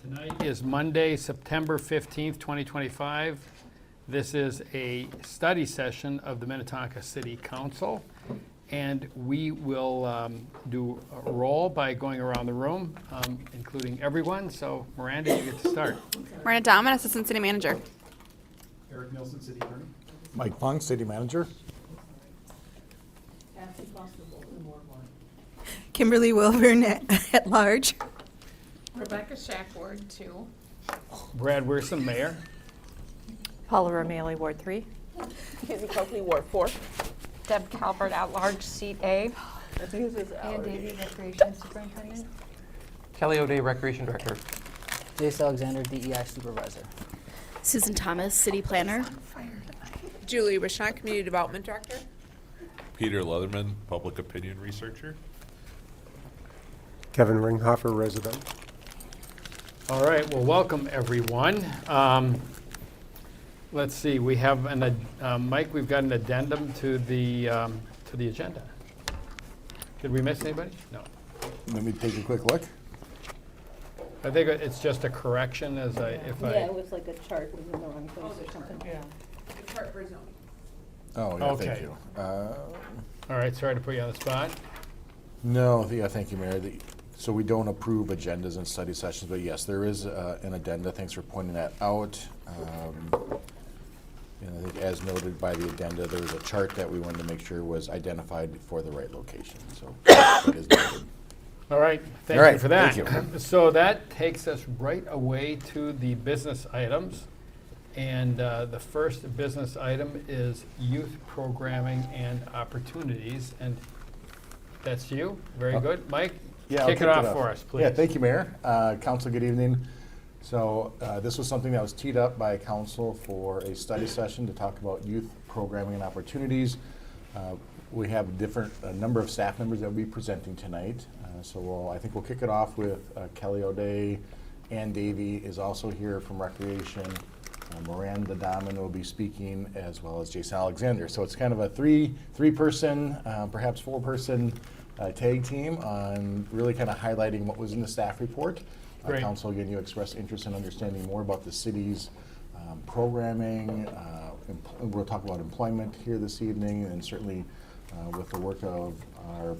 Tonight is Monday, September 15th, 2025. This is a study session of the Minnetonka City Council, and we will do a roll by going around the room, including everyone. So, Miranda, you get to start. Miranda Dahman, Assistant City Manager. Eric Nielsen, City Attorney. Mike Pung, City Manager. Kimberly Wilburn at large. Rebecca Shack, Ward 2. Brad Werson, Mayor. Paula Romali, Ward 3. Susie Coakley, Ward 4. Deb Calvert, at large, Seat A. Ann Davey, Recreation Superintendent. Kelly O'Day, Recreation Director. Jace Alexander, DEI Supervisor. Susan Thomas, City Planner. Julie Rishon, Community Development Director. Peter Leatherman, Public Opinion Researcher. Kevin Ringhofer, resident. All right, well, welcome everyone. Let's see, we have Mike, we've got an addendum to the agenda. Did we miss anybody? No. Let me take a quick look. I think it's just a correction Yeah, it was like a chart was in the wrong place or something. Yeah. The chart for zoning. Oh, yeah, Okay. thank you. All right, sorry to put you on the spot. No, yeah, thank you, Mayor. So we don't approve agendas and study sessions, but yes, there is an addenda. Thanks for pointing that out. And I think as noted by the addenda, there was a chart that we wanted to make sure was identified for the right location. So that is noted. All right, thank All right, you for that. thank you. So that takes us right away to the business items. And the first business item is youth programming and opportunities. And that's you. Very good. Mike, Yeah, I'll kick it off for us, please. Yeah, thank you, Mayor. Council, good evening. So this was something that was teed up by Council for a study session to talk about youth programming and opportunities. We have a number of staff members that will be presenting tonight. I think we'll kick it off with Kelly O'Day. Ann Davey is also here from Recreation. Miranda Dahman will be speaking, as well as Jason Alexander. So it's kind of a three-person, perhaps four-person tag team on really kind of highlighting what was in the staff report. Great. Council, again, you expressed interest in understanding more about the city's programming. We'll talk about employment here this evening, and certainly with the work of our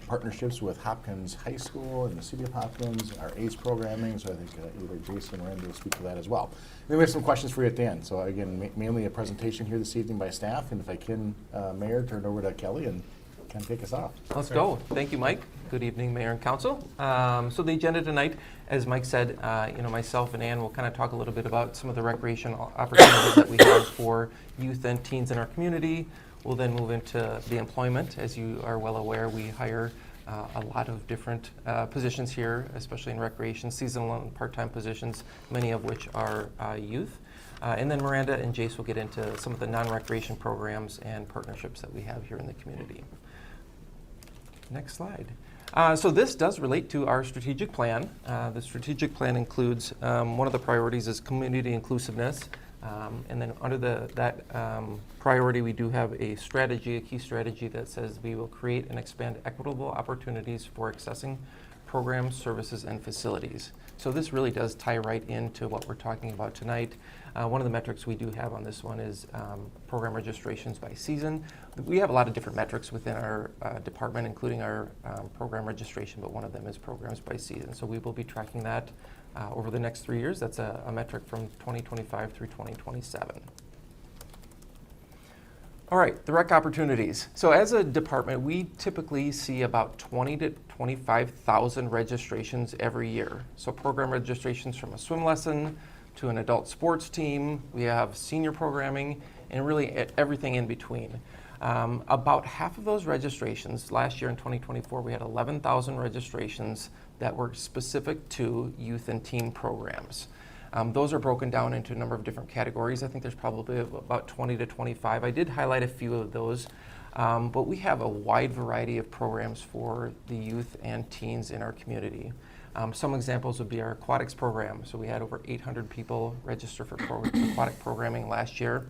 partnerships with Hopkins High School and the City of Hopkins, our ACE programming. So I think either Jason or Randy will speak to that as well. Then we have some questions for you at the end. So again, mainly a presentation here this evening by staff. And if I can, Mayor, turn it over to Kelly and kind of kick us off. Let's go. Thank you, Mike. Good evening, Mayor and Council. So the agenda tonight, as Mike said, myself and Ann will kind of talk a little bit about some of the recreational opportunities that we have for youth and teens in our community. We'll then move into the employment. As you are well aware, we hire a lot of different positions here, especially in recreation, seasonal and part-time positions, many of which are youth. And then Miranda and Jace will get into some of the non-recreation programs and partnerships that we have here in the community. Next slide. So this does relate to our strategic plan. The strategic plan includes one of the priorities is community inclusiveness. And then under that priority, we do have a strategy, a key strategy that says we will create and expand equitable opportunities for accessing programs, services, and facilities. So this really does tie right into what we're talking about tonight. One of the metrics we do have on this one is program registrations by season. We have a lot of different metrics within our department, including our program registration, but one of them is programs by season. So we will be tracking that over the next 3 years. That's a metric from 2025 through 2027. All right, the rec opportunities. So as a department, we typically see about 20 to 25,000 registrations every year. So program registrations from a swim lesson to an adult sports team. We have senior programming and really everything in between. About half of those registrations, last year in 2024, we had 11,000 registrations that were specific to youth and teen programs. Those are broken down into a number of different categories. I think there's probably about 20 to 25. I did highlight a few of those, but we have a wide variety of programs for the youth and teens in our community. Some examples would be our aquatics program. So we had over 800 people register for aquatic programming last year.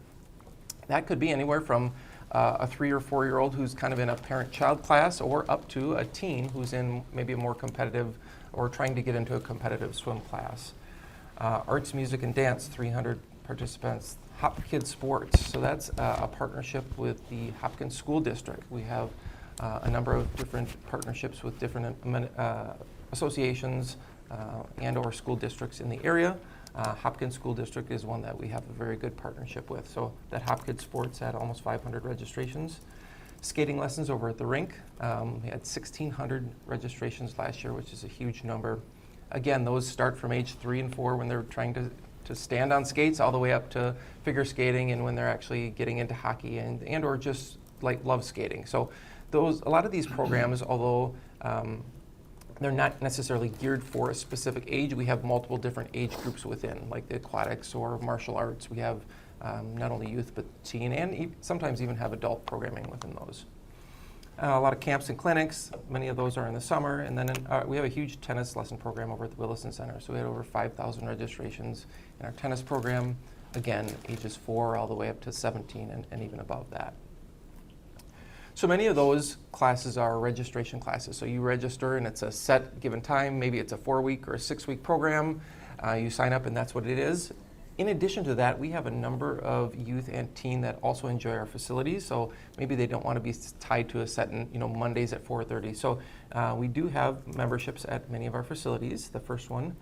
That could be anywhere from a 3 or 4 year old who's kind of in a parent-child class, or up to a teen who's in maybe a more competitive or trying to get into a competitive swim class. Arts, music, and dance, 300 participants. Hop Kids Sports, so that's a partnership with the Hopkins School District. We have a number of different partnerships with different associations and or school districts in the area. Hopkins School District is one that we have a very good partnership with. So that Hop Kids Sports had almost 500 registrations. Skating lessons over at the rink, we had 1,600 registrations last year, which is a huge number. Again, those start from age 3 and 4 when they're trying to stand on skates, all the way up to figure skating and when they're actually getting into hockey and or just like love skating. So a lot of these programs, although they're not necessarily geared for a specific age, we have multiple different age groups within, like the aquatics or martial arts. We have not only youth but teen, and sometimes even have adult programming within those. A lot of camps and clinics, many of those are in the summer, and then we have a huge tennis lesson program over at the Williston Center. So we had over 5,000 registrations in our tennis program, again, ages 4 all the way up to 17 and even above that. So many of those classes are registration classes. So you register and it's a set given time, maybe it's a 4-week or a 6-week program. You sign up and that's what it is. In addition to that, we have a number of youth and teen that also enjoy our facilities. So maybe they don't want to be tied to a set in, Mondays at 4:30. So we do have memberships at many of our facilities. The first one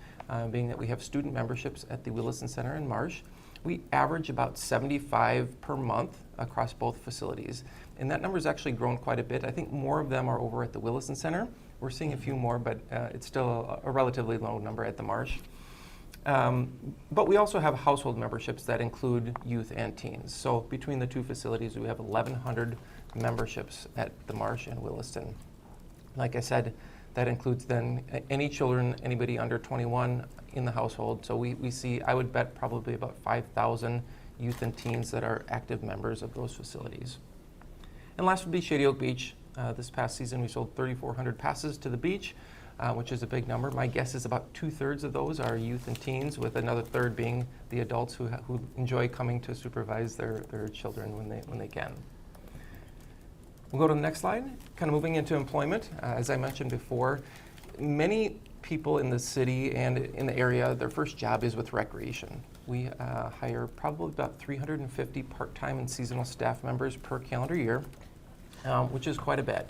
being that we have student memberships at the Williston Center and Marsh. We average about 75 per month across both facilities. And that number has actually grown quite a bit. I think more of them are over at the Williston Center. We're seeing a few more, but it's still a relatively low number at the Marsh. But we also have household memberships that include youth and teens. So between the two facilities, we have 1,100 memberships at the Marsh and Williston. Like I said, that includes then any children, anybody under 21 in the household. So we see, I would bet, probably about 5,000 youth and teens that are active members of those facilities. And last would be Shady Oak Beach. This past season, we sold 3,400 passes to the beach, which is a big number. My guess is about 2/3 of those are youth and teens, with another third being the adults who enjoy coming to supervise their children when they can. We'll go to the next slide. Kind of moving into employment. As I mentioned before, many people in the city and in the area, their first job is with recreation. We hire probably about 350 part-time and seasonal staff members per calendar year, which is quite a bit.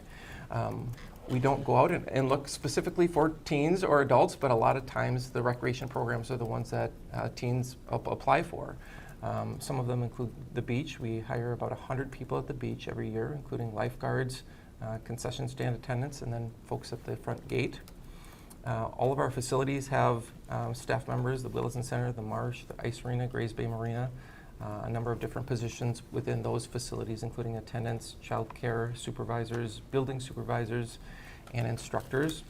We don't go out and look specifically for teens or adults, but a lot of times the recreation programs are the ones that teens apply for. Some of them include the beach. We hire about 100 people at the beach every year, including lifeguards, concession stand attendants, and then folks at the front gate. All of our facilities have staff members, the Williston Center, the Marsh, the Ice Arena, Grays Bay Marina, a number of different positions within those facilities, including attendants, child care supervisors, building supervisors, and instructors.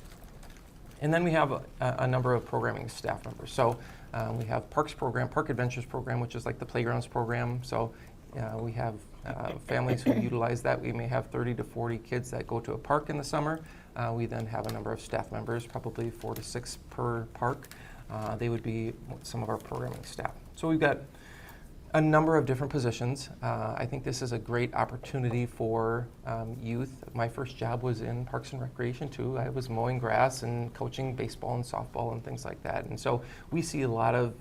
And then we have a number of programming staff members. So we have Parks program, Park Adventures program, which is like the playgrounds program. So we have families who utilize that. We may have 30 to 40 kids that go to a park in the summer. We then have a number of staff members, probably 4 to 6 per park. They would be some of our programming staff. So we've got A number of different positions. I think this is a great opportunity for youth. My first job was in Parks and Recreation too. I was mowing grass and coaching baseball and softball and things like that. And so we see a lot of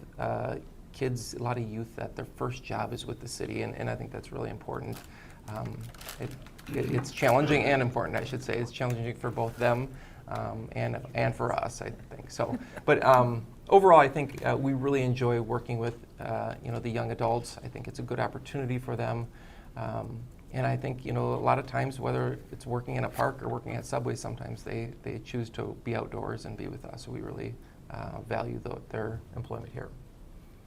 kids, a lot of youth that their first job is with the city, and I think that's really important. It's challenging and important, I should say. It's challenging for both them and for us, I think. So, but overall, I think we really enjoy working with the young adults. I think it's a good opportunity for them, and I think a lot of times, whether it's working in a park or working at Subway, sometimes they choose to be outdoors and be with us. So we really value their employment here.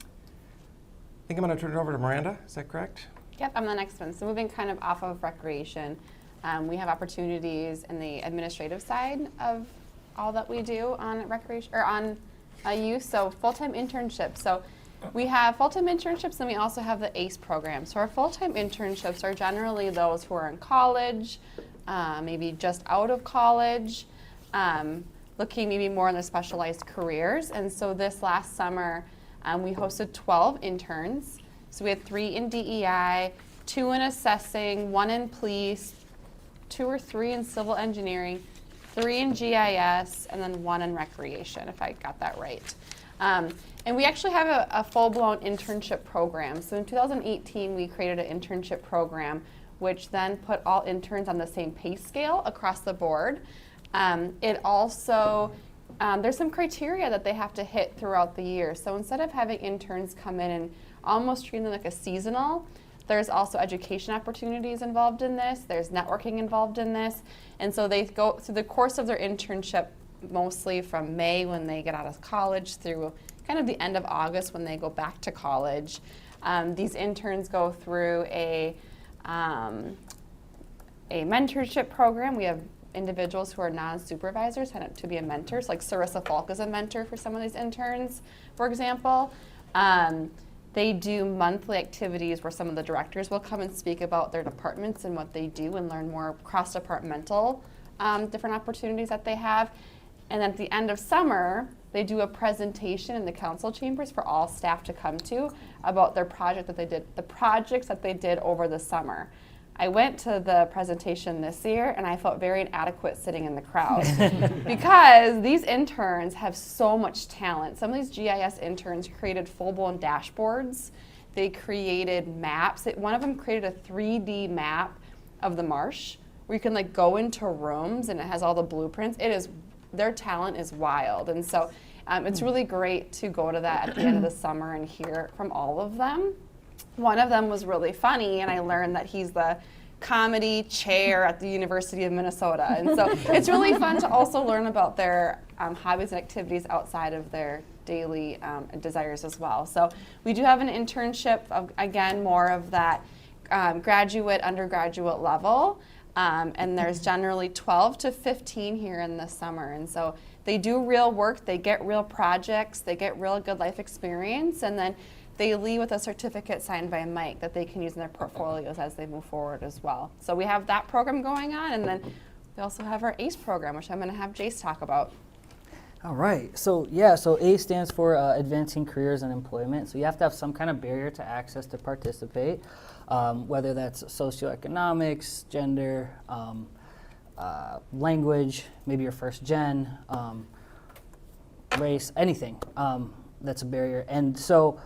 I think I'm going to turn it over to Miranda. Is that correct? Yep, I'm the next one. So moving kind of off of recreation, we have opportunities in the administrative side of all that we do on recreation or on youth. So full-time internships. So we have full-time internships, and we also have the ACE program. So our full-time internships are generally those who are in college, maybe just out of college, looking maybe more in their specialized careers. And so this last summer, we hosted 12 interns. So we had 3 in DEI, 2 in assessing, 1 in police, 2 or 3 in civil engineering, 3 in GIS, and then 1 in recreation, if I got that right. And we actually have a full-blown internship program. So in 2018, we created an internship program, which then put all interns on the same pay scale across the board. It also there's some criteria that they have to hit throughout the year. So instead of having interns come in and almost treating them like a seasonal, there's also education opportunities involved in this. There's networking involved in this. And so they go through the course of their internship, mostly from May when they get out of college through kind of the end of August when they go back to college. These interns go through a mentorship program. We have individuals who are non-supervisors sign up to be a mentor. So like Sarissa Falk is a mentor for some of these interns, for example. They do monthly activities where some of the directors will come and speak about their departments and what they do and learn more cross-departmental different opportunities that they have. And at the end of summer, they do a presentation in the council chambers for all staff to come to about their project that they did, the projects that they did over the summer. I went to the presentation this year and I felt very inadequate sitting in the crowd because these interns have so much talent. Some of these GIS interns created full-blown dashboards. They created maps. One of them created a 3D map of the marsh where you can like go into rooms and it has all the blueprints. Their talent is wild. And so it's really great to go to that at the end of the summer and hear from all of them. One of them was really funny, and I learned that he's the comedy chair at the University of Minnesota. And so it's really fun to also learn about their hobbies and activities outside of their daily desires as well. So we do have an internship, again, more of that graduate, undergraduate level. And there's generally 12 to 15 here in the summer. And so they do real work, they get real projects, they get real good life experience, and then they leave with a certificate signed by Mike that they can use in their portfolios as they move forward as well. So we have that program going on, and then we also have our ACE program, which I'm going to have Jace talk about. All right. So ACE stands for Advancing Careers and Employment. So you have to have some kind of barrier to access to participate, whether that's socioeconomics, gender, language, maybe your first gen, race, anything that's a barrier. And so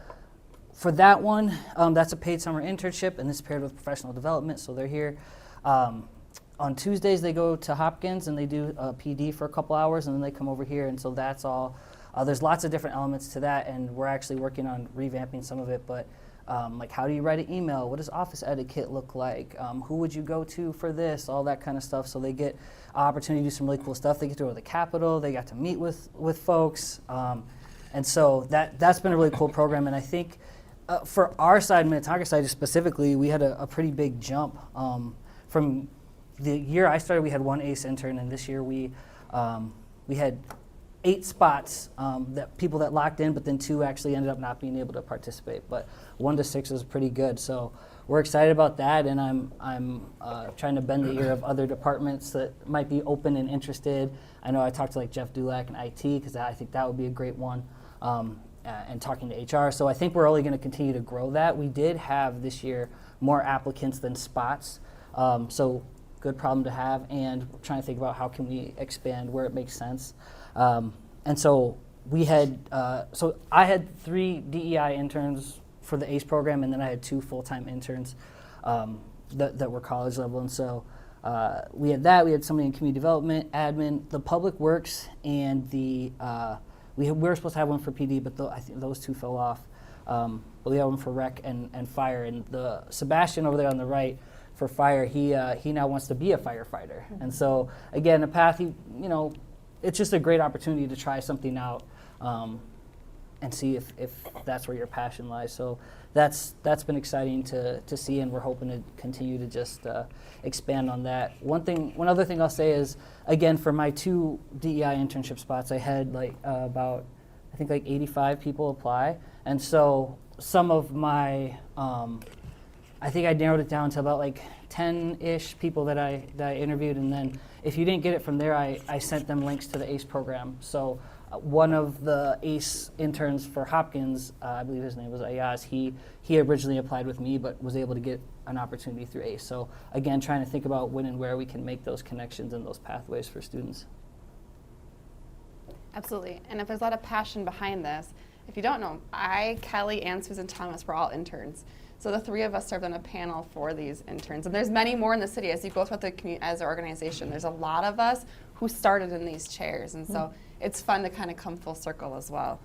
for that one, that's a paid summer internship, and this is paired with professional development, so they're here. On Tuesdays, they go to Hopkins, and they do PD for a couple hours, and then they come over here, and so that's all. There's lots of different elements to that, and we're actually working on revamping some of it, but like how do you write an email? What does office etiquette look like? Who would you go to for this? All that kind of stuff, so they get opportunity to do some really cool stuff. They get to go to the Capitol, they got to meet with folks, and so that's been a really cool program, and I think for our side, Minnetonka side specifically, we had a pretty big jump. From the year I started, we had 1 ACE intern, and this year we had 8 spots that people that locked in, but then 2 actually ended up not being able to participate. But 1 to 6 is pretty good, so we're excited about that, and I'm trying to bend the ear of other departments that might be open and interested. I know I talked to like Jeff Dulac in IT because I think that would be a great one. and talking to HR. So I think we're only going to continue to grow that. We did have this year more applicants than spots, so good problem to have. And we're trying to think about how can we expand where it makes sense. And so we had, so I had 3 DEI interns for the ACE program, and then I had 2 full-time interns that were college level. And so we had that. We had somebody in community development, admin, the public works, and the we were supposed to have one for PD, but I think those 2 fell off. But we have one for rec and fire. And the Sebastian over there on the right for fire, he now wants to be a firefighter. And so again, a path. It's just a great opportunity to try something out and see if that's where your passion lies. So that's been exciting to see, and we're hoping to continue to just expand on that. One other thing I'll say is, again, for my 2 DEI internship spots, I had about 85 people apply, and so some of my I think I narrowed it down to about 10-ish people that I interviewed, and then if you didn't get it from there, I sent them links to the ACE program. So one of the ACE interns for Hopkins, I believe his name was Ayaz, he originally applied with me but was able to get an opportunity through ACE. So again, trying to think about when and where we can make those connections and those pathways for students. Absolutely. And if there's a lot of passion behind this, if you don't know, Kelly, and Susan Thomas were all interns. So the 3 of us served on a panel for these interns. And there's many more in the city. As you go throughout the community, as an organization, there's a lot of us who started in these chairs. And so it's fun to kind of come full circle as well.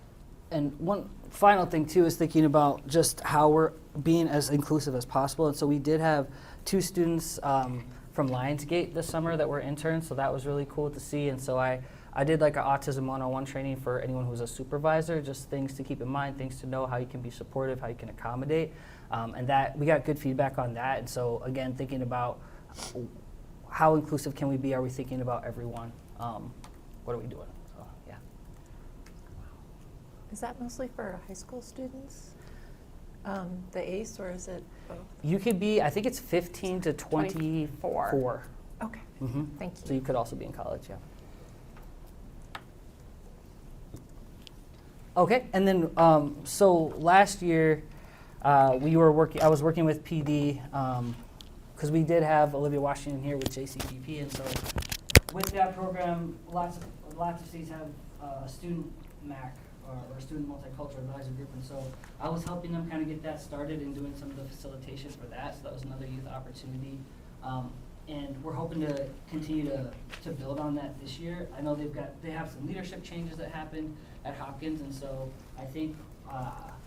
And one final thing, too, is thinking about just how we're being as inclusive as possible. And so we did have 2 students from Lionsgate this summer that were interns, so that was really cool to see. And so I did an autism 101 training for anyone who's a supervisor, just things to keep in mind, things to know, how you can be supportive, how you can accommodate. And that we got good feedback on that. And so, again, thinking about how inclusive can we be? Are we thinking about everyone? What are we doing? So, yeah. Is that mostly for high school students, the ACE, or is it both? You could be, I think it's 15 to 24. Okay, Mm-hmm. thank you. So you could also be in college, yeah. Okay, and then so last year I was working with PD because we did have Olivia Washington here with JCPP, and so with that program, lots of cities have a student MAC or student multicultural advisor group, and so I was helping them kind of get that started and doing some of the facilitation for that. So that was another youth opportunity. And we're hoping to continue to build on that this year. I know they have some leadership changes that happened at Hopkins, and so I think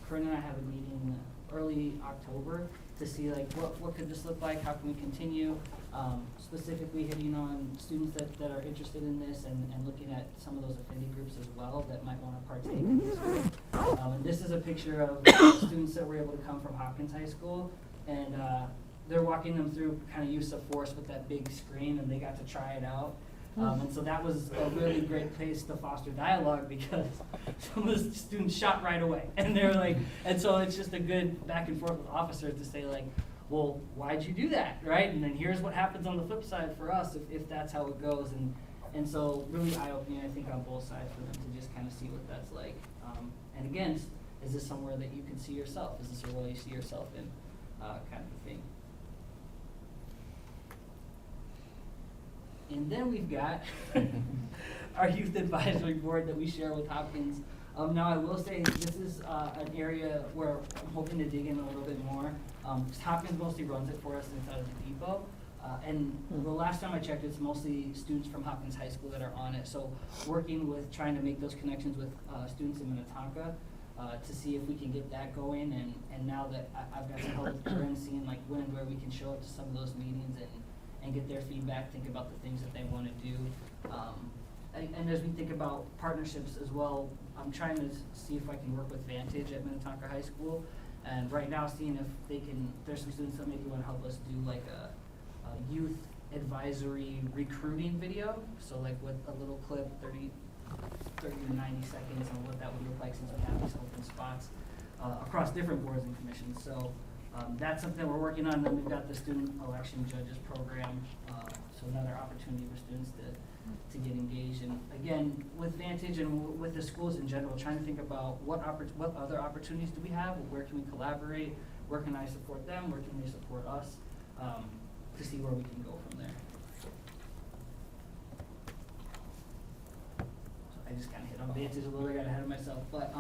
Corinne and I have a meeting early October to see what could this look like, how can we continue, specifically hitting on students that are interested in this and looking at some of those affinity groups as well that might want to partake in this group. And this is a picture of students that were able to come from Hopkins High School, and they're walking them through kind of use of force with that big screen, and they got to try it out. And so that was a really great place to foster dialogue because some of the students shot right away. And they're like, and so it's just a good back and forth with officers to say well, why'd you do that, right? And then here's what happens on the flip side for us if that's how it goes. And so really eye-opening, I think, on both sides for them to just kind of see what that's like. And again, is this somewhere that you can see yourself? Is this a role you see yourself in, kind of a thing? And then we've got our youth advisory board that we share with Hopkins. Now I will say this is an area where I'm hoping to dig in a little bit more. Hopkins mostly runs it for us inside of the depot. And the last time I checked, it's mostly students from Hopkins High School that are on it. So working with trying to make those connections with students in Minnetonka to see if we can get that going. And now that I've got some help with Corinne, seeing when and where we can show up to some of those meetings and get their feedback, think about the things that they want to do. And as we think about partnerships as well, I'm trying to see if I can work with Vantage at Minnetonka High School. And right now seeing if there's some students that maybe want to help us do a youth advisory recruiting video. So with a little clip, 30 to 90 seconds on what that would look like since we have these open spots across different boards and commissions. So that's something that we're working on. Then we've got the student election judges program, so another opportunity for students to get engaged. And again, with Vantage and with the schools in general, trying to think about what other opportunities do we have, where can we collaborate, where can I support them, where can they support us, to see where we can go from there. So I just kind of hit on Vantage a little, I got ahead of myself, but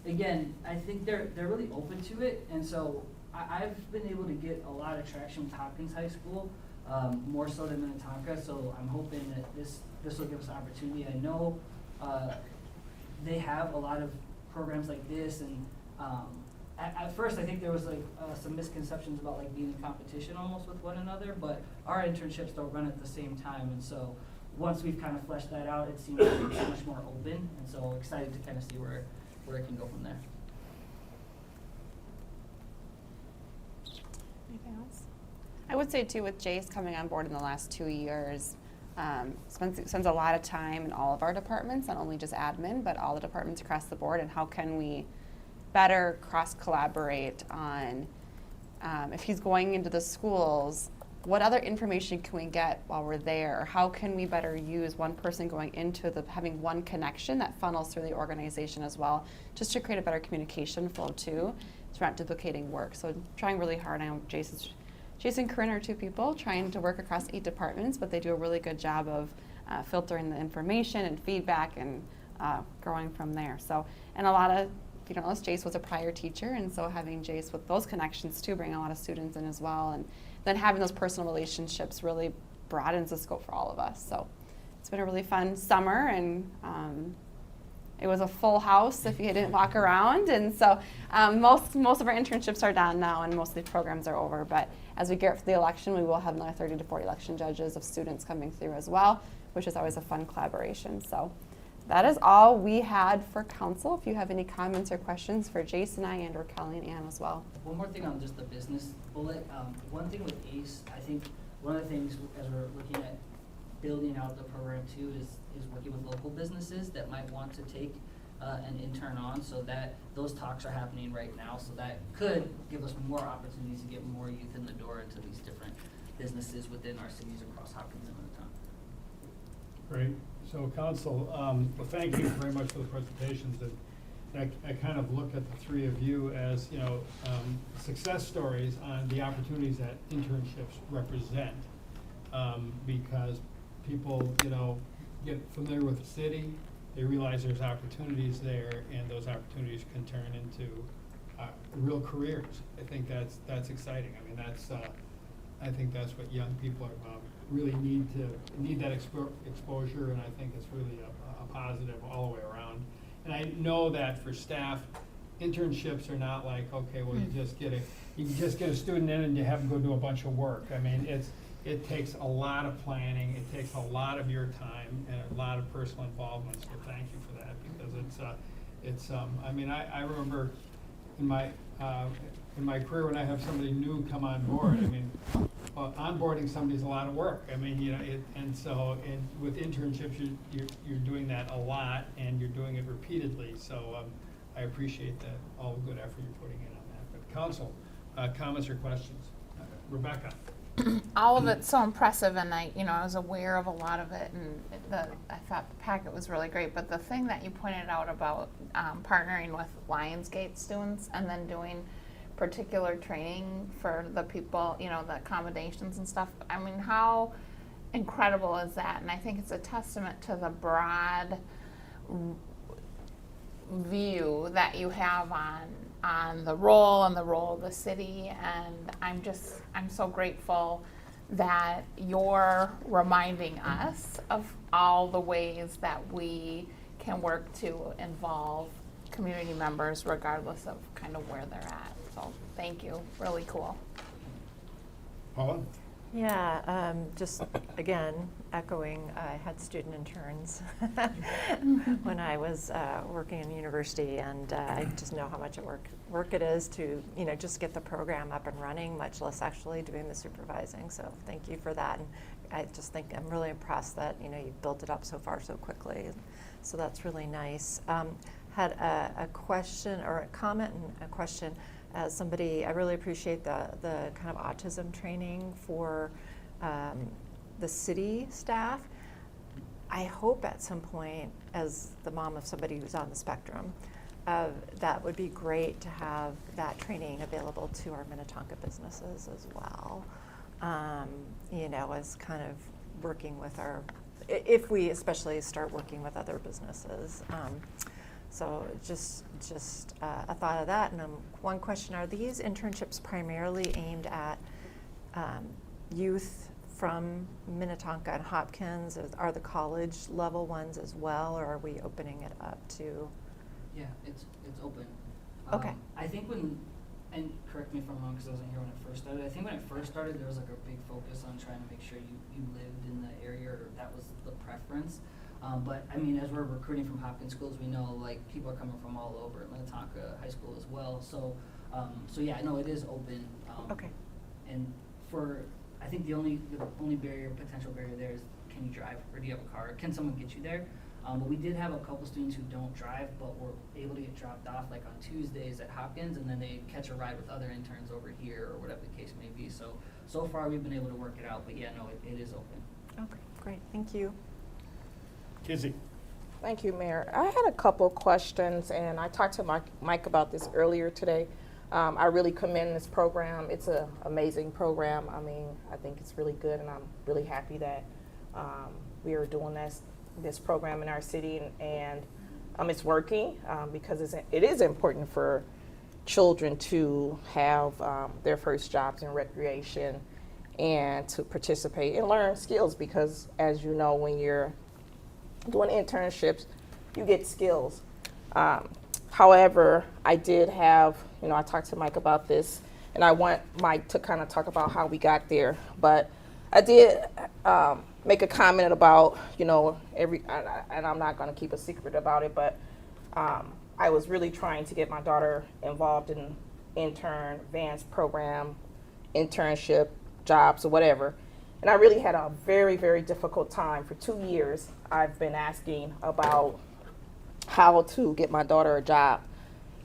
again, I think they're really open to it, and so I've been able to get a lot of traction with Hopkins High School, more so than Minnetonka, so I'm hoping that this will give us an opportunity. I know they have a lot of programs like this, and at first I think there was like some misconceptions about like being in competition almost with one another, but our internships don't run at the same time, and so once we've kind of fleshed that out, it seems like it's so much more open, and so excited to kind of see where it can go from there. Anything else? I would say too, with Jace coming on board in the last 2 years, spends a lot of time in all of our departments, not only just admin, but all the departments across the board, and how can we better cross-collaborate on, if he's going into the schools, what other information can we get while we're there? How can we better use one person going into having one connection that funnels through the organization as well, just to create a better communication flow too, so we're not duplicating work. So trying really hard. I know Jason Corinne are 2 people trying to work across 8 departments, but they do a really good job of filtering the information and feedback and growing from there. So, and a lot of, if you don't know this, Jace was a prior teacher, and so having Jace with those connections too, bring a lot of students in as well, and then having those personal relationships really broadens the scope for all of us. So it's been a really fun summer, and it was a full house if you didn't walk around. And so most of our internships are done now, and most of the programs are over. But as we get for the election, we will have another 30 to 40 election judges of students coming through as well, which is always a fun collaboration. So that is all we had for council. If you have any comments or questions for Jason and I, and or Kelly and Ann as well. One more thing on just the business bullet. One thing with ACE, I think one of the things as we're looking at building out the program too is working with local businesses that might want to take an intern on, so that those talks are happening right now, so that could give us more opportunities to get more youth in the door into these different businesses within our cities across Hopkins and Minnetonka. Great. So council, well, thank you very much for the presentations. And I kind of look at the 3 of you as, you know, success stories on the opportunities that internships represent, because people, you know, get familiar with the city, they realize there's opportunities there, and those opportunities can turn into real careers. I think that's exciting. I mean, I think that's what young people are really need that exposure, and I think it's really a positive all the way around. And I know that for staff, internships are not like, okay, well, you can just get a student in and you have them go do a bunch of work. I mean, it takes a lot of planning, it takes a lot of your time and a lot of personal involvement. So thank you for that, because I mean, I remember in my career when I have somebody new come on board, I mean, onboarding somebody is a lot of work. I mean, you know, with internships, you're doing that a lot, and you're doing it repeatedly. So I appreciate that, all the good effort you're putting in on that. But council, comments or questions? Rebecca. All of it's so impressive, and I was aware of a lot of it, and I thought the packet was really great. But the thing that you pointed out about partnering with Lionsgate students and then doing particular training for the people, the accommodations and stuff. I mean, how incredible is that? And I think it's a testament to the broad view that you have on the role and the role of the city. And I'm so grateful that you're reminding us of all the ways that we can work to involve community members regardless of kind of where they're at. So thank you, really cool. Paula? Yeah, just again, echoing, I had student interns when I was working in university, and I just know how much work it is to, just get the program up and running, much less actually doing the supervising. So thank you for that. And I just think I'm really impressed that, you've built it up so far so quickly. So that's really nice. Had a question or a comment and a question. As somebody, I really appreciate the kind of autism training for the city staff. I hope at some point, as the mom of somebody who's on the spectrum, that would be great to have that training available to our Minnetonka businesses as well. You know, as kind of working with if we especially start working with other businesses. So just a thought of that. And one question, are these internships primarily aimed at youth from Minnetonka and Hopkins? Are the college level ones as well, or are we opening it up to? Yeah, it's open. Okay. I think and correct me if I'm wrong because I wasn't here when it first started. I think when it first started, there was like a big focus on trying to make sure you lived in the area, or that was the preference. But I mean, as we're recruiting from Hopkins schools, we know like people are coming from all over Minnetonka High School as well. So yeah, I know it is open. Okay. And I think the only potential barrier there is, can you drive, or do you have a car? Can someone get you there? But we did have a couple students who don't drive, but were able to get dropped off like on Tuesdays at Hopkins, and then they catch a ride with other interns over here, or whatever the case may be. So far we've been able to work it out, but yeah, no, it is open. Okay, great, thank you. Kizzy. Thank you, Mayor. I had a couple questions, and I talked to Mike about this earlier today. I really commend this program. It's an amazing program. I mean, I think it's really good, and I'm really happy that we are doing this program in our city, and it's working because it is important for children to have their first jobs in recreation and to participate and learn skills, because as you know, when you're doing internships, you get skills. However, I did have, I talked to Mike about this, and I want Mike to kind of talk about how we got there. But I did make a comment about, and I'm not going to keep a secret about it, but I was really trying to get my daughter involved in advanced program, internship, jobs, or whatever. And I really had a very, very difficult time. For 2 years, I've been asking about how to get my daughter a job.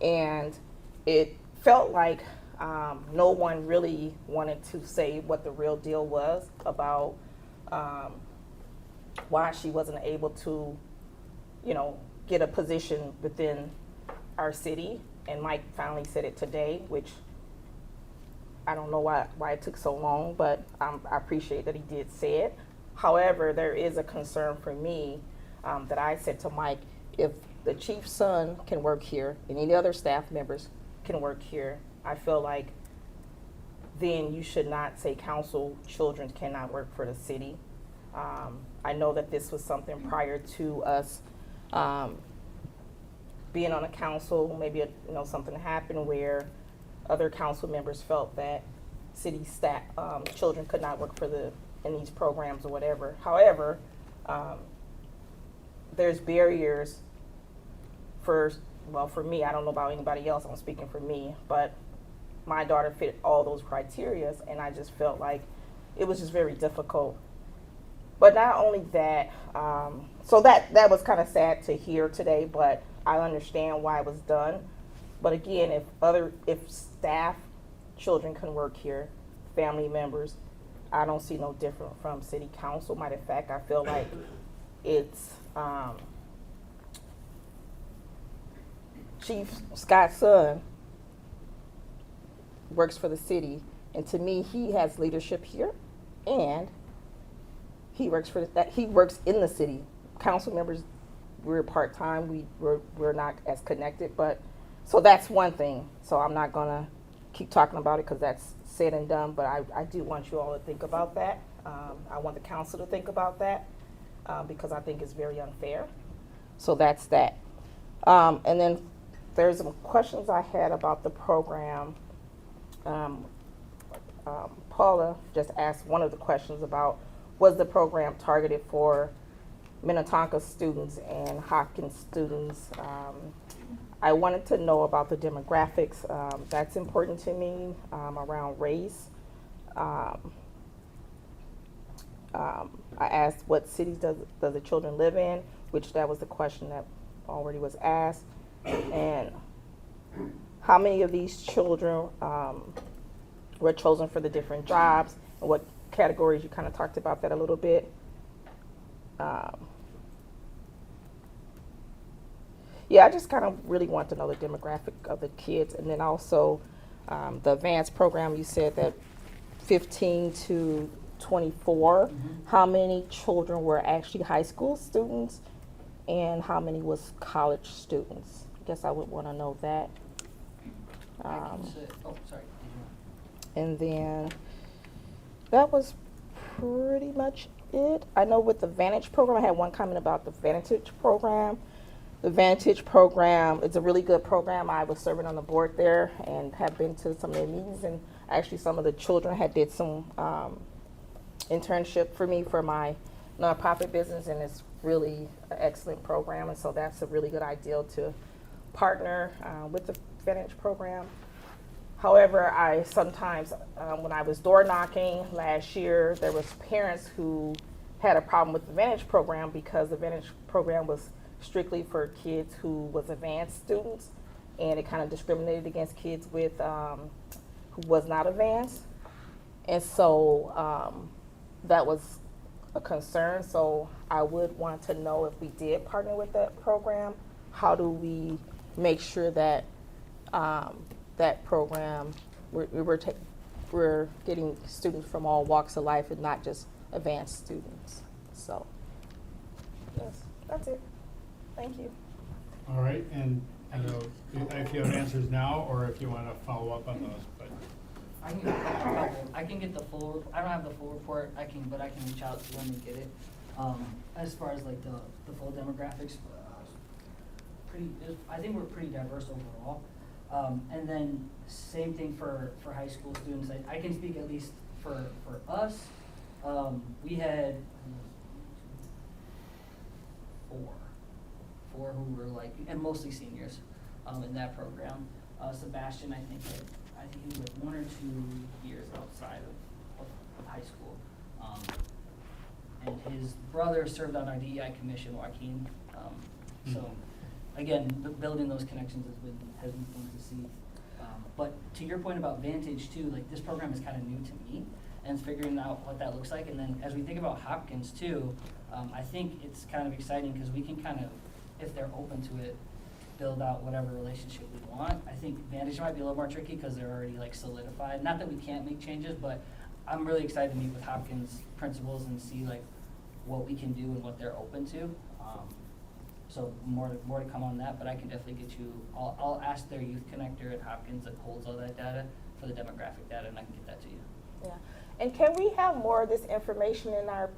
And it felt like no one really wanted to say what the real deal was about why she wasn't able to, get a position within our city. And Mike finally said it today, which I don't know why it took so long, but I appreciate that he did say it. However, there is a concern for me that I said to Mike, if the chief's son can work here and any other staff members can work here, I feel like then you should not say council children cannot work for the city. I know that this was something prior to us being on a council. Maybe something happened where other council members felt that city staff children could not work in these programs or whatever. However, there's barriers for me. I don't know about anybody else. I'm speaking for me, but my daughter fit all those criteria, and I just felt like it was just very difficult. But not only that, so that was kind of sad to hear today, but I understand why it was done. But again, if staff, children can work here, family members, I don't see no different from city council. Matter of fact, I feel like it's Chief Scott's son works for the city, and to me, he has leadership here, and he works in the city. Council members, we're part-time. We're not as connected, but so that's one thing. So I'm not gonna keep talking about it because that's said and done, but I do want you all to think about that. I want the council to think about that because I think it's very unfair. So that's that. And then there's some questions I had about the program. Paula just asked one of the questions about, was the program targeted for Minnetonka students and Hopkins students? I wanted to know about the demographics. That's important to me around race. I asked what cities does the children live in, which that was the question that already was asked. And how many of these children were chosen for the different jobs, and what categories? You kind of talked about that a little bit. Yeah, I just kind of really want to know the demographic of the kids, and then also the advanced program. You said that 15 to 24. How many children were actually high school students, and how many was college students? I guess I would want to know that. Oh, sorry. And then that was pretty much it. I know with the Vantage program, I had one comment about the Vantage program. The Vantage program is a really good program. I was serving on the board there and have been to some of their meetings, and actually some of the children had did some internship for me for my nonprofit business, and it's really an excellent program, and so that's a really good idea to partner with the Vantage program. However, I sometimes, when I was door knocking last year, there was parents who had a problem with the Vantage program because the Vantage program was strictly for kids who was advanced students, and it kind of discriminated against kids with who was not advanced, and so that was a concern. So I would want to know, if we did partner with that program, how do we make sure that that program, we're getting students from all walks of life and not just advanced students. So, yes, that's it. Thank you. All right, and I don't know if you have answers now or if you want to follow up on those, but. I can get the full. I don't have the full report. But I can reach out to them and get it. As far as like the full demographics, I think we're pretty diverse overall. And then same thing for high school students. I can speak at least for us. We had four who were like, and mostly seniors in that program. Sebastian, I think he was like 1 or 2 years outside of high school. And his brother served on our DEI commission, Joaquin. So again, building those connections has been fun to see. But to your point about Vantage too, like this program is kind of new to me, and figuring out what that looks like. And then as we think about Hopkins too, I think it's kind of exciting because we can kind of, if they're open to it, build out whatever relationship we want. I think Vantage might be a little more tricky because they're already like solidified. Not that we can't make changes, but I'm really excited to meet with Hopkins principals and see like what we can do and what they're open to. So more to come on that, but I can definitely get you. I'll ask their youth connector at Hopkins that holds all that data for the demographic data, and I can get that to you. Yeah, and can we have more of this information in our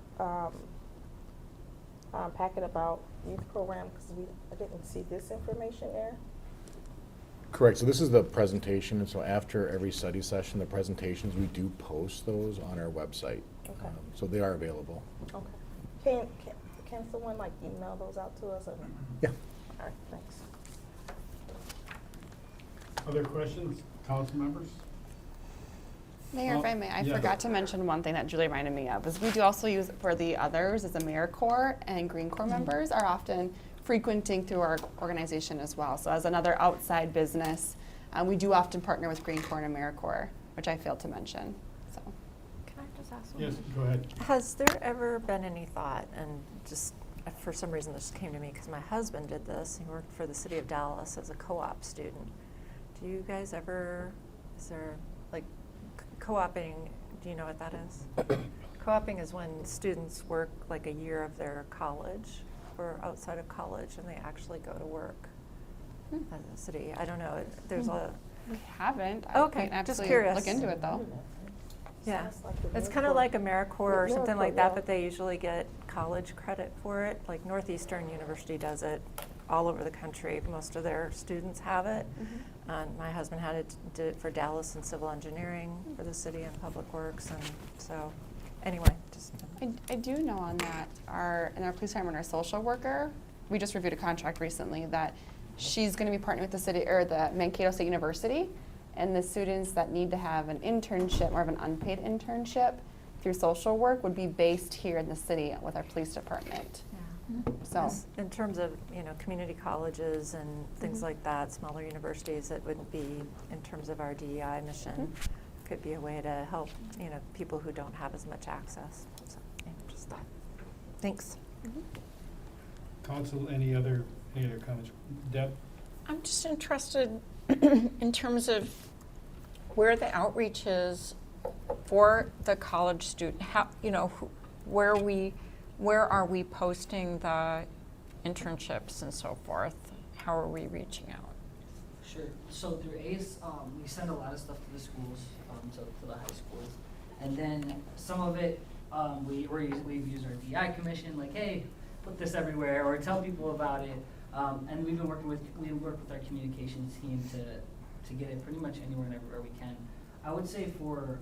packet about youth program, because I didn't see this information there. Correct. So this is the presentation, and so after every study session, the presentations, we do post those on our website. Okay. So they are available. Okay. Can someone like email those out to us? Or? Yeah. All right. Thanks. Other questions, council members? Mayor, if I may, I forgot to mention one thing that Julie reminded me of, is we do also use for the others as AmeriCorps, and Green Corps members are often frequenting through our organization as well. So as another outside business, we do often partner with Green Corps and AmeriCorps, which I failed to mention. So. Can I just ask one? Yes, go ahead. Has there ever been any thought, and just for some reason this came to me because my husband did this, he worked for the city of Dallas as a co-op student. Do you guys ever, is there like co-oping, do you know what that is? Co-oping is when students work like a year of their college or outside of college and they actually go to work at the city. I don't know, there's a... We haven't. Okay, I might just absolutely curious. look into it though. Yeah, Sounds like it's kind of like AmeriCorps or something like that, yeah. but they usually get college credit for it. Like Northeastern University does it all over the country. Most of their students have it. And my husband did it for Dallas in civil engineering for the city and public works, and so anyway, just. I do know on that, in our police department, our social worker, we just reviewed a contract recently that she's going to be partnering with the city or the Mankato State University, and the students that need to have an internship, more of an unpaid internship through social work, would be based here in the city with our police department. So, In terms of, community colleges and things like that, smaller universities, it would be, in terms of our DEI mission, could be a way to help, people who don't have as much access. So, just thought. Thanks. Council, any other Any other comments? Deb? I'm just interested in terms of where the outreach is for the college student. How, you know, where are we posting the internships and so forth? How are we reaching out? Sure. So through ACE, we send a lot of stuff to the schools, to the high schools, and then some of it we've used our DI commission, like, hey, put this everywhere, or tell people about it. And we work with our communications team to get it pretty much anywhere and everywhere we can. I would say for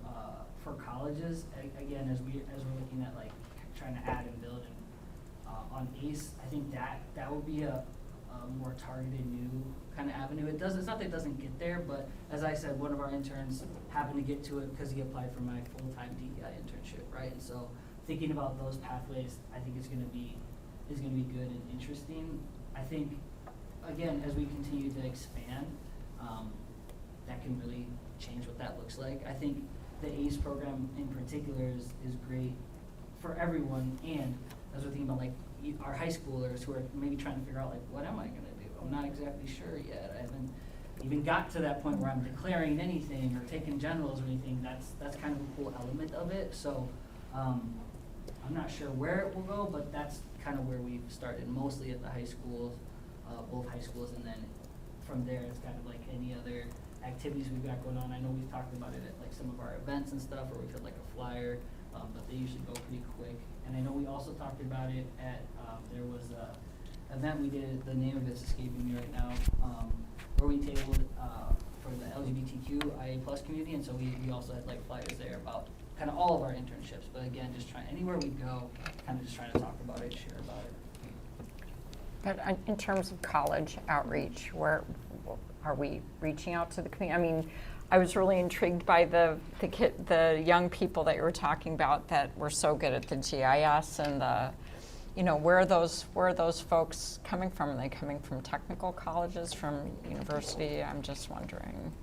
colleges, again, as we're looking at like trying to add and build and on ACE, I think that would be a more targeted new kind of avenue. It's not that it doesn't get there, but as I said, one of our interns happened to get to it because he applied for my full-time DEI internship, right? And so thinking about those pathways, I think is going to be good and interesting. I think, again, as we continue to expand, that can really change what that looks like. I think the ACE program in particular is great for everyone, and as we're thinking about like our high schoolers who are maybe trying to figure out like, what am I going to do? I'm not exactly sure yet. I haven't even got to that point where I'm declaring anything or taking generals or anything. That's kind of a cool element of it. So I'm not sure where it will go, but that's kind of where we've started, mostly at the high schools, both high schools, and then from there it's kind of like any other activities we've got going on. I know we've talked about it at like some of our events and stuff, or we've had like a flyer, but they usually go pretty quick. And I know we also talked about it at, there was a event we did, the name of it's escaping me right now, where we tabled for the LGBTQIA+ community, and so we also had like flyers there about kind of all of our internships. But again, just trying, anywhere we go, kind of just trying to talk about it, share about it. But in terms of college outreach, where are we reaching out to the community? I mean, I was really intrigued by the young people that you were talking about that were so good at the GIS and the, you know, where are those folks coming from? Are they coming from technical colleges, from university? I'm just wondering.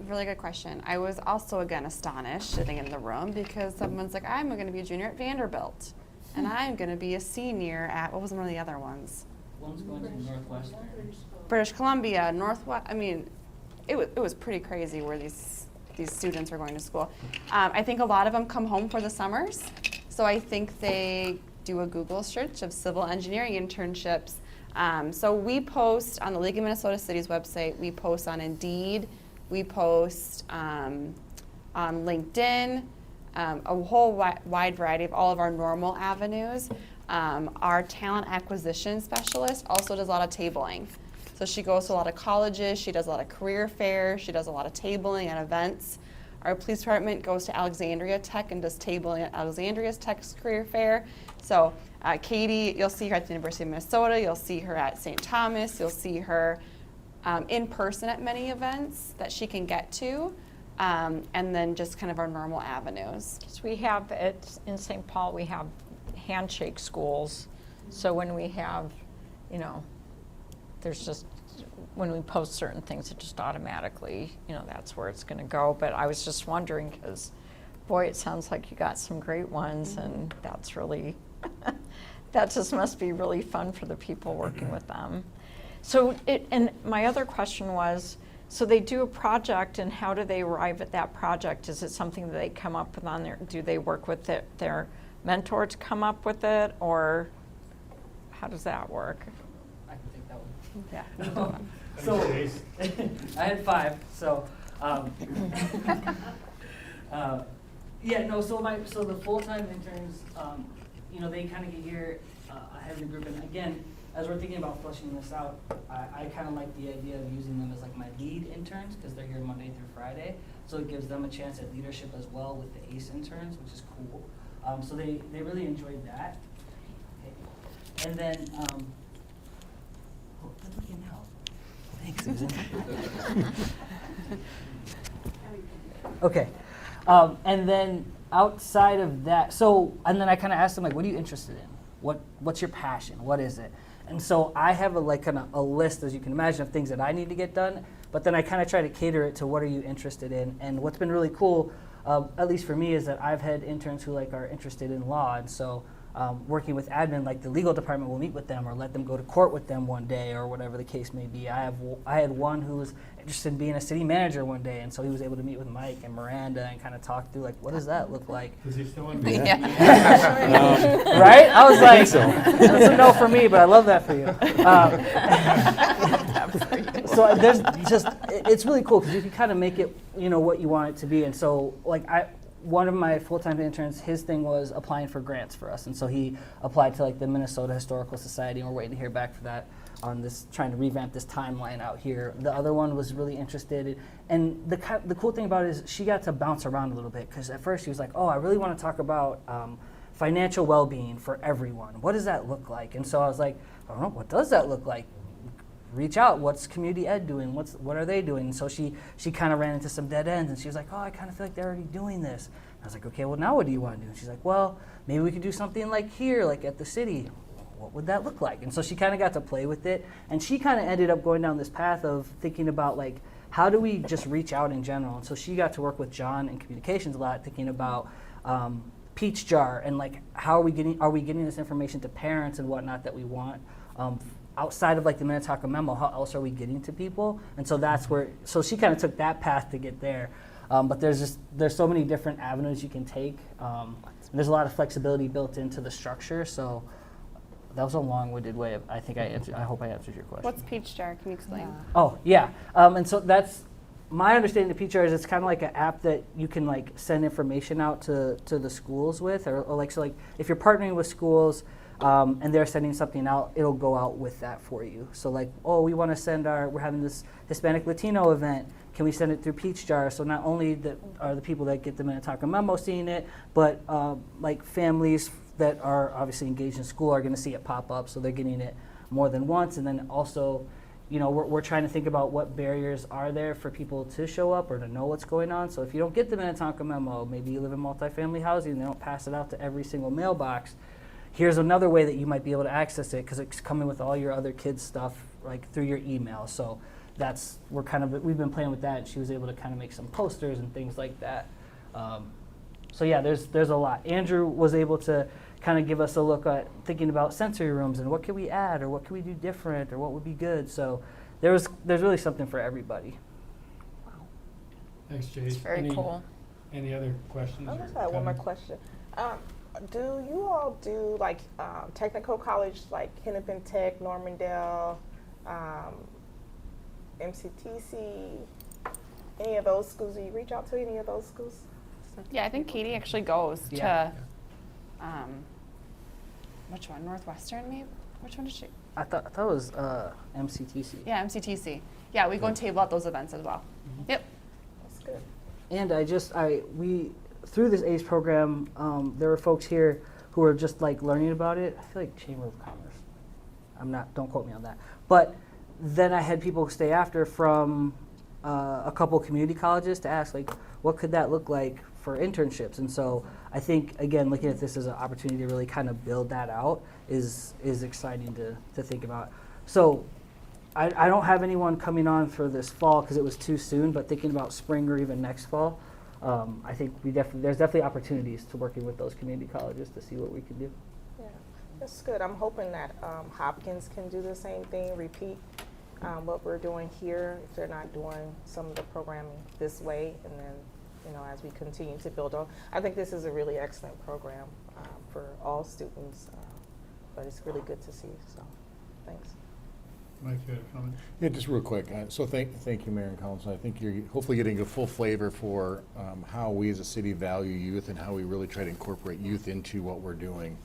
Really good question. I was also, again, astonished sitting in the room because someone's like, I'm going to be a junior at Vanderbilt, and I'm going to be a senior at, what was one of the other ones? One's going to Northwestern. British Columbia, Northwest. I mean, it was pretty crazy where these students are going to school. I think a lot of them come home for the summers, so I think they do a Google search of civil engineering internships. So we post on the League of Minnesota Cities website, we post on Indeed, we post on LinkedIn, a whole wide variety of all of our normal avenues. Our talent acquisition specialist also does a lot of tabling. So she goes to a lot of colleges, she does a lot of career fairs, she does a lot of tabling and events. Our police department goes to Alexandria Tech and does tabling at Alexandria's Tech's career fair. So Katie, you'll see her at the University of Minnesota, you'll see her at St. Thomas, you'll see her in person at many events that she can get to, and then just kind of our normal avenues. So we have in St. Paul, we have handshake schools. So when we have, you know, there's just, when we post certain things, it just automatically, you know, that's where it's going to go. But I was just wondering because, boy, it sounds like you got some great ones, and that's really, that just must be really fun for the people working with them. So, and my other question was, so they do a project, and how do they arrive at that project? Is it something that they come up with on their, do they work with their mentor to come up with it, or how does that work? I can take that one. Yeah. So I had 5. So yeah, no. So the full-time interns, you know, they kind of get here ahead of the group. And again, as we're thinking about fleshing this out, I kind of like the idea of using them as like my lead interns because they're here Monday through Friday. So it gives them a chance at leadership as well with the ACE interns, which is cool. So they really enjoyed that. Okay. And then. Thanks, Susan. Okay. And then outside of that, and then I kind of asked them, like, what are you interested in? What's your passion? What is it? And so I have a list, as you can imagine, of things that I need to get done, but then I kind of try to cater it to what are you interested in. And what's been really cool, at least for me, is that I've had interns who are interested in law, and so working with admin, like the legal department will meet with them or let them go to court with them one day or whatever the case may be. I had one who was interested in being a city manager one day, and so he was able to meet with Mike and Miranda and kind of talk through, like, what does that look like? Does he still want to be? Right? I was like, that's a no for me, but I love that for you. So there's just, it's really cool because you can kind of make it, what you want it to be. And so, like, one of my full-time interns, his thing was applying for grants for us, and so he applied to like the Minnesota Historical Society, and we're waiting to hear back for that on this, trying to revamp this timeline out here. The other one was really interested, and the cool thing about it is she got to bounce around a little bit, because at first she was like, oh, I really want to talk about financial well-being for everyone. What does that look like? And so I was like, I don't know, what does that look like? Reach out. What's community ed doing? What are they doing? And so she kind of ran into some dead ends, and she was like, oh, I kind of feel like they're already doing this. And I was like, okay, well, now what do you want to do? And she's like, well, maybe we could do something like here, like at the city. What would that look like? And so she kind of got to play with it, and she kind of ended up going down this path of thinking about, like, how do we just reach out in general? And so she got to work with John in communications a lot, thinking about Peach Jar and, like, how are we getting this information to parents and whatnot that we want. Outside of like the Minnetonka memo, how else are we getting to people? And so that's where, so she kind of took that path to get there. But there's so many different avenues you can take. And there's a lot of flexibility built into the structure. So that was a long-winded way of, I hope I answered your question. What's Peach Jar? Can you explain? Oh, yeah. And so that's, my understanding of Peach Jar is it's kind of like an app that you can like send information out to the schools with, or like, so like if you're partnering with schools, and they're sending something out, it'll go out with that for you. So like, oh, we want to send we're having this Hispanic Latino event. Can we send it through Peach Jar? So not only are the people that get the Minnetonka memo seeing it, but like families that are obviously engaged in school are going to see it pop up. So they're getting it more than once. And then also, we're trying to think about what barriers are there for people to show up or to know what's going on. So if you don't get the Minnetonka memo, maybe you live in multifamily housing and they don't pass it out to every single mailbox. Here's another way that you might be able to access it, because it's coming with all your other kids' stuff, like through your email. So we've been playing with that, and she was able to kind of make some posters and things like that. So yeah, there's a lot. Andrew was able to kind of give us a look at thinking about sensory rooms and what can we add or what can we do different or what would be good. So there's really something for everybody. Thanks, Jay. It's very cool. Any other questions? I just have one more question. Do you all do like technical college, like Hennepin Tech, Normandale, MCTC, any of those schools? Do you reach out to any of those schools? Yeah, I think Katie actually goes to, which one? Northwestern, maybe? Which one did she? I thought it was MCTC. Yeah, MCTC. Yeah, we go and table at those events as well. Mm-hmm. Yep. That's good. And we through this ACE program, there were folks here who were just like learning about it. I feel like Chamber of Commerce. Don't quote me on that. But then I had people stay after from a couple community colleges to ask, like, what could that look like for internships? And so I think, again, looking at this as an opportunity to really kind of build that out is exciting to think about. So I don't have anyone coming on for this fall because it was too soon, but thinking about spring or even next fall, I think there's definitely opportunities to working with those community colleges to see what we can do. Yeah, that's good. I'm hoping that Hopkins can do the same thing, repeat what we're doing here if they're not doing some of the programming this way, and then as we continue to build on. I think this is a really excellent program for all students, but it's really good to see. So, thanks. Mike, you had a comment? Yeah, just real quick. So thank you, Mayor and Council. I think you're hopefully getting a full flavor for how we as a city value youth and how we really try to incorporate youth into what we're doing.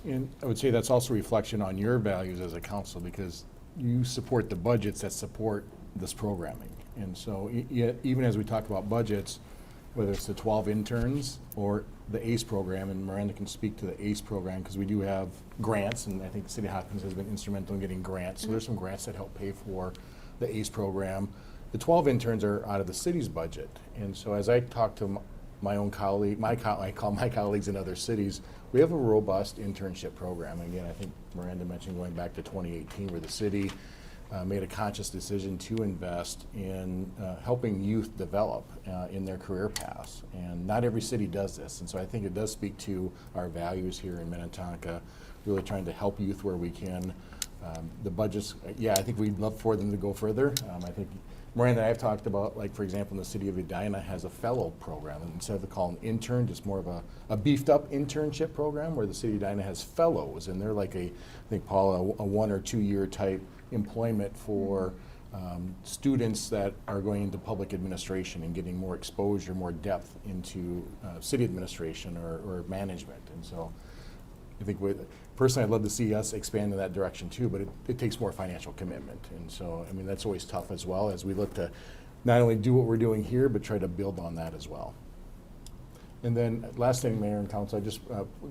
And I would say that's also a reflection on your values as a council, because you support the budgets that support this programming. And so even as we talk about budgets, whether it's the 12 interns or the ACE program, and Miranda can speak to the ACE program because we do have grants, and I think the City of Hopkins has been instrumental in getting grants. So there's some grants that help pay for the ACE program. The 12 interns are out of the city's budget. And so as I talk to my own colleague, I call my colleagues in other cities, we have a robust internship program. And again, I think Miranda mentioned going back to 2018 where the city made a conscious decision to invest in helping youth develop in their career paths. And not every city does this. And so I think it does speak to our values here in Minnetonka, really trying to help youth where we can. The budgets, yeah, I think we'd love for them to go further. I think Miranda and I have talked about, like, for example, in the city of Edina has a fellow program. And instead of calling intern, just more of a beefed up internship program where the city of Edina has fellows. And they're like I think, Paul, a 1 or 2 year type employment for students that are going into public administration and getting more exposure, more depth into city administration or management. And so I think personally I'd love to see us expand in that direction too, but it takes more financial commitment. And so, I mean, that's always tough as well as we look to not only do what we're doing here, but try to build on that as well. And then last thing, Mayor and Council, I just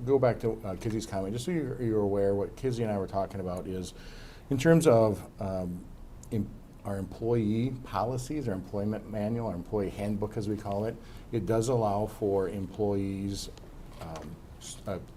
go back to Kizzy's comment, just so you're aware, what Kizzy and I were talking about is in terms of our employee policies, our employment manual, our employee handbook as we call it, it does allow for employees,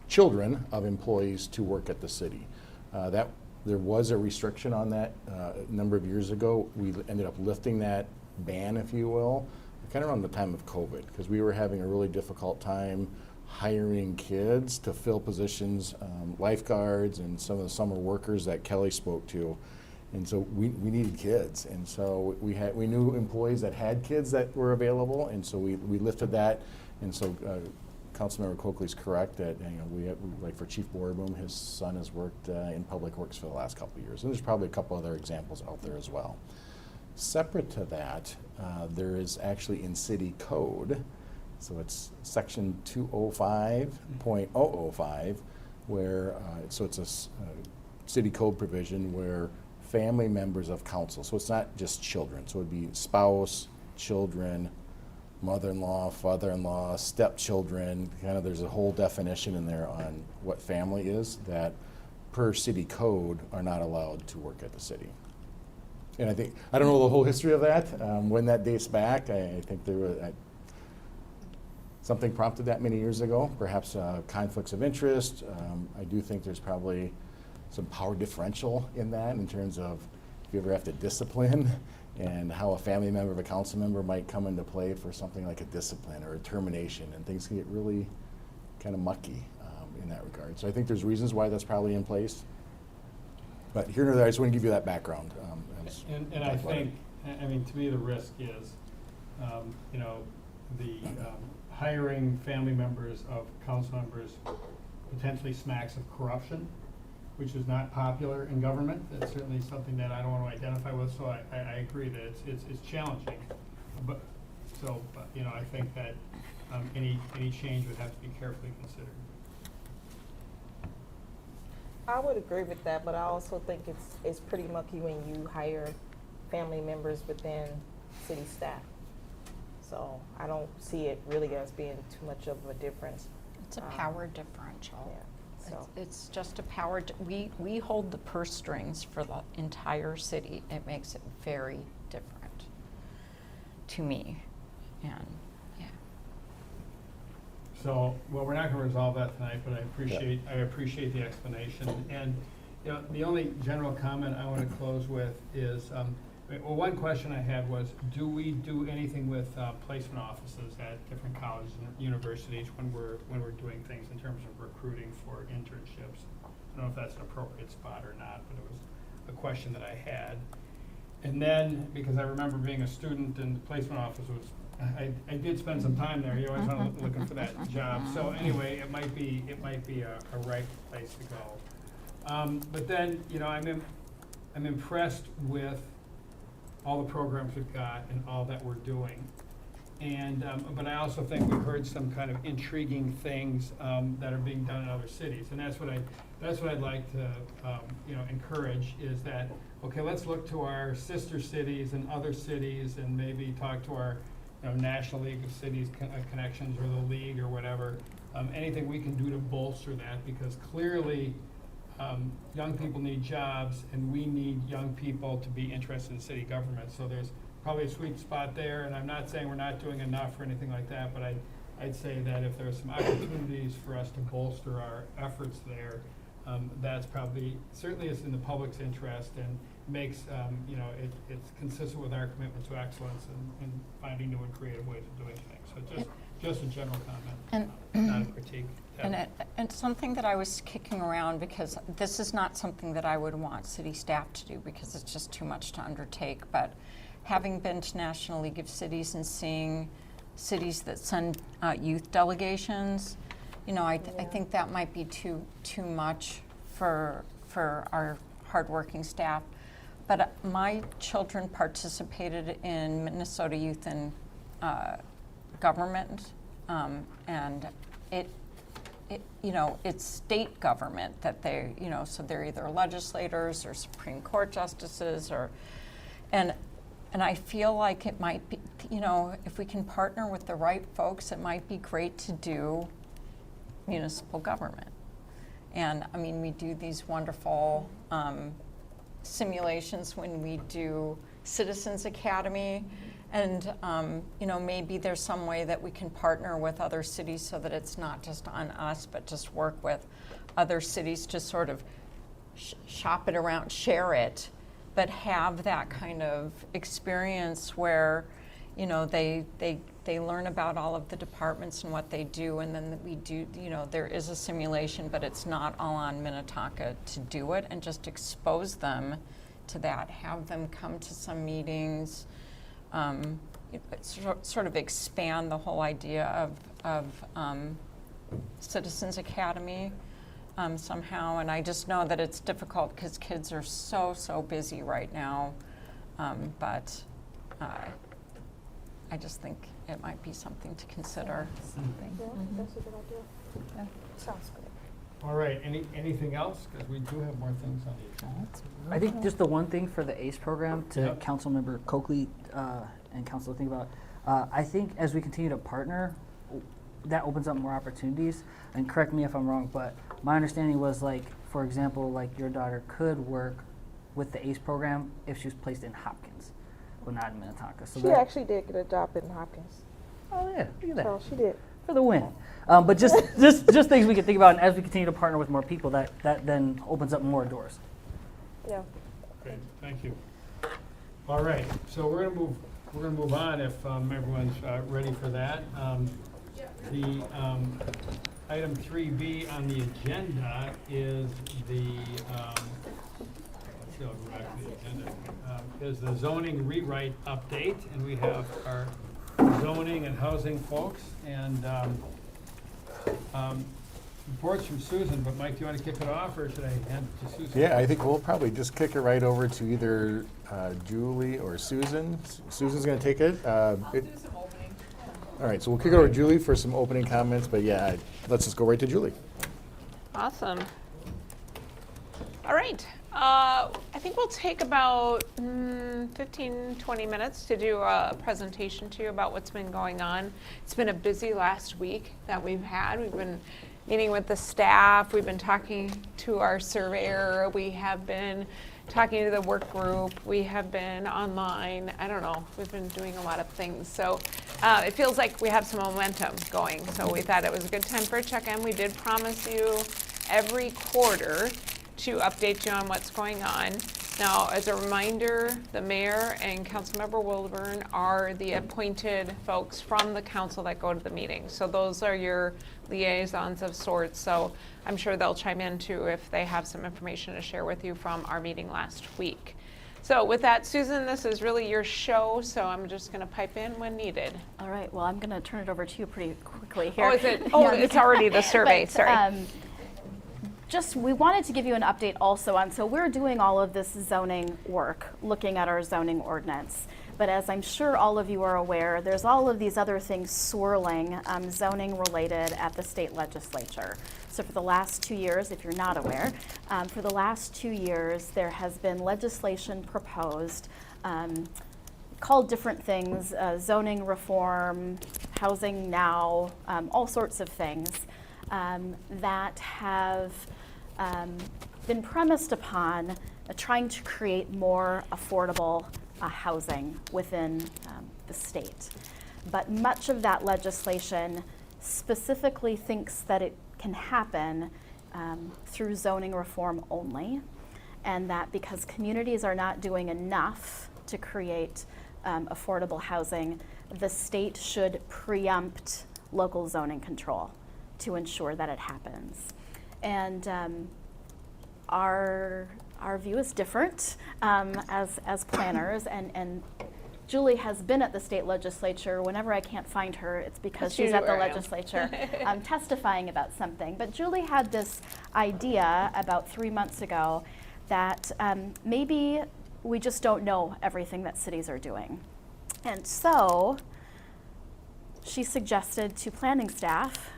children of employees to work at the city. There was a restriction on that a number of years ago. We ended up lifting that ban, if you will, kind of around the time of COVID, because we were having a really difficult time hiring kids to fill positions, lifeguards and some of the summer workers that Kelly spoke to. And so we needed kids. And so we knew employees that had kids that were available, and so we lifted that. And so Councilmember Coakley's correct that we have, like for Chief Borboom, his son has worked in Public Works for the last couple of years. And there's probably a couple other examples out there as well. Separate to that, there is actually in city code, so it's section 205.005, where, so it's a city code provision where family members of council, so it's not just children, so it'd be spouse, children, mother-in-law, father-in-law, stepchildren, kind of there's a whole definition in there on what family is that per city code are not allowed to work at the city. And I think, I don't know the whole history of that, when that dates back. I think there was, something prompted that many years ago, perhaps conflicts of interest. I do think there's probably some power differential in that in terms of if you ever have to discipline and how a family member of a council member might come into play for something like a discipline or a termination, and things can get really kind of mucky in that regard. So I think there's reasons why that's probably in place. But here and there, I just want to give you that background. And I think, I mean, to me, the risk is, the hiring family members of council members potentially smacks of corruption, which is not popular in government. That's certainly something that I don't want to identify with. So I agree that it's challenging. But I think that any change would have to be carefully considered. I would agree with that, but I also think it's pretty mucky when you hire family members within city staff. So I don't see it really as being too much of a difference. It's a power differential. Yeah. So It's just a power, we hold the purse strings for the entire city. It makes it very different to me, and yeah. So, well, we're not going to resolve that tonight, but I appreciate the explanation. And the only general comment I want to close with is, one question I had was, do we do anything with placement offices at different colleges and universities when we're doing things in terms of recruiting for internships? I don't know if that's an appropriate spot or not, but it was a question that I had. And then, because I remember being a student and the placement office was, I did spend some time there. You always want to looking for that job. So anyway, it might be a right place to go. But then, I'm impressed with all the programs we've got and all that we're doing. And but I also think we've heard some kind of intriguing things that are being done in other cities, and that's what I'd like to encourage is that, okay, let's look to our sister cities and other cities and maybe talk to our National League of Cities connections or the league or whatever, anything we can do to bolster that, because clearly young people need jobs and we need young people to be interested in city government. So there's probably a sweet spot there, and I'm not saying we're not doing enough or anything like that, but I'd say that if there's some opportunities for us to bolster our efforts there, that's probably, certainly is in the public's interest, and makes, it's consistent with our commitment to excellence and finding new and creative ways of doing things. So just a general comment, not a critique. And something that I was kicking around, because this is not something that I would want city staff to do because it's just too much to undertake, but having been to National League of Cities and seeing cities that send youth delegations, I think that might be too much for our hardworking staff. But my children participated in Minnesota Youth in Government, and it's state government that they, so they're either legislators or Supreme Court justices and I feel like it might be, if we can partner with the right folks, it might be great to do municipal government. And I mean, we do these wonderful simulations when we do Citizens Academy. And, maybe there's some way that we can partner with other cities so that it's not just on us, but just work with other cities to sort of shop it around, share it, but have that kind of experience where, they learn about all of the departments and what they do, and then we do, there is a simulation, but it's not all on Minnetonka to do it, and just expose them to that, have them come to some meetings, sort of expand the whole idea of Citizens Academy somehow. And I just know that it's difficult because kids are so busy right now, but I just think it might be something to consider. Yeah, that's a good idea. Yeah. Sounds good. All right, anything else? Because we do have more things on the agenda. I think just the one thing for the ACE program to Yep. Councilmember Coakley and Council to think about, I think as we continue to partner, that opens up more opportunities. And correct me if I'm wrong, but my understanding was like, for example, like your daughter could work with the ACE program if she was placed in Hopkins, but not in Minnetonka. So She that, actually did get a job in Hopkins. oh yeah, look at that. So she did. For the win. But just things we can think about, and as we continue to partner with more people, that then opens up more doors. Yeah. Great, thank you. All right, so we're gonna move on if everyone's ready for that. The item 3B on the agenda is let's see, I'll go back to the agenda. Is the zoning rewrite update, and we have our zoning and housing folks, and reports from Susan, but Mike, do you want to kick it off, or should I hand it to Susan? Yeah, I think we'll probably just kick it right over to either Julie or Susan. Susan's going to take it. I'll do some opening. All right, so we'll kick it over to Julie for some opening comments, but yeah, let's just go right to Julie. Awesome. All right. I think we'll take about 15, 20 minutes to do a presentation to you about what's been going on. It's been a busy last week that we've had. We've been meeting with the staff. We've been talking to our surveyor. We have been talking to the work group. We have been online. I don't know. We've been doing a lot of things. So it feels like we have some momentum going. So we thought it was a good time for a check-in. We did promise you every quarter to update you on what's going on. Now, as a reminder, the mayor and Councilmember Wilburn are the appointed folks from the council that go to the meeting. So those are your liaisons of sorts. So I'm sure they'll chime in too if they have some information to share with you from our meeting last week. So with that, Susan, this is really your show, so I'm just going to pipe in when needed. All right, well, I'm going to turn it over to you pretty quickly here. Oh, is it? Oh, it's already the survey, But, sorry. We wanted to give you an update also on, so we're doing all of this zoning work, looking at our zoning ordinance. But as I'm sure all of you are aware, there's all of these other things swirling, zoning related at the state legislature. So for the last 2 years, if you're not aware, for the last 2 years, there has been legislation proposed called different things, zoning reform, housing now, all sorts of things that have been premised upon trying to create more affordable housing within the state. But much of that legislation specifically thinks that it can happen through zoning reform only. and that because communities are not doing enough to create affordable housing, the state should preempt local zoning control to ensure that it happens. And our view is different as planners, and Julie has been at the state legislature. Whenever I can't find her, it's because she's at the legislature testifying about something. But Julie had this idea about 3 months ago that maybe we just don't know everything that cities are doing. And so she suggested to planning staff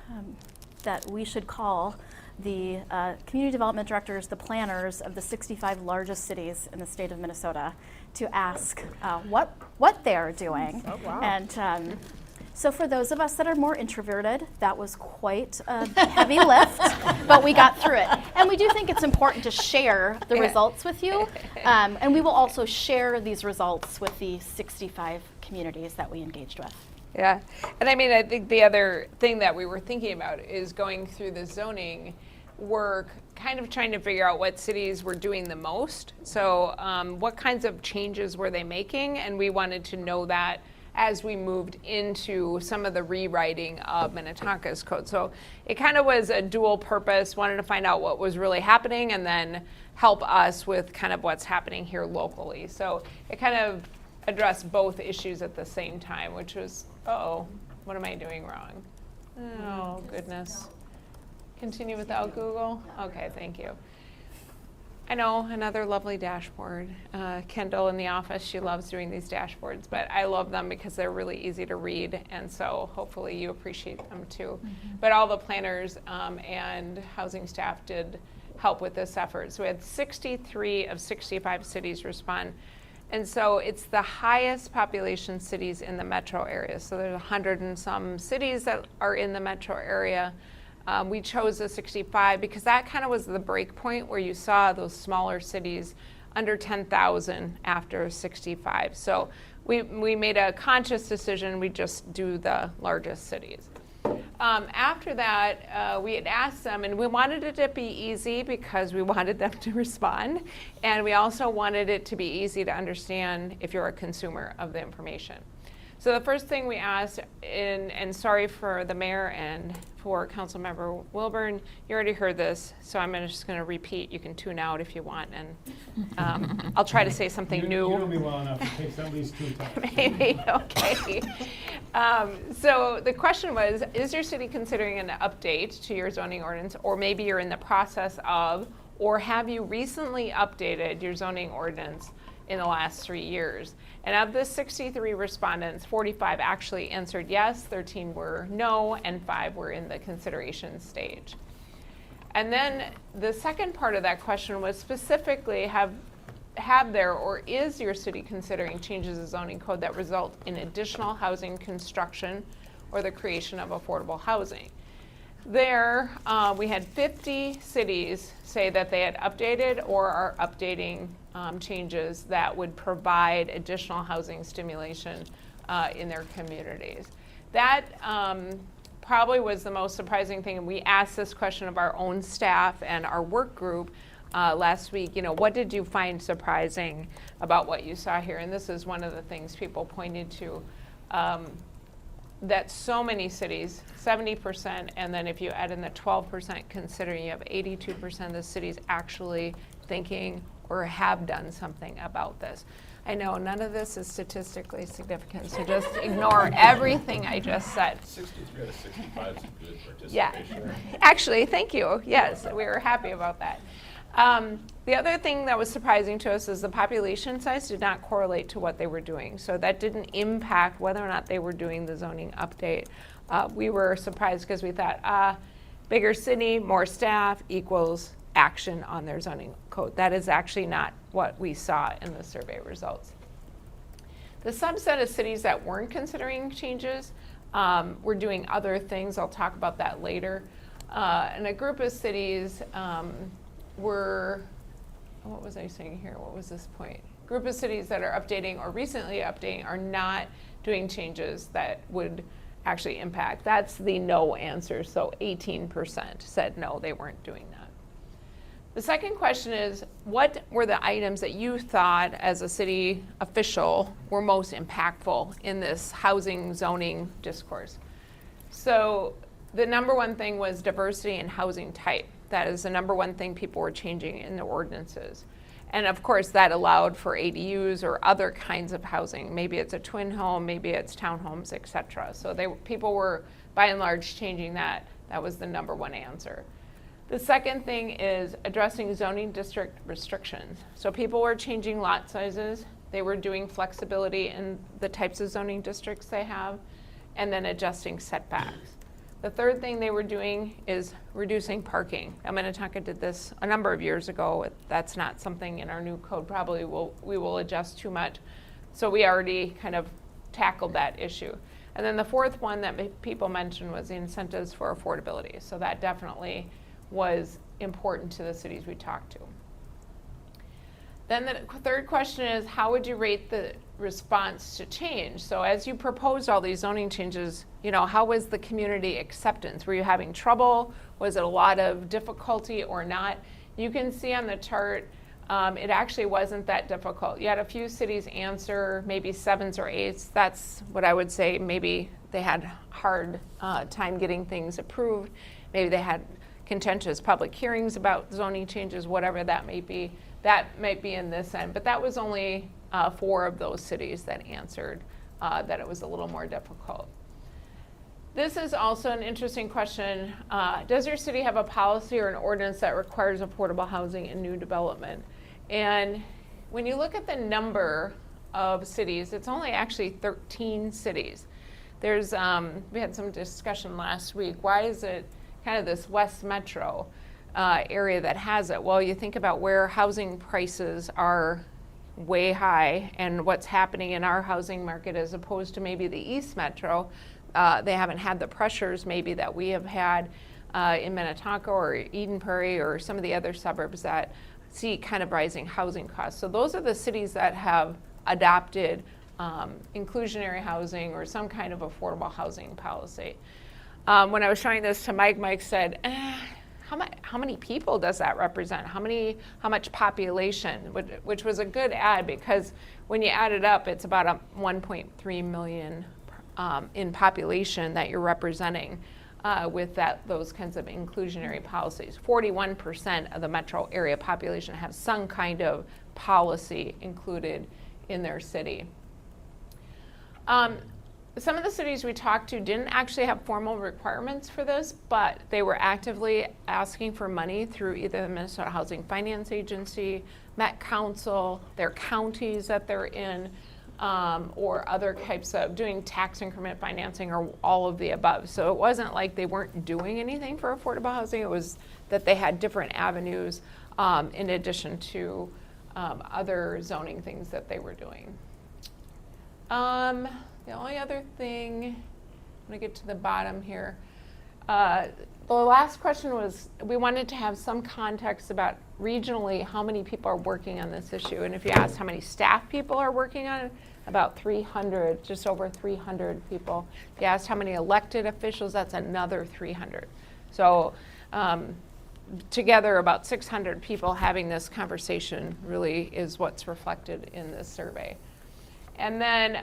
that we should call the community development directors, the planners of the 65 largest cities in the state of Minnesota, to ask what they're doing. Oh, wow. And so for those of us that are more introverted, that was quite a heavy lift, but we got through it. And we do think it's important to share the results with you. And we will also share these results with the 65 communities that we engaged with. Yeah, and I mean, I think the other thing that we were thinking about is going through the zoning work, kind of trying to figure out what cities were doing the most. So what kinds of changes were they making? And we wanted to know that as we moved into some of the rewriting of Minnetonka's code. So it kind of was a dual purpose, wanted to find out what was really happening and then help us with kind of what's happening here locally. So it kind of addressed both issues at the same time, which was, uh-oh, what am I doing wrong? Oh, goodness. Continue without Google? Okay, thank you. I know, another lovely dashboard. Kendall in the office, she loves doing these dashboards, but I love them because they're really easy to read, and so hopefully you appreciate them too. But all the planners and housing staff did help with this effort. So we had 63 of 65 cities respond. And so it's the highest population cities in the metro area. So there's 100 and some cities that are in the metro area. We chose the 65 because that kind of was the break point where you saw those smaller cities under 10,000 after 65. So we made a conscious decision, we just do the largest cities. After that, we had asked them, and we wanted it to be easy because we wanted them to respond, and we also wanted it to be easy to understand if you're a consumer of the information. So the first thing we asked, and sorry for the mayor and for Councilmember Wilburn, you already heard this, so I'm just going to repeat. You can tune out if you want, and I'll try to say something new. You know me well enough. It takes at least 2 times. Maybe, okay. So the question was, is your city considering an update to your zoning ordinance, or maybe you're in the process of, or have you recently updated your zoning ordinance in the last 3 years? And of the 63 respondents, 45 actually answered yes, 13 were no, and 5 were in the consideration stage. And then the second part of that question was specifically, have there or is your city considering changes to zoning code that result in additional housing construction or the creation of affordable housing? There, we had 50 cities say that they had updated or are updating changes that would provide additional housing stimulation in their communities. That probably was the most surprising thing, and we asked this question of our own staff and our work group last week. You know, what did you find surprising about what you saw here? And this is one of the things people pointed to, that so many cities, 70%, and then if you add in the 12% considering, you have 82% of the cities actually thinking or have done something about this. I know none of this is statistically significant, so just ignore everything I just said. 63 out of 65 is good participation. Yeah, actually, thank you. Yes, we were happy about that. The other thing that was surprising to us is the population size did not correlate to what they were doing. So that didn't impact whether or not they were doing the zoning update. We were surprised because we thought bigger city, more staff equals action on their zoning code. That is actually not what we saw in the survey results. The subset of cities that weren't considering changes were doing other things. I'll talk about that later. And a group of cities were, what was I saying here? What was this point? Group of cities that are updating or recently updating are not doing changes that would actually impact. That's the no answer. So 18% said no, they weren't doing that. The second question is, what were the items that you thought as a city official were most impactful in this housing zoning discourse? So the number one thing was diversity in housing type. That is the number one thing people were changing in the ordinances. And of course that allowed for ADUs or other kinds of housing. Maybe it's a twin home, maybe it's townhomes, et cetera. So people were by and large changing that. That was the number one answer. The second thing is addressing zoning district restrictions. So people were changing lot sizes. They were doing flexibility in the types of zoning districts they have, and then adjusting setbacks. The third thing they were doing is reducing parking. Minnetonka did this a number of years ago. That's not something in our new code probably we will adjust too much. So we already kind of tackled that issue. And then the fourth one that people mentioned was the incentives for affordability. So that definitely was important to the cities we talked to. Then the third question is, how would you rate the response to change? So as you proposed all these zoning changes, how was the community acceptance? Were you having trouble? Was it a lot of difficulty or not? You can see on the chart, it actually wasn't that difficult. You had a few cities answer, maybe 7s or 8s. That's what I would say. Maybe they had hard time getting things approved. Maybe they had contentious public hearings about zoning changes, whatever that may be. That might be in this end, but that was only 4 of those cities that answered that it was a little more difficult. This is also an interesting question. Does your city have a policy or an ordinance that requires affordable housing in new development? And when you look at the number of cities, it's only actually 13 cities. There's, we had some discussion last week. Why is it kind of this West Metro area that has it? Well, you think about where housing prices are way high and what's happening in our housing market as opposed to maybe the East Metro. They haven't had the pressures maybe that we have had in Minnetonka or Eden Prairie or some of the other suburbs that see kind of rising housing costs. So those are the cities that have adopted inclusionary housing or some kind of affordable housing policy. When I was showing this to Mike, Mike said, how many people does that represent? How much population? Which was a good add, because when you add it up, it's about 1.3 million in population that you're representing with those kinds of inclusionary policies. 41% of the metro area population have some kind of policy included in their city. Some of the cities we talked to didn't actually have formal requirements for this, but they were actively asking for money through either the Minnesota Housing Finance Agency, Met Council, their counties that they're in, or other types of doing tax increment financing or all of the above. So it wasn't like they weren't doing anything for affordable housing. It was that they had different avenues in addition to other zoning things that they were doing. The only other thing, I'm going to get to the bottom here. The last question was, we wanted to have some context about regionally how many people are working on this issue. And if you asked how many staff people are working on it, about 300, just over 300 people. If you asked how many elected officials, that's another 300. So together about 600 people having this conversation really is what's reflected in this survey. And then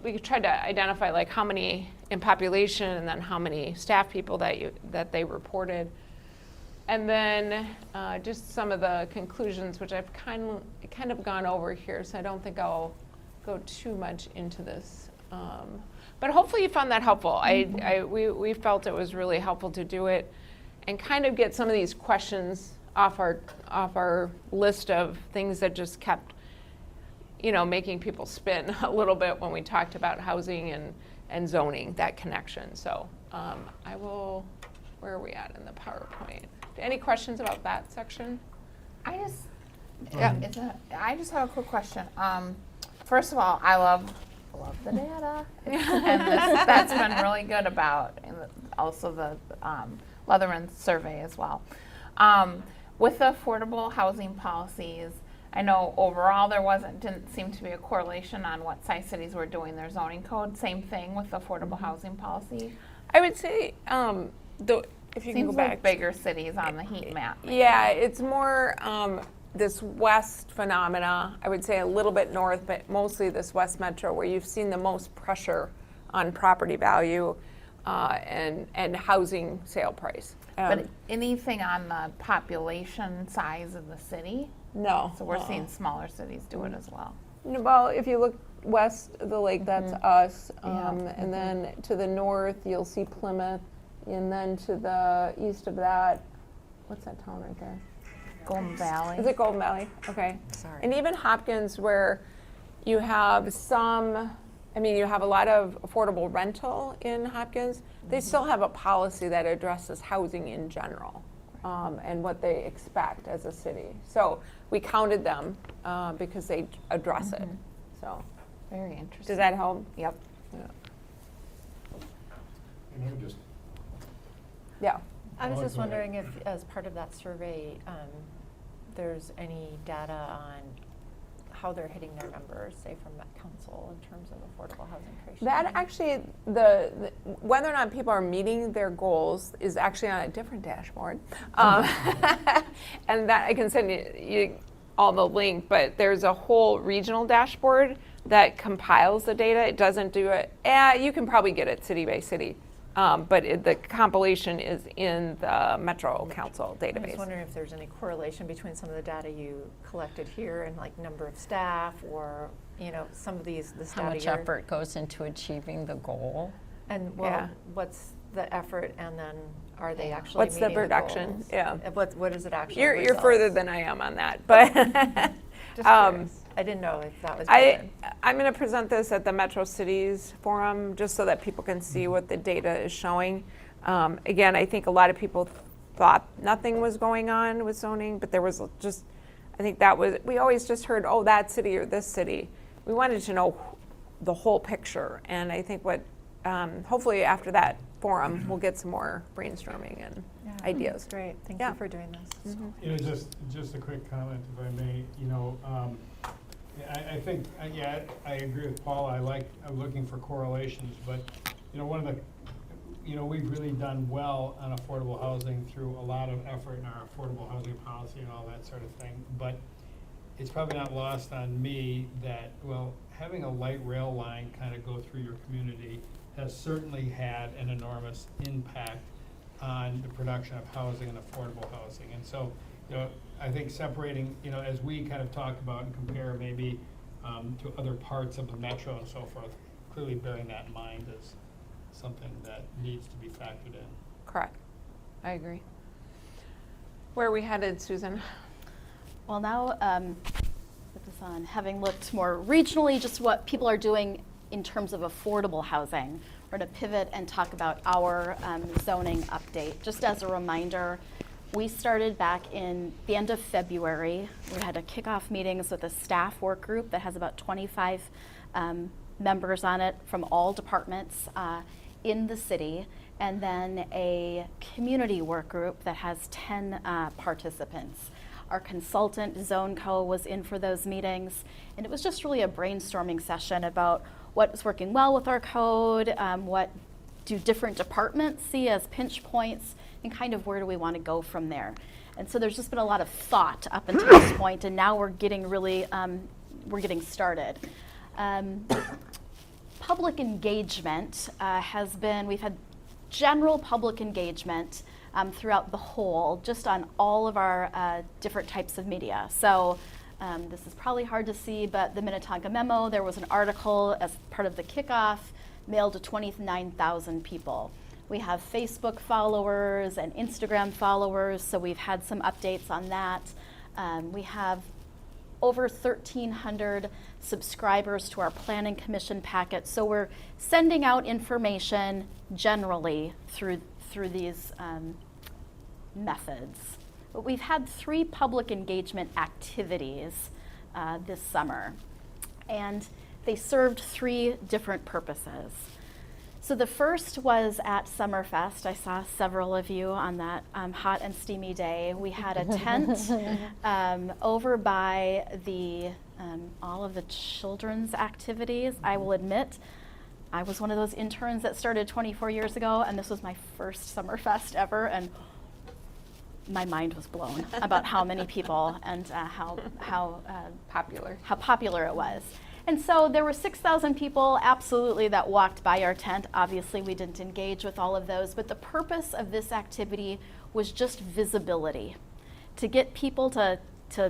we tried to identify like how many in population and then how many staff people that they reported. And then just some of the conclusions, which I've kind of gone over here, so I don't think I'll go too much into this. But hopefully you found that helpful. We felt it was really helpful to do it and kind of get some of these questions off our list of things that just kept making people spin a little bit when we talked about housing and zoning, that connection. So where are we at in the PowerPoint? Any questions about that section? I just have a quick question. First of all, I love the data, and that's been really good about, and also the Leatherman survey as well. With the affordable housing policies, I know overall didn't seem to be a correlation on what size cities were doing their zoning code. Same thing with the affordable housing policy. I would say if you can Seems go like back. bigger cities on the heat map. Yeah, it's more this west phenomena, I would say a little bit north, but mostly this west metro where you've seen the most pressure on property value and housing sale price. But anything on the population size of the city? No. So we're seeing smaller cities do it as well. No, well, if you look west of the lake, that's us. Yeah. And then to the north, you'll see Plymouth. And then to the east of that, what's that town right there? Golden Valley. Is it Golden Valley? Okay. Sorry. And even Hopkins, where you have some, I mean, you have a lot of affordable rental in Hopkins, they still have a policy that addresses housing in general and what they expect as a city. So we counted them because they address it. So Very interesting. does that help? Yep. And you just Yeah. I was Oh, just go ahead. wondering if, as part of that survey, there's any data on how they're hitting their numbers, say from Met Council, in terms of affordable housing creation? That actually, the whether or not people are meeting their goals is actually on a different dashboard, and that I can send you all the link. But there's a whole regional dashboard that compiles the data. It doesn't do it. You can probably get it city by city, but the compilation is in the Metro Council I'm database. just wondering if there's any correlation between some of the data you collected here and like number of staff, or some of these this How data much you're- effort goes into achieving the goal? And Yeah. what's the effort, and then are they actually What's the meeting production? goals? Yeah. What is it actually? You're further than I am on that, but Just curious. I didn't know if that was. I'm going to present this at the Metro Cities Forum just so that people can see what the data is showing. Again, I think a lot of people thought nothing was going on with zoning, but there was just, I think that was, we always just heard, oh, that city or this city. We wanted to know the whole picture, and I think hopefully after that forum, we'll get some more brainstorming and ideas. Great, thank Yeah. you for doing this. Just a quick comment, if I may. I think, I agree with Paul. I'm looking for correlations, but one of the, we've really done well on affordable housing through a lot of effort in our affordable housing policy and all that sort of thing. But it's probably not lost on me that, having a light rail line kind of go through your community has certainly had an enormous impact on the production of housing and affordable housing. And so, I think separating, as we kind of talk about and compare maybe to other parts of the metro and so forth, clearly bearing that in mind is something that needs to be factored in. Correct. I agree. Where are we headed, Susan? Well, now, put this on, having looked more regionally, just what people are doing in terms of affordable housing, we're going to pivot and talk about our zoning update. Just as a reminder, we started back in the end of February. We had a kickoff meetings with a staff work group that has about 25 members on it from all departments in the city, and then a community work group that has 10 participants. Our consultant, ZoneCo, was in for those meetings, and it was just really a brainstorming session about what's working well with our code, what do different departments see as pinch points, and kind of where do we want to go from there. And so there's just been a lot of thought up until this point, and now we're getting really, we're getting started. Public engagement has been, we've had general public engagement throughout the whole, just on all of our different types of media. So this is probably hard to see, but the Minnetonka Memo, there was an article as part of the kickoff mailed to 29,000 people. We have Facebook followers and Instagram followers, so we've had some updates on that. We have over 1,300 subscribers to our Planning Commission packet, so we're sending out information generally through these methods. But we've had 3 public engagement activities this summer, and they served 3 different purposes. So the first was at Summerfest. I saw several of you on that hot and steamy day. We had a tent over by the all of the children's activities. I will admit, I was one of those interns that started 24 years ago, and this was my first Summerfest ever, and my mind was blown about how many people and how popular it was. And so there were 6,000 people, absolutely, that walked by our tent. Obviously, we didn't engage with all of those, but the purpose of this activity was just visibility, to get people to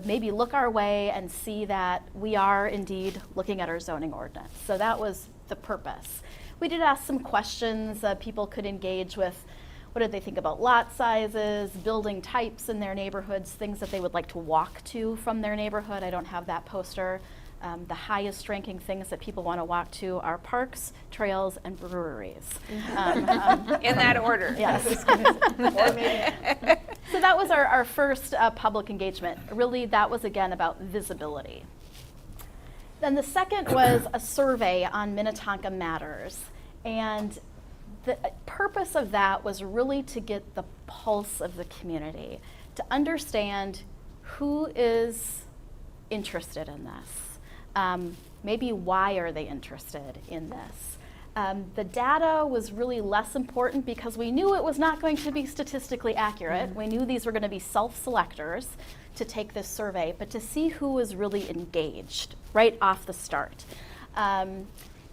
maybe look our way and see that we are indeed looking at our zoning ordinance. So that was the purpose. We did ask some questions. People could engage with what did they think about lot sizes, building types in their neighborhoods, things that they would like to walk to from their neighborhood. I don't have that poster. The highest ranking things that people want to walk to are parks, trails, and breweries. In that order. Yes. So that was our first public engagement. Really, that was again about visibility. Then the second was a survey on Minnetonka Matters. And the purpose of that was really to get the pulse of the community, to understand who is interested in this. Maybe why are they interested in this? The data was really less important because we knew it was not going to be statistically accurate. We knew these were going to be self-selectors to take this survey, but to see who was really engaged right off the start.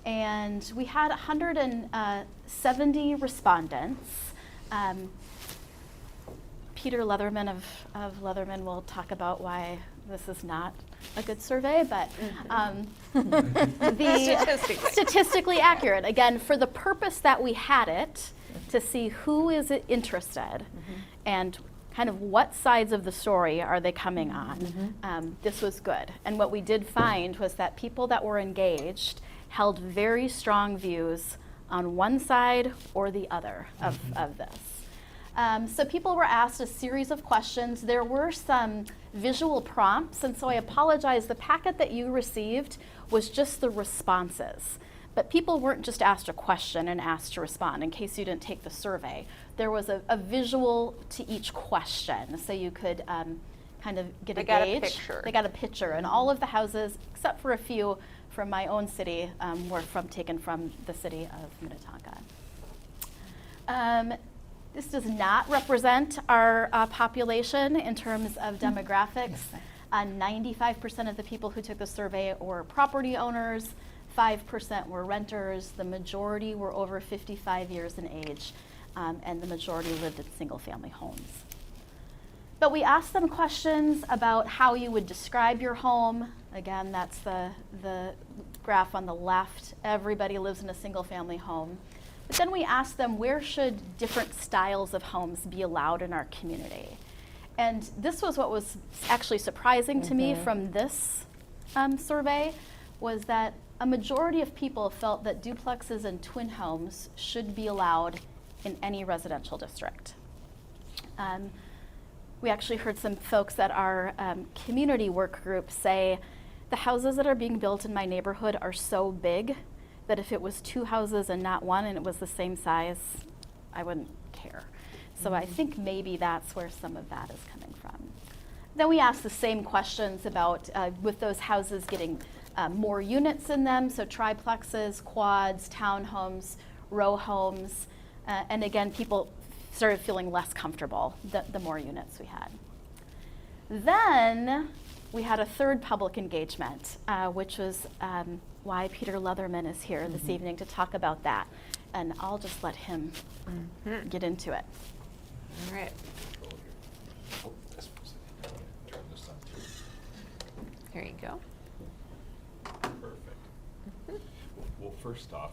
And we had 170 respondents. Peter Leatherman of Leatherman will talk about this is not a good survey, but statistically accurate. Again, for the purpose that we had it, to see who is interested and kind of what sides of the story are they coming on. This was good. And what we did find was that people that were engaged held very strong views on one side or the other of this. So people were asked a series of questions. There were some visual prompts, and so I apologize. The packet that you received was just the responses. But people weren't just asked a question and asked to respond in case you didn't take the survey. There was a visual to each question, so you could kind of get a gauge. They got a picture. They got a picture, and all of the houses, except for a few from my own city, were taken from the city of Minnetonka. This does not represent our population in terms of demographics. 95% of the people who took the survey were property owners, 5% were renters, the majority were over 55 years in age, and the majority lived in single-family homes. But we asked them questions about how you would describe your home. Again, that's the graph on the left. Everybody lives in a single-family home. But then we asked them, where should different styles of homes be allowed in our community? And this was what was actually surprising to me from this survey, was that a majority of people felt that duplexes and twin homes should be allowed in any residential district. We actually heard some folks at our community work group say, the houses that are being built in my neighborhood are so big that if it was two houses and not one and it was the same size, I wouldn't care. So I think maybe that's where some of that is coming from. Then we asked the same questions about with those houses getting more units in them, so triplexes, quads, townhomes, row homes, and again, people started feeling less comfortable the more units we had. Then we had a third public engagement, which was why Peter Leatherman is here this evening to talk about that. And I'll just let him get into it. All right. Here you go. Perfect. Well, first off,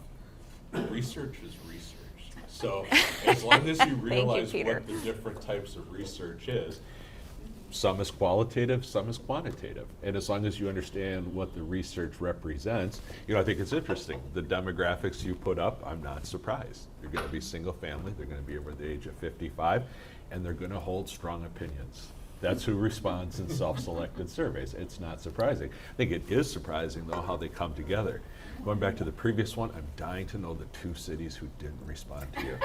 research is research. So as long as you realize what the different types of research is, some is qualitative, some is quantitative. And as long as you understand what the research represents, I think it's interesting. The demographics you put up, I'm not surprised. They're going to be single family, they're going to be over the age of 55, and they're going to hold strong opinions. That's who responds in self-selected surveys. It's not surprising. I think it is surprising, though, how they come together. Going back to the previous one, I'm dying to know the 2 cities who didn't respond to you.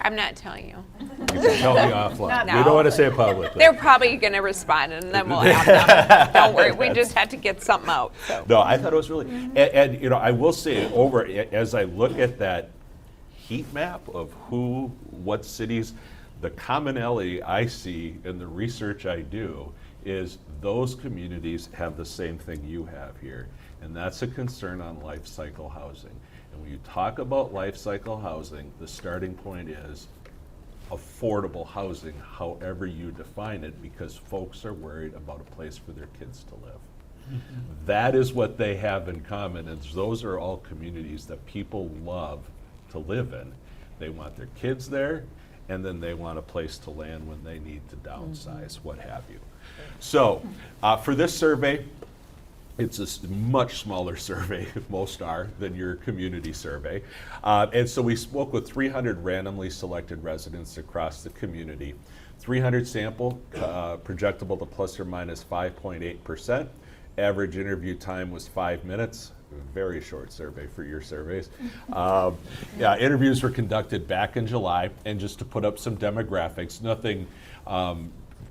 I'm not telling you. You can tell me offline. Not We now. don't want to say it publicly. They're probably going to respond, and then we'll have them. Don't worry, we just have to get something out. So. No, I thought it was really, and you know, I will say as I look at that heat map of what cities, the commonality I see in the research I do is those communities have the same thing you have here, and that's a concern on life cycle housing. And when you talk about life cycle housing, the starting point is affordable housing, however you define it, because folks are worried about a place for their kids to live. That is what they have in common, and those are all communities that people love to live in. They want their kids there, and then they want a place to land when they need to downsize, what have you. So for this survey, it's a much smaller survey, most are, than your community survey. And so we spoke with 300 randomly selected residents across the community. 300 sample, projectable to plus or minus 5.8%. Average interview time was 5 minutes. Very short survey for your surveys. Yeah, interviews were conducted back in July, and just to put up some demographics, nothing,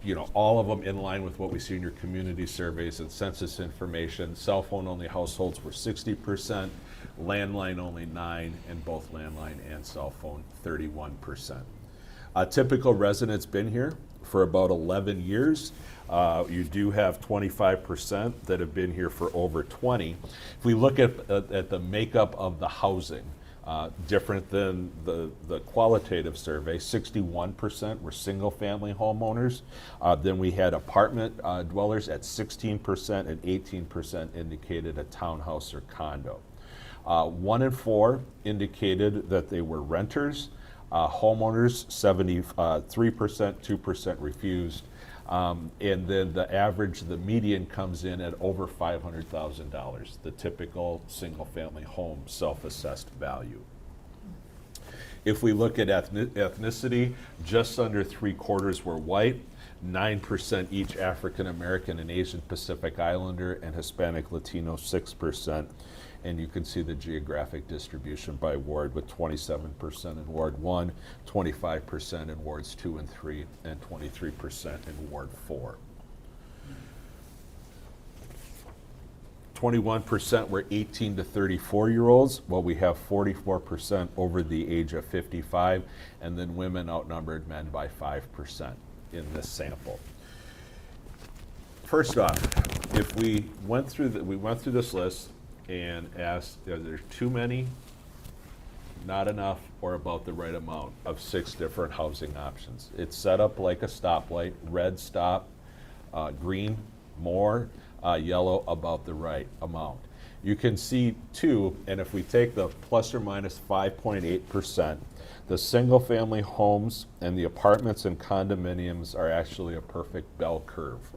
you know, all of them in line with what we see in your community surveys and census information. Cell phone only households were 60%, landline only 9%, and both landline and cell phone 31%. Typical resident's been here for about 11 years. You do have 25% that have been here for over 20. If we look at the makeup of the housing, different than the qualitative survey, 61% were single-family homeowners. Then we had apartment dwellers at 16%, and 18% indicated a townhouse or condo. 1 in 4 indicated that they were renters. Homeowners, 73%, 2% refused. And then the average, the median comes in at over $500,000, the typical single-family home self-assessed value. If we look at ethnicity, just under 3/4 were white, 9% each African American and Asian Pacific Islander, and Hispanic Latino 6%. And you can see the geographic distribution by ward, with 27% in Ward 1, 25% in Wards 2 and 3, and 23% in Ward 4. 21% were 18 to 34-year-olds, while we have 44% over the age of 55, and then women outnumbered men by 5% in this sample. First off, if we went through this list and asked, are there too many, not enough, or about the right amount of 6 different housing options? It's set up like a stoplight: red stop, green more, yellow about the right amount. You can see too, and if we take the plus or minus 5.8%, the single family homes and the apartments and condominiums are actually a perfect bell curve.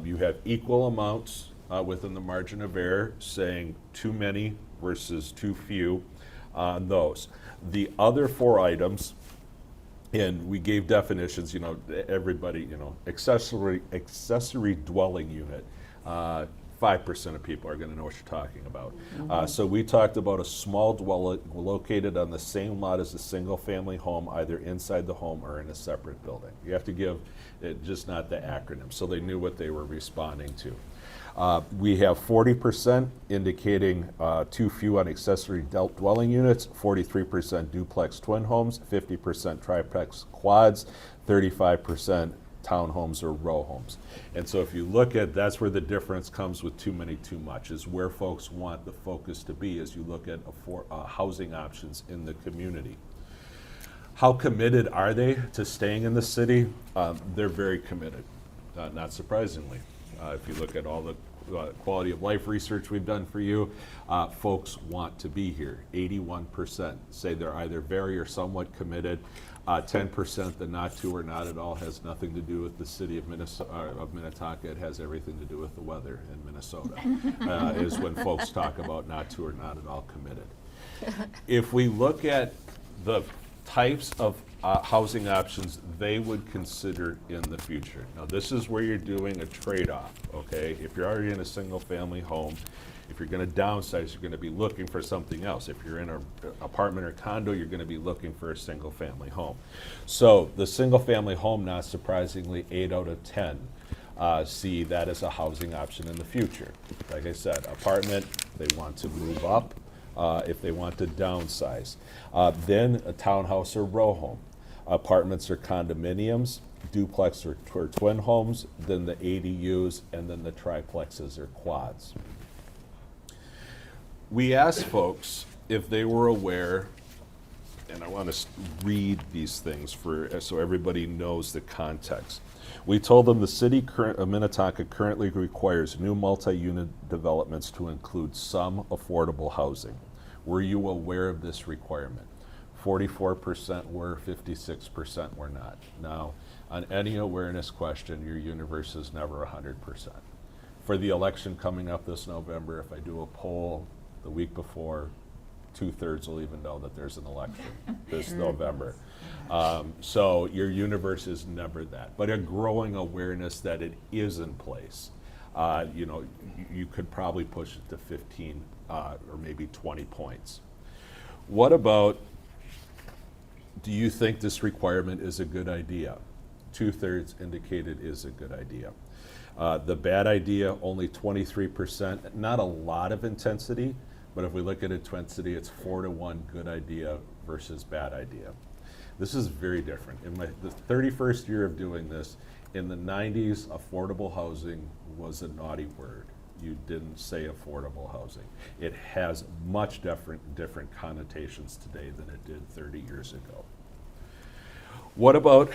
You have equal amounts within the margin of error, saying too many versus too few on those. The other 4 items, and we gave definitions, you know, everybody, you know, accessory dwelling unit, 5% of people are going to know what you're talking about. So we talked about a small dwelling located on the same lot as a single family home, either inside the home or in a separate building. You have to give it just not the acronym, so they knew what they were responding to. We have 40% indicating too few on accessory dwelling units, 43% duplex twin homes, 50% triplex quads, 35% townhomes or row homes. And so if you look at, that's where the difference comes with too many, too much, is where folks want the focus to be as you look at housing options in the community. How committed are they to staying in the city? They're very committed, not surprisingly. If you look at all the quality of life research we've done for you, folks want to be here. 81% say they're either very or somewhat committed. 10% the not to or not at all has nothing to do with the city of Minnetonka. It has everything to do with the weather in Minnesota, is when folks talk about not to or not at all committed. If we look at the types of housing options they would consider in the future. Now, this is where you're doing a trade-off, okay? If you're already in a single-family home, if you're going to downsize, you're going to be looking for something else. If you're in an apartment or condo, you're going to be looking for a single-family home. So the single-family home, not surprisingly, 8 out of 10 see that as a housing option in the future. Like I said, apartment, they want to move up. If they want to downsize. Then a townhouse or row home. Apartments or condominiums, duplex or twin homes, then the ADUs, and then the triplexes or quads. We asked folks if they were aware, and I want to read these things so everybody knows the context. We told them the city of Minnetonka currently requires new multi-unit developments to include some affordable housing. Were you aware of this requirement? 44% were, 56% were not. Now, on any awareness question, your universe is never 100%. For the election coming up this November, if I do a poll the week before, 2/3 will even know that there's an election this November. So your universe is never that, but a growing awareness that it is in place. You could probably push it to 15 or maybe 20 points. What about, do you think this requirement is a good idea? 2/3 indicated is a good idea. The bad idea, only 23%, not a lot of intensity, but if we look at intensity, it's 4-to-1 good idea versus bad idea. This is very different. In the 31st year of doing this, in the 90s, affordable housing was a naughty word. You didn't say affordable housing. It has much different connotations today than it did 30 years ago. What about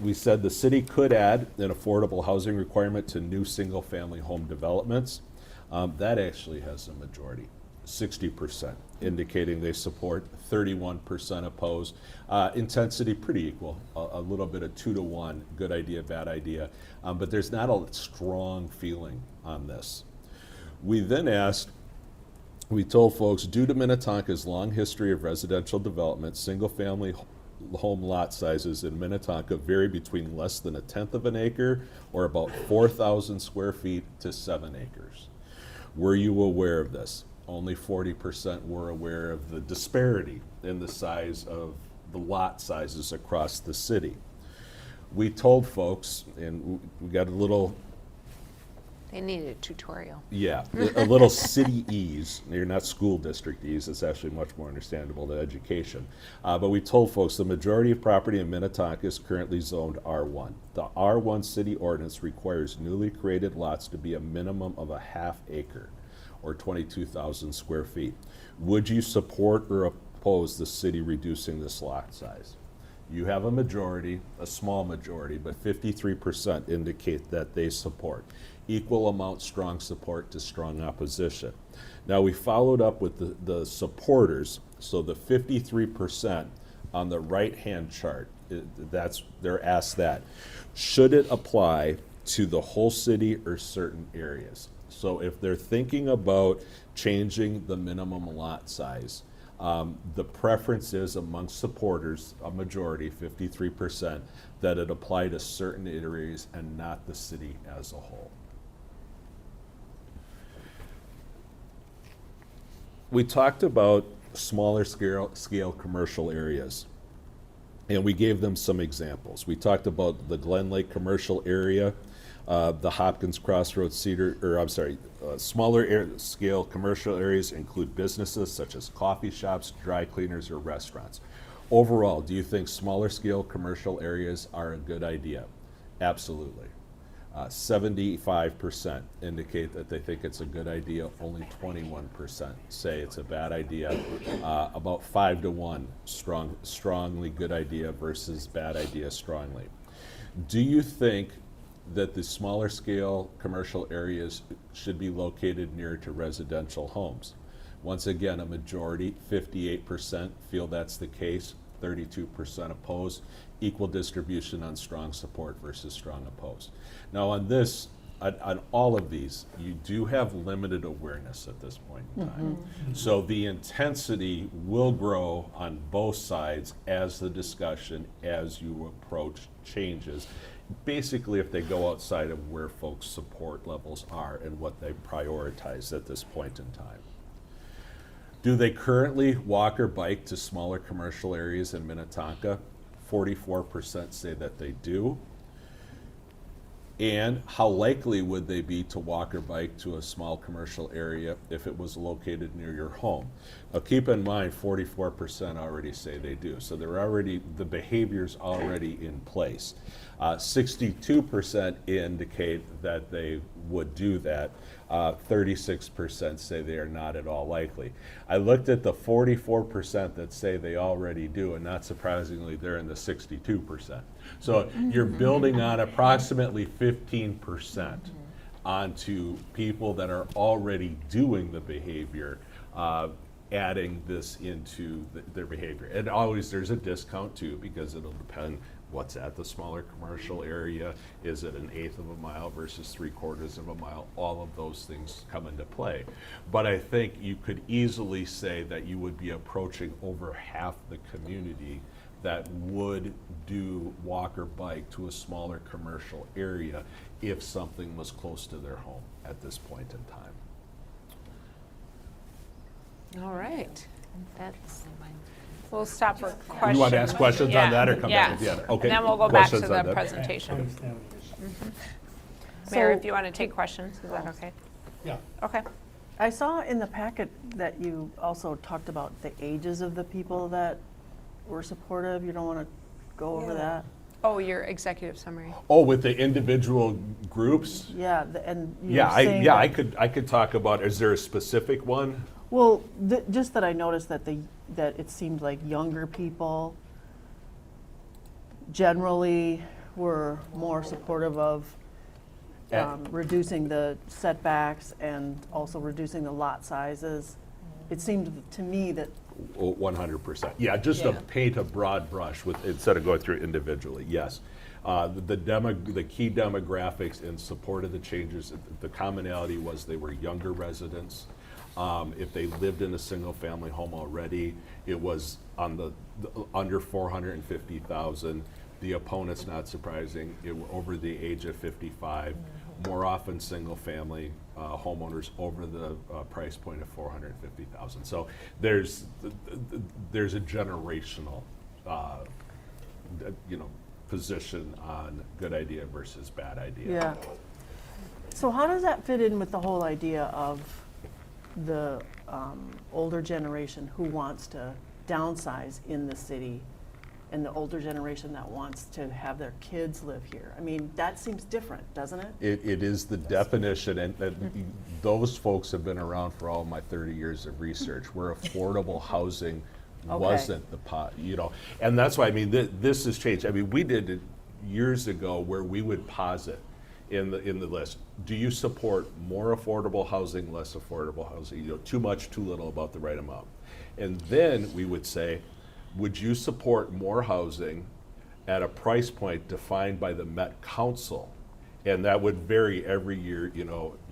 we said the city could add an affordable housing requirement to new single-family home developments. That actually has a majority, 60%, indicating they support, 31% oppose. Intensity pretty equal, a little bit of 2-to-1, good idea, bad idea, but there's not a strong feeling on this. We then asked, we told folks, due to Minnetonka's long history of residential development, single-family home lot sizes in Minnetonka vary between less than 1/10 of an acre or about 4,000 square feet to 7 acres. Were you aware of this? Only 40% were aware of the disparity in the size of the lot sizes across the city. We told folks, and we got a little, They needed a tutorial. yeah, a little city ease. You're not school district ease. It's actually much more understandable than education. But we told folks the majority of property in Minnetonka is currently zoned R1. The R1 city ordinance requires newly created lots to be a minimum of a ½ acre or 22,000 square feet. Would you support or oppose the city reducing this lot size? You have a majority, a small majority, but 53% indicate that they support. Equal amount strong support to strong opposition. Now we followed up with the supporters, so the 53% on the right-hand chart, they're asked that. Should it apply to the whole city or certain areas? So if they're thinking about changing the minimum lot size, the preference is amongst supporters, a majority, 53%, that it apply to certain areas and not the city as a whole. We talked about smaller scale commercial areas, and we gave them some examples. We talked about the Glen Lake commercial area, the Hopkins Crossroads smaller scale commercial areas include businesses such as coffee shops, dry cleaners, or restaurants. Overall, do you think smaller scale commercial areas are a good idea? Absolutely. 75% indicate that they think it's a good idea. Only 21% say it's a bad idea. About 5-to-1 strongly good idea versus bad idea strongly. Do you think that the smaller scale commercial areas should be located near to residential homes? Once again, a majority, 58%, feel that's the case, 32% oppose. Equal distribution on strong support versus strong oppose. Now on this, on all of these, you do have limited awareness at this point in time. So the intensity will grow on both sides as the discussion, as you approach changes. Basically, if they go outside of where folks' support levels are and what they prioritize at this point in time. Do they currently walk or bike to smaller commercial areas in Minnetonka? 44% say that they do. And how likely would they be to walk or bike to a small commercial area if it was located near your home? Now keep in mind, 44% already say they do. So the behavior's already in place. 62% indicate that they would do that. 36% say they are not at all likely. I looked at the 44% that say they already do, and not surprisingly, they're in the 62%. So you're building on approximately 15% onto people that are already doing the behavior, adding this into their behavior. And always there's a discount too, because it'll depend what's at the smaller commercial area. Is it 1/8 of a mile versus 3/4 of a mile? All of those things come into play. But I think you could easily say that you would be approaching over half the community that would do walk or bike to a smaller commercial area if something was close to their home at this point in time. All right. We'll stop for questions. You want to ask questions on that or come back at the end? Okay. And then we'll go back to Questions on the that? presentation. So- Mayor, if you want to take questions, is that okay? Yeah. Okay. I saw in the packet that you also talked about the ages of the people that were supportive. You don't want to go over that? Oh, your executive summary. Oh, with the individual groups? Yeah, and you Yeah, were saying that- I could talk about, is there a specific one? Well, just that I noticed that that it seemed like younger people generally were more supportive of reducing the setbacks and also reducing the lot sizes. It seemed to me that 100%. Yeah, just to paint a broad brush with, instead of going through individually, yes. The key demographics in support of the changes, the commonality was they were younger residents. If they lived in a single family home already, it was on the under 450,000. The opponents, not surprising, were over the age of 55. More often single family homeowners over the price point of 450,000. So there's a generational position on good idea versus bad idea. Yeah. So how does that fit in with the whole idea of the older generation who wants to downsize in the city and the older generation that wants to have their kids live here? I mean, that seems different, doesn't it? It is the definition, and those folks have been around for all my 30 years of research, where affordable housing wasn't the pot, and that's why, I mean, this has changed. I mean, we did it years ago where we would posit in the list, do you support more affordable housing, less affordable housing, too much, too little, about the right amount? And then we would say, would you support more housing at a price point defined by the Met Council? And that would vary every year.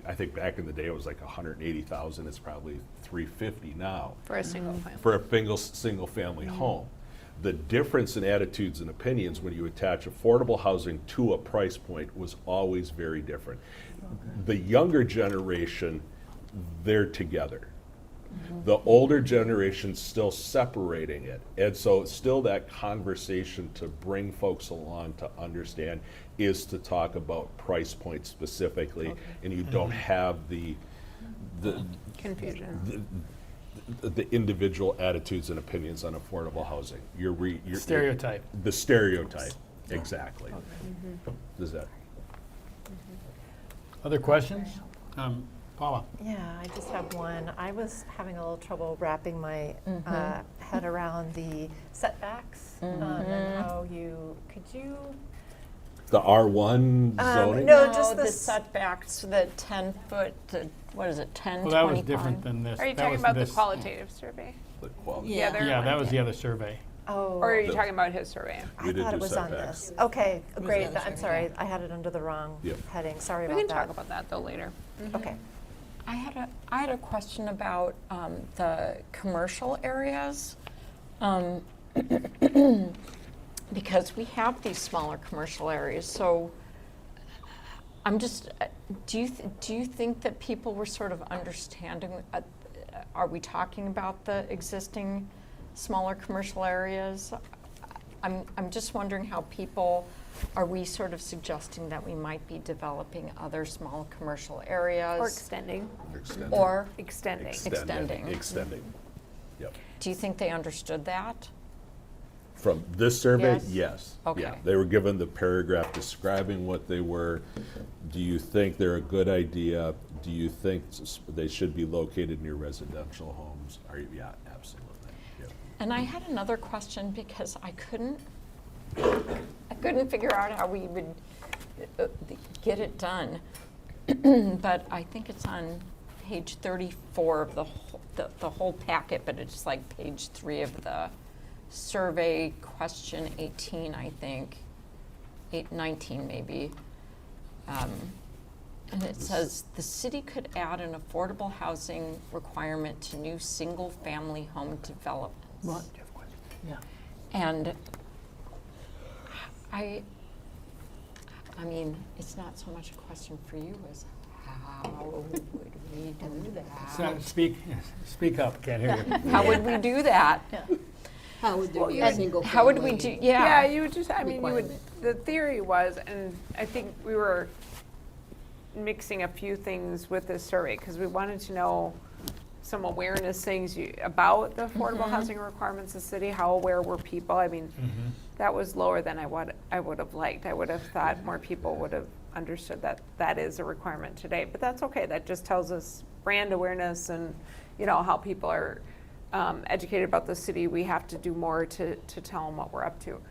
I think back in the day it was like 180,000. It's probably 350 now. For a single family. For a single family home. The difference in attitudes and opinions when you attach affordable housing to a price point was always very different. The younger generation, they're together. The older generation's still separating it. And so still that conversation to bring folks along to understand is to talk about price points specifically, and you don't have the confusion. The individual attitudes and opinions on affordable housing. You're Stereotype. The stereotype, exactly. Does that? Other questions? Paula? Yeah, I just have one. I was having a little trouble wrapping my head around the setbacks and how could you? The R1 zoning? No, just the setbacks, the 10-foot, what is it, 10, Well, that was 25? different than this. Are you That talking was about the this- qualitative survey? The quality. Yeah, Yeah, that was the other survey. Oh. Or are you The- talking about his survey? I We did thought do it was on setbacks. this. Okay, great. on the I'm sorry. I had it under the wrong Yep. heading. Sorry We about can that. talk about that though later. Okay. I had a question about the commercial areas. Because we have these smaller commercial areas, so I'm just, do you think that people were sort of understanding, are we talking about the existing smaller commercial areas? I'm just wondering how people, are we sort of suggesting that we might be developing other small commercial areas? Or extending. Extending. Or Extending. Extending. Extending. Yep. do you think they understood that? From this survey, Yes. yes. Okay. Yeah. They were given the paragraph describing what they were. Do you think they're a good idea? Do you think they should be located near residential homes? Yeah, absolutely. Yep. And I had another question because I couldn't figure out how we would get it done. But I think it's on page 34 of the whole packet, but it's like page 3 of the survey, question 18, I think, 19 maybe. And it says, the city could add an affordable housing requirement to new single-family home developments. What? Yeah. And I mean, it's not so much a question for you as how would we do that? Speak up, can't hear you. How would we do that? How would there be a single family? How would we do, Yeah, yeah. you would just, I mean, you would, requirement. the theory was, and I think we were mixing a few things with this survey, because we wanted to know some awareness things about the affordable housing requirements of the city. How aware were people? I mean, that was lower than I would have liked. I would have thought more people would have understood that that is a requirement today, but that's okay. That just tells us brand awareness and, you know, how people are educated about the city. We have to do more to tell them what we're up to.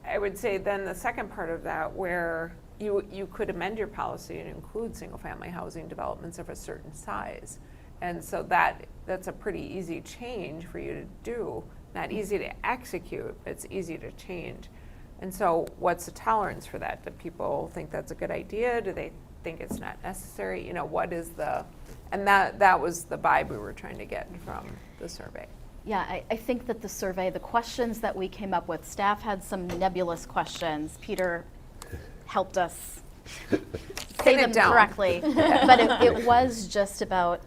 I would say then the second part of that, where you could amend your policy and include single-family housing developments of a certain size. And so that's a pretty easy change for you to do. Not easy to execute, but it's easy to change. And so what's the tolerance for that? Do people think that's a good idea? Do they think it's not necessary? You know, what is the, and that was the vibe we were trying to get from the survey. Yeah, I think that the survey, the questions that we came up with, staff had some nebulous questions. Peter helped us say them correctly. But it was just about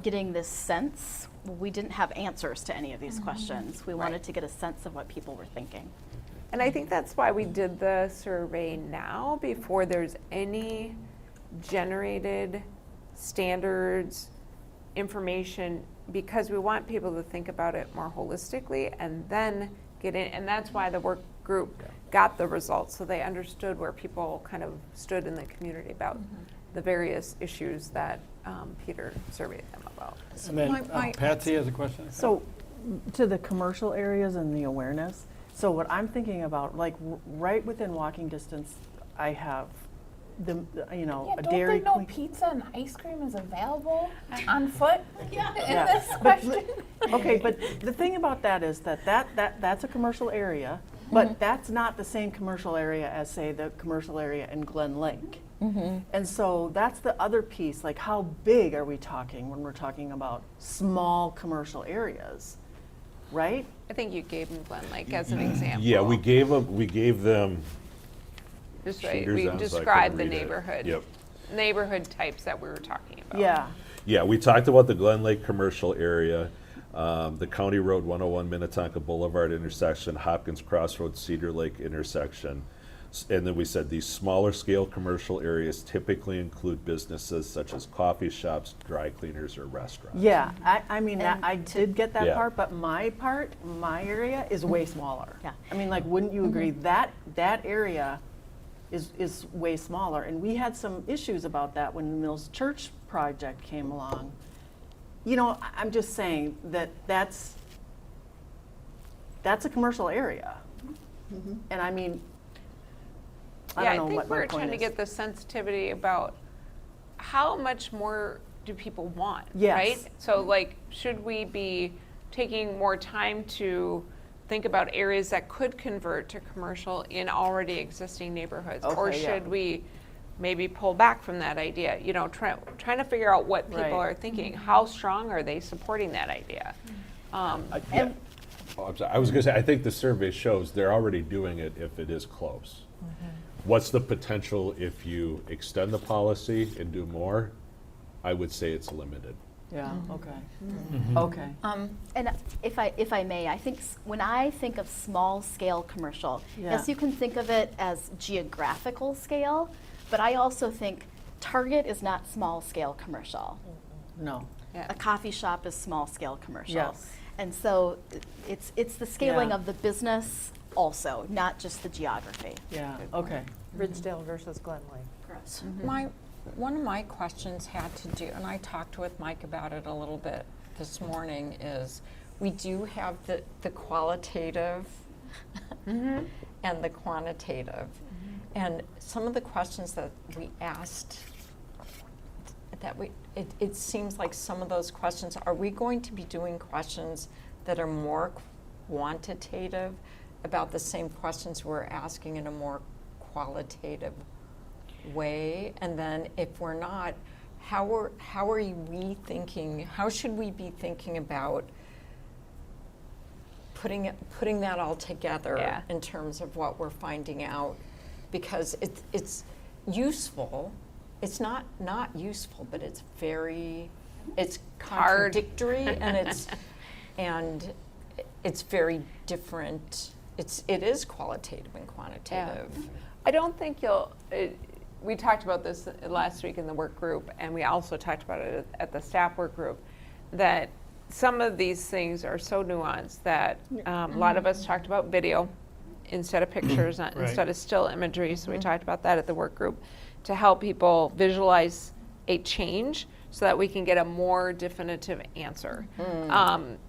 getting this sense. We didn't have answers to any of these questions. We wanted to get a sense of what people were thinking. And I think that's why we did the survey now, before there's any generated standards, information, because we want people to think about it more holistically and then get in. And that's why the work group got the results, so they understood where people kind of stood in the community about the various issues that Peter surveyed them about. And then Patsy has a question. So, to the commercial areas and the awareness, so what I'm thinking about, like, right within walking distance, I have a Dairy Don't they know Queen. pizza and ice cream is available on foot in Yeah. this But question? Okay, but the thing about that is that's a commercial area, but that's not the same commercial area as, say, the commercial area in Glen Lake. And so that's the other piece, like, how big are we talking when we're talking about small commercial areas, right? I think you gave them Glen Lake as an example. Yeah, we gave them. Just right, shooters we on, so I described the couldn't read it. neighborhood. Yep. Neighborhood types that we were talking about. Yeah. Yeah, we talked about the Glen Lake commercial area, the County Road 101 Minnetonka Boulevard intersection, Hopkins Crossroads Cedar Lake intersection. And then we said these smaller scale commercial areas typically include businesses such as coffee shops, dry cleaners, or restaurants. Yeah, I mean, I did get that Yeah. part, but my area is way smaller. Yeah. I mean, like, wouldn't you agree that area is way smaller? And we had some issues about that when the Mills Church project came along. You know, I'm just saying that's a commercial area. And I mean, I Yeah, don't know I think what my we're point trying to is. get the sensitivity about how much more do people want, Yes. right? So like, should we be taking more time to think about areas that could convert to commercial in already existing neighborhoods? Or Okay, yeah. should we maybe pull back from that idea? You know, trying to figure out what people Right. are thinking. How strong are they supporting that idea? Yeah. Oh, I'm sorry. I was going to say, I think the survey shows they're already doing it if it is close. What's the potential if you extend the policy and do more? I would say it's limited. Yeah, okay. Okay. And if I may, I think when I think of small scale commercial, Yeah. yes, you can think of it as geographical scale, but I also think Target is not small scale commercial. No. A coffee shop is small scale commercial. Yes. And so it's the scaling Yeah. of the business also, not just the geography. Yeah, okay. Ridgedale versus Glenlake. Correct. One of my questions had to do, and I talked with Mike about it a little bit this morning, is we do have the qualitative and the quantitative. And some of the questions that we asked, it seems like some of those questions, are we going to be doing questions that are more quantitative about the same questions we're asking in a more qualitative way? And then if we're not, how are we thinking, how should we be thinking about putting that all together in terms of what we're finding out? Because it's useful. It's not useful, but it's contradictory and it's very different. It is qualitative and quantitative. I don't think we talked about this last week in the work group, and we also talked about it at the staff work group, that some of these things are so nuanced that a lot of us talked about video instead of pictures, instead of still imagery. So we talked about that at the work group to help people visualize a change so that we can get a more definitive answer.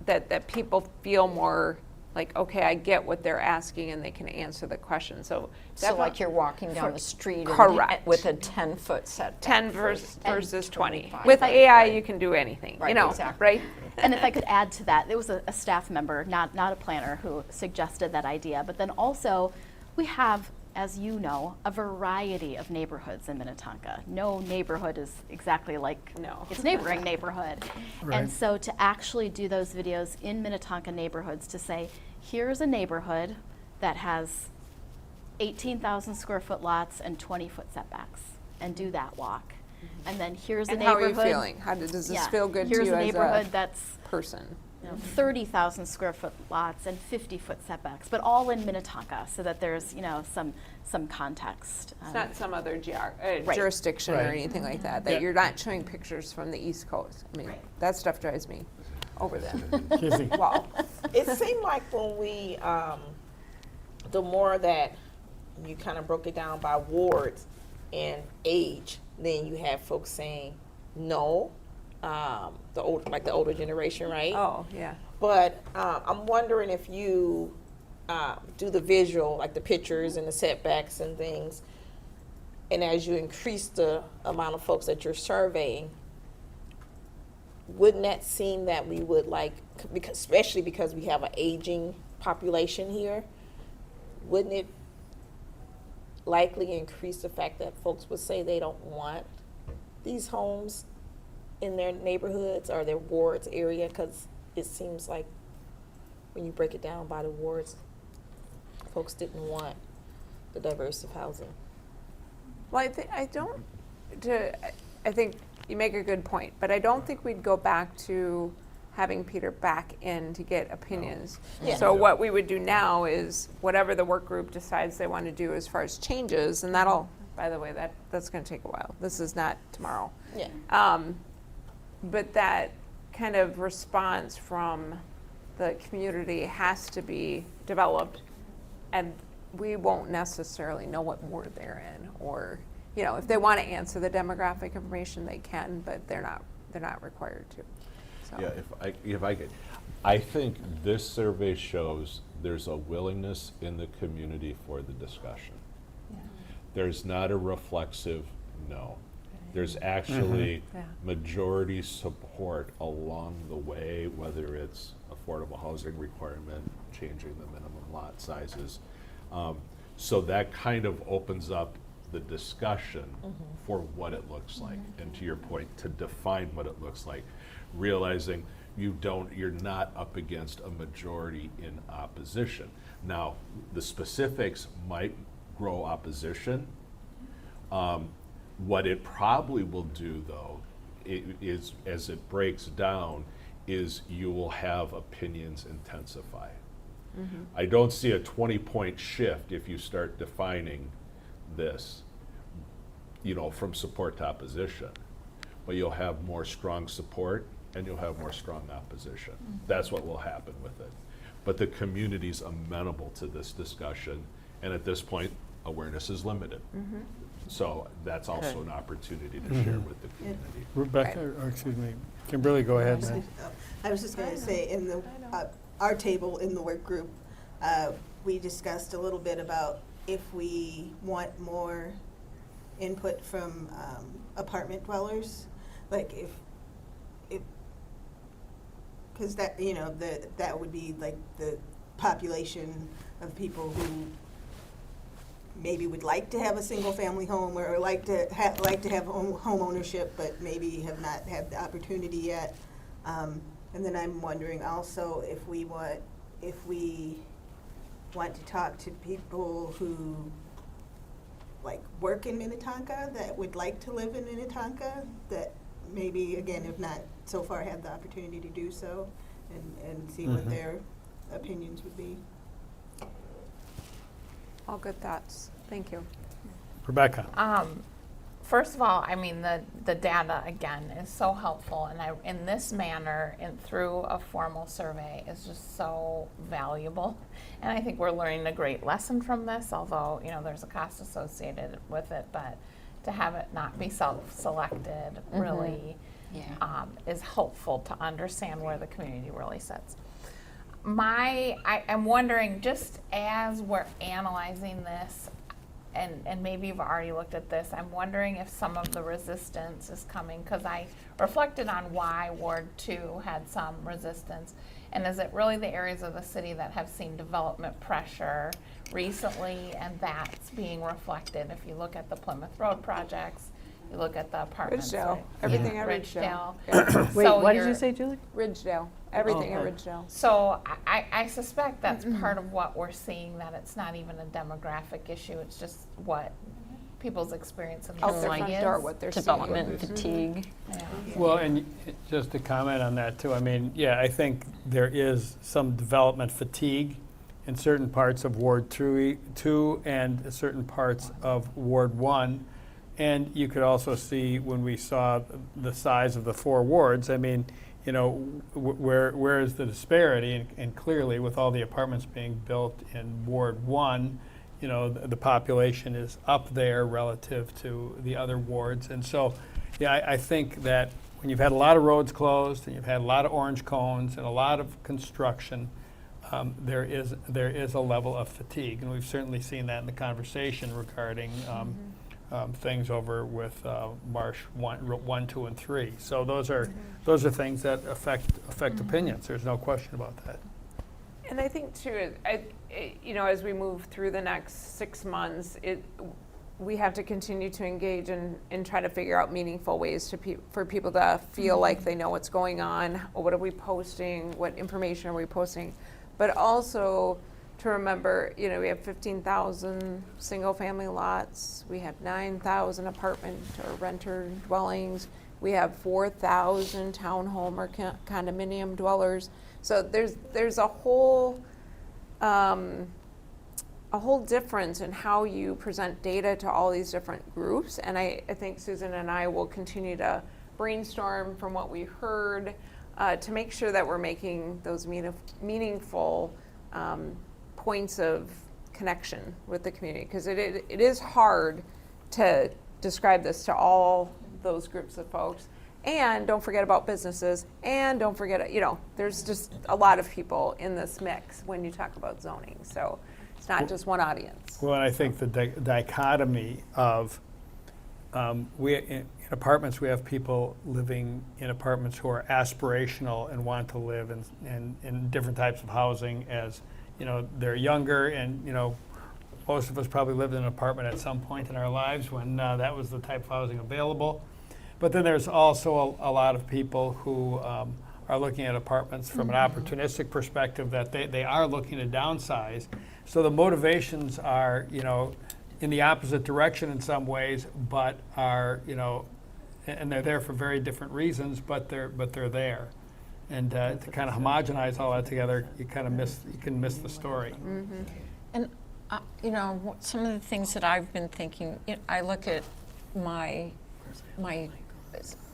That people feel more like, okay, I get what they're asking and they can answer the question. So like you're walking down the street correct. with a 10-foot setback. 10 versus 20. 25. With AI, you can do anything, Right, you know, exactly. right? And if I could add to that, there was a staff member, not a planner, who suggested that idea. But then also, we have, as you know, a variety of neighborhoods in Minnetonka. No neighborhood is exactly like its neighboring neighborhood. And so to actually do those videos in Minnetonka neighborhoods to say, here's a neighborhood that has 18,000 square foot lots and 20-foot setbacks, and do that walk. And then here's a And how neighborhood. are you feeling? Does this feel good to here's you a as neighborhood a that's person? 30,000 square foot lots and 50-foot setbacks, but all in Minnetonka, so that there's some context. It's not some other Right. jurisdiction or Right. anything like that. That you're not showing pictures from the East Coast. I mean, that stuff drives me over them. Kizzy. Wow. It seemed like when we, the more that you kind of broke it down by wards and age, then you have folks saying no, the older generation, right? Oh, yeah. But I'm wondering if you do the visual, like the pictures and the setbacks and things, and as you increase the amount of folks that you're surveying, wouldn't that seem that we would because, especially because we have an aging population here, wouldn't it likely increase the fact that folks would say they don't want these homes in their neighborhoods or their wards area? Because it seems like when you break it down by the wards, folks didn't want the diversive housing. Well, I think you make a good point, but I don't think we'd go back to having Peter back in to get opinions. Yeah. So what we would do now is whatever the work group decides they want to do as far as changes, and that'll, by the way, that's going to take a while. This is not tomorrow. Yeah. But that kind of response from the community has to be developed, and we won't necessarily know what ward they're in, or if they want to answer the demographic information, they can, but they're not required to. So. Yeah, if I could, I think this survey shows there's a willingness in the community for the discussion. Yeah. There's not a reflexive no. There's actually Yeah. majority support along the way, whether it's affordable housing requirement, changing the minimum lot sizes. So that kind of opens up the discussion for what it looks like. And to your point, to define what it looks like, realizing you're not up against a majority in opposition. Now, the specifics might grow opposition. What it probably will do, though, is as it breaks down, is you will have opinions intensify. I don't see a 20-point shift if you start defining this, from support to opposition. But you'll have more strong support and you'll have more strong opposition. That's what will happen with it. But the community's amenable to this discussion, and at this point, awareness is limited. So that's also an opportunity to share with the community. Rebecca, or excuse me, Kimberly, go ahead, man. I was just going to say, in the our table in the work group, we discussed a little bit about if we want more input from apartment dwellers, like if because that that would be like the population of people who maybe would like to have a single family home or like to have home ownership, but maybe have not had the opportunity yet. And then I'm wondering also if we want to talk to people who like work in Minnetonka that would like to live in Minnetonka, that maybe again have not so far had the opportunity to do so, and see what their opinions would be. All good thoughts. Thank you. Rebecca. First of all, I mean, the data, again, is so helpful, and in this manner, and through a formal survey, is just so valuable. And I think we're learning a great lesson from this, although, there's a cost associated with it, but to have it not be self-selected really is helpful to understand where the community really sits. I'm wondering, just as we're analyzing this, and maybe you've already looked at this, I'm wondering if some of the resistance is coming, because I reflected on why Ward 2 had some resistance, and is it really the areas of the city that have seen development pressure recently, and that's being reflected if you look at the Plymouth Road projects, you look at the apartments. Ridgedale, everything at Ridgedale. Wait, what did you say, Julie? Ridgedale, everything at Ridgedale. So I suspect that's part of what we're seeing, that it's not even a demographic issue, it's just what people's experience of the Out their city front is. door, what they're seeing. Development fatigue. Yeah. Well, and just to comment on that too, I mean, I think there is some development fatigue in certain parts of Ward 2 and certain parts of Ward 1. And you could also see when we saw the size of the 4 wards, I mean, where is the disparity? And clearly, with all the apartments being built in Ward 1, the population is up there relative to the other wards. And so, I think that when you've had a lot of roads closed and you've had a lot of orange cones and a lot of construction, there is a level of fatigue. And we've certainly seen that in the conversation regarding things over with Marsh 1, 2, and 3. So those are things that affect opinions. There's no question about that. And I think too, as we move through the next 6 months, we have to continue to engage and try to figure out meaningful ways for people to feel like they know what's going on. What are we posting? What information are we posting? But also to remember, we have 15,000 single-family lots. We have 9,000 apartment or renter dwellings. We have 4,000 townhome or condominium dwellers. So there's a whole difference in how you present data to all these different groups. And I think Susan and I will continue to brainstorm from what we heard to make sure that we're making those meaningful points of connection with the community, because it is hard to describe this to all those groups of folks. And don't forget about businesses, and don't forget, there's just a lot of people in this mix when you talk about zoning. So it's not just one audience. Well, and I think the dichotomy of in apartments, we have people living in apartments who are aspirational and want to live in different types of housing as, they're younger and, most of us probably lived in an apartment at some point in our lives when that was the type of housing available. But then there's also a lot of people who are looking at apartments from an opportunistic perspective, that they are looking to downsize. So the motivations are, in the opposite direction in some ways, but are, and they're there for very different reasons, but they're there. And to kind of homogenize all that together, you can miss the story. And some of the things that I've been thinking, I look at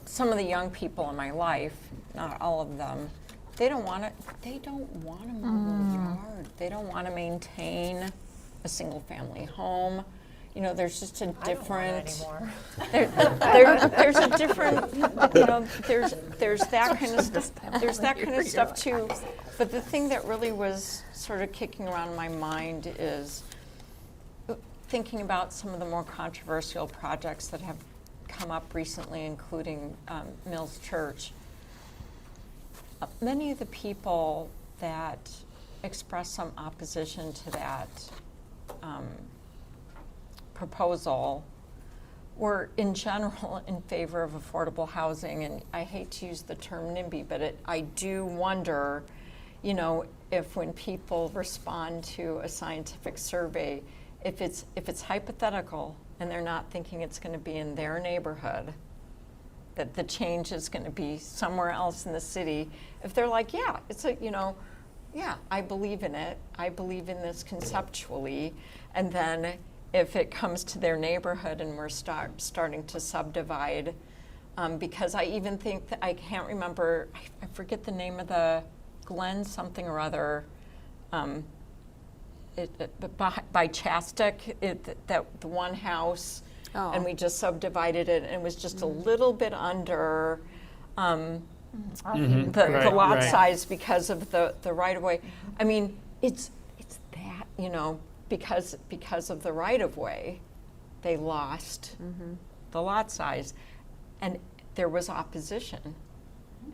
some of the young people in my life, not all of them. They don't want to mow the yard. They don't want to maintain a single-family home. There's just a different. There's a different. There's that kind of stuff. There's that kind of stuff too. But the thing that really was sort of kicking around in my mind is thinking about some of the more controversial projects that have come up recently, including Mills Church. Many of the people that expressed some opposition to that proposal were in general in favor of affordable housing, and I hate to use the term NIMBY, but I do wonder, if when people respond to a scientific survey, if it's hypothetical and they're not thinking it's going to be in their neighborhood, that the change is going to be somewhere else in the city. If they're like, yeah, it's I believe in it. I believe in this conceptually, and then if it comes to their neighborhood and we're starting to subdivide, because I even think that I can't remember, I forget the name of the Glen something or other, by Chastic, that the one house, and we just subdivided it, and it was just a little bit under the lot size because of the right of way. I mean, it's that, because of the right of way, they lost the lot size, and there was opposition.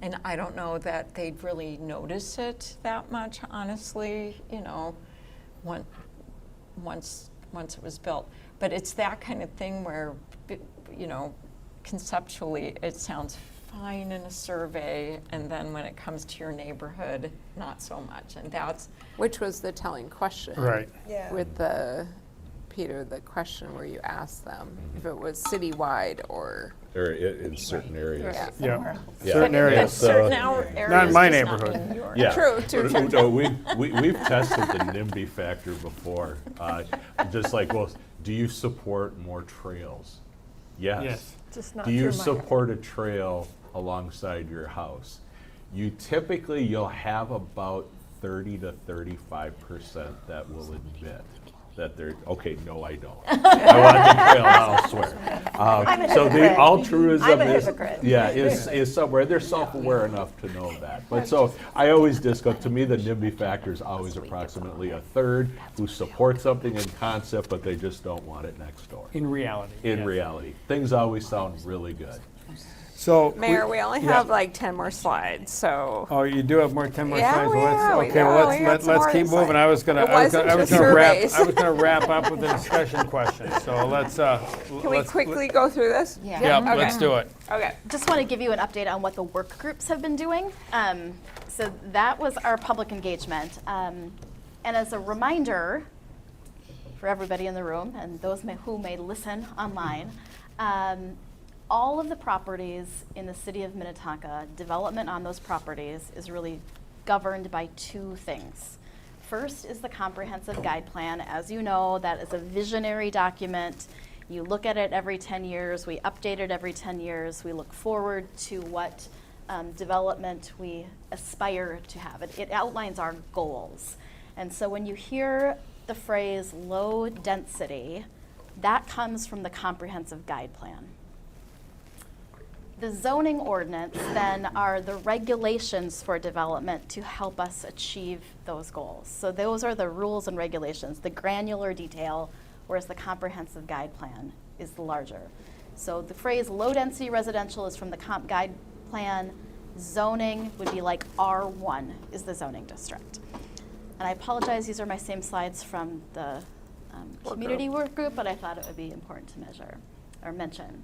And I don't know that they'd really notice it that much, honestly, once it was built. But it's that kind of thing where, conceptually it sounds fine in a survey, and then when it comes to your neighborhood, not so much. And that's Which was the telling question. Right. Yeah. With the question where you asked them if it was citywide or in certain areas. Yeah. Certain areas. certain areas. Not in my does neighborhood. mean yours. Yeah. True. No, we've tested the NIMBY factor before. Just like, well, do you support more trails? Yes. Just not Do you through my- support a trail alongside your house? You'll have about 30 to 35% that will admit that they're, okay, no, I don't. I want the trail elsewhere. I'm a So the hypocrite. altruism I'm a is, hypocrite. is somewhere. They're self-aware enough to know that. But so I always discuss, to me, the NIMBY factor is always approximately a third who support something in concept, but they just don't want it next door. In reality. In yes. reality. Things always sound really good. So Mayor, we only yeah. have like 10 more slides, so. Oh, you do have 10 more Yeah, slides. we Well, have, we okay, well, got let's some more keep moving. slides. I was gonna It wasn't just surveys. I was gonna wrap up with a discussion question. So let's. Can we quickly go through this? Yeah, Okay. let's do it. Okay. Just want to give you an update on what the work groups have been doing. So that was our public engagement. And as a reminder for everybody in the room and those who may listen online, all of the properties in the city of Minnetonka, development on those properties is really governed by two things. First is the comprehensive guide plan. As you know, that is a visionary document. You look at it every 10 years. We update it every 10 years. We look forward to what development we aspire to have. It outlines our goals. And so when you hear the phrase low density, that comes from the comprehensive guide plan. The zoning ordinance then are the regulations for development to help us achieve those goals. So those are the rules and regulations, the granular detail, whereas the comprehensive guide plan is the larger. So the phrase low-density residential is from the comp guide plan. Zoning would be like R1 is the zoning district. And I apologize, these are my same slides from the community work group, but I thought it would be important to measure or mention.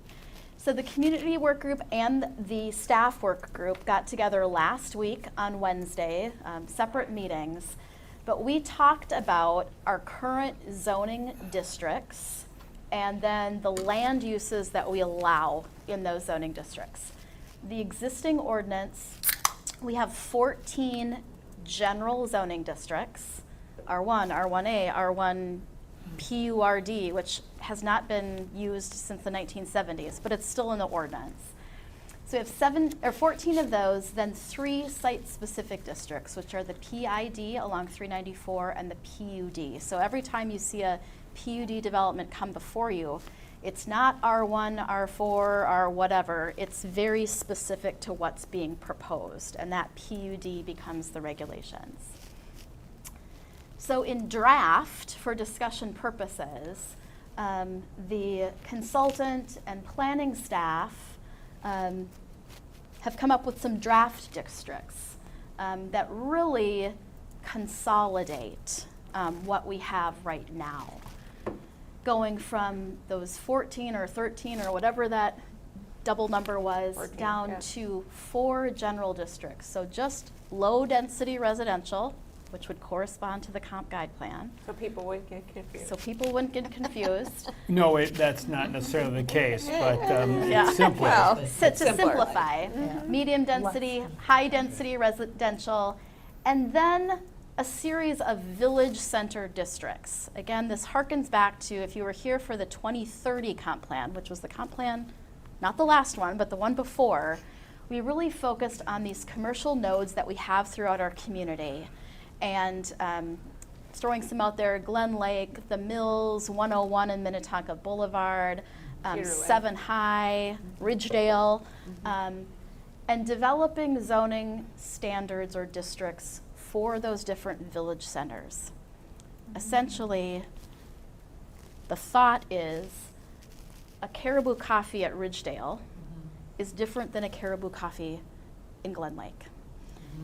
So the community work group and the staff work group got together last week on Wednesday, separate meetings, but we talked about our current zoning districts and then the land uses that we allow in those zoning districts. The existing ordinance, we have 14 general zoning districts, R1, R1A, R1 PURD, which has not been used since the 1970s, but it's still in the ordinance. So we have 14 of those, then 3 site-specific districts, which are the PID along 394 and the PUD. So every time you see a PUD development come before you, it's not R1, R4, R whatever. It's very specific to what's being proposed, and that PUD becomes the regulations. So in draft, for discussion purposes, the consultant and planning staff have come up with some draft districts that really consolidate what we have right now. Going from those 14 or 13 or whatever that double number was 14, down yeah. to 4 general districts. So just low density residential, which would correspond to the comp guide plan. So people wouldn't get confused. So people wouldn't get confused. No, that's not necessarily the case, but Yeah. it's simpler. Well, To simpler. simplify, medium density, high density residential, and then a series of village center districts. Again, this harkens back to if you were here for the 2030 comp plan, which was the comp plan, not the last one, but the one before, we really focused on these commercial nodes that we have throughout our community. And throwing some out there, Glen Lake, the Mills, 101 and Minnetonka Boulevard, Cedarland. 7 High, Ridgedale, and developing zoning standards or districts for those different village centers. Essentially, the thought is a Caribou Coffee at Ridgedale is different than a Caribou Coffee in Glen Lake.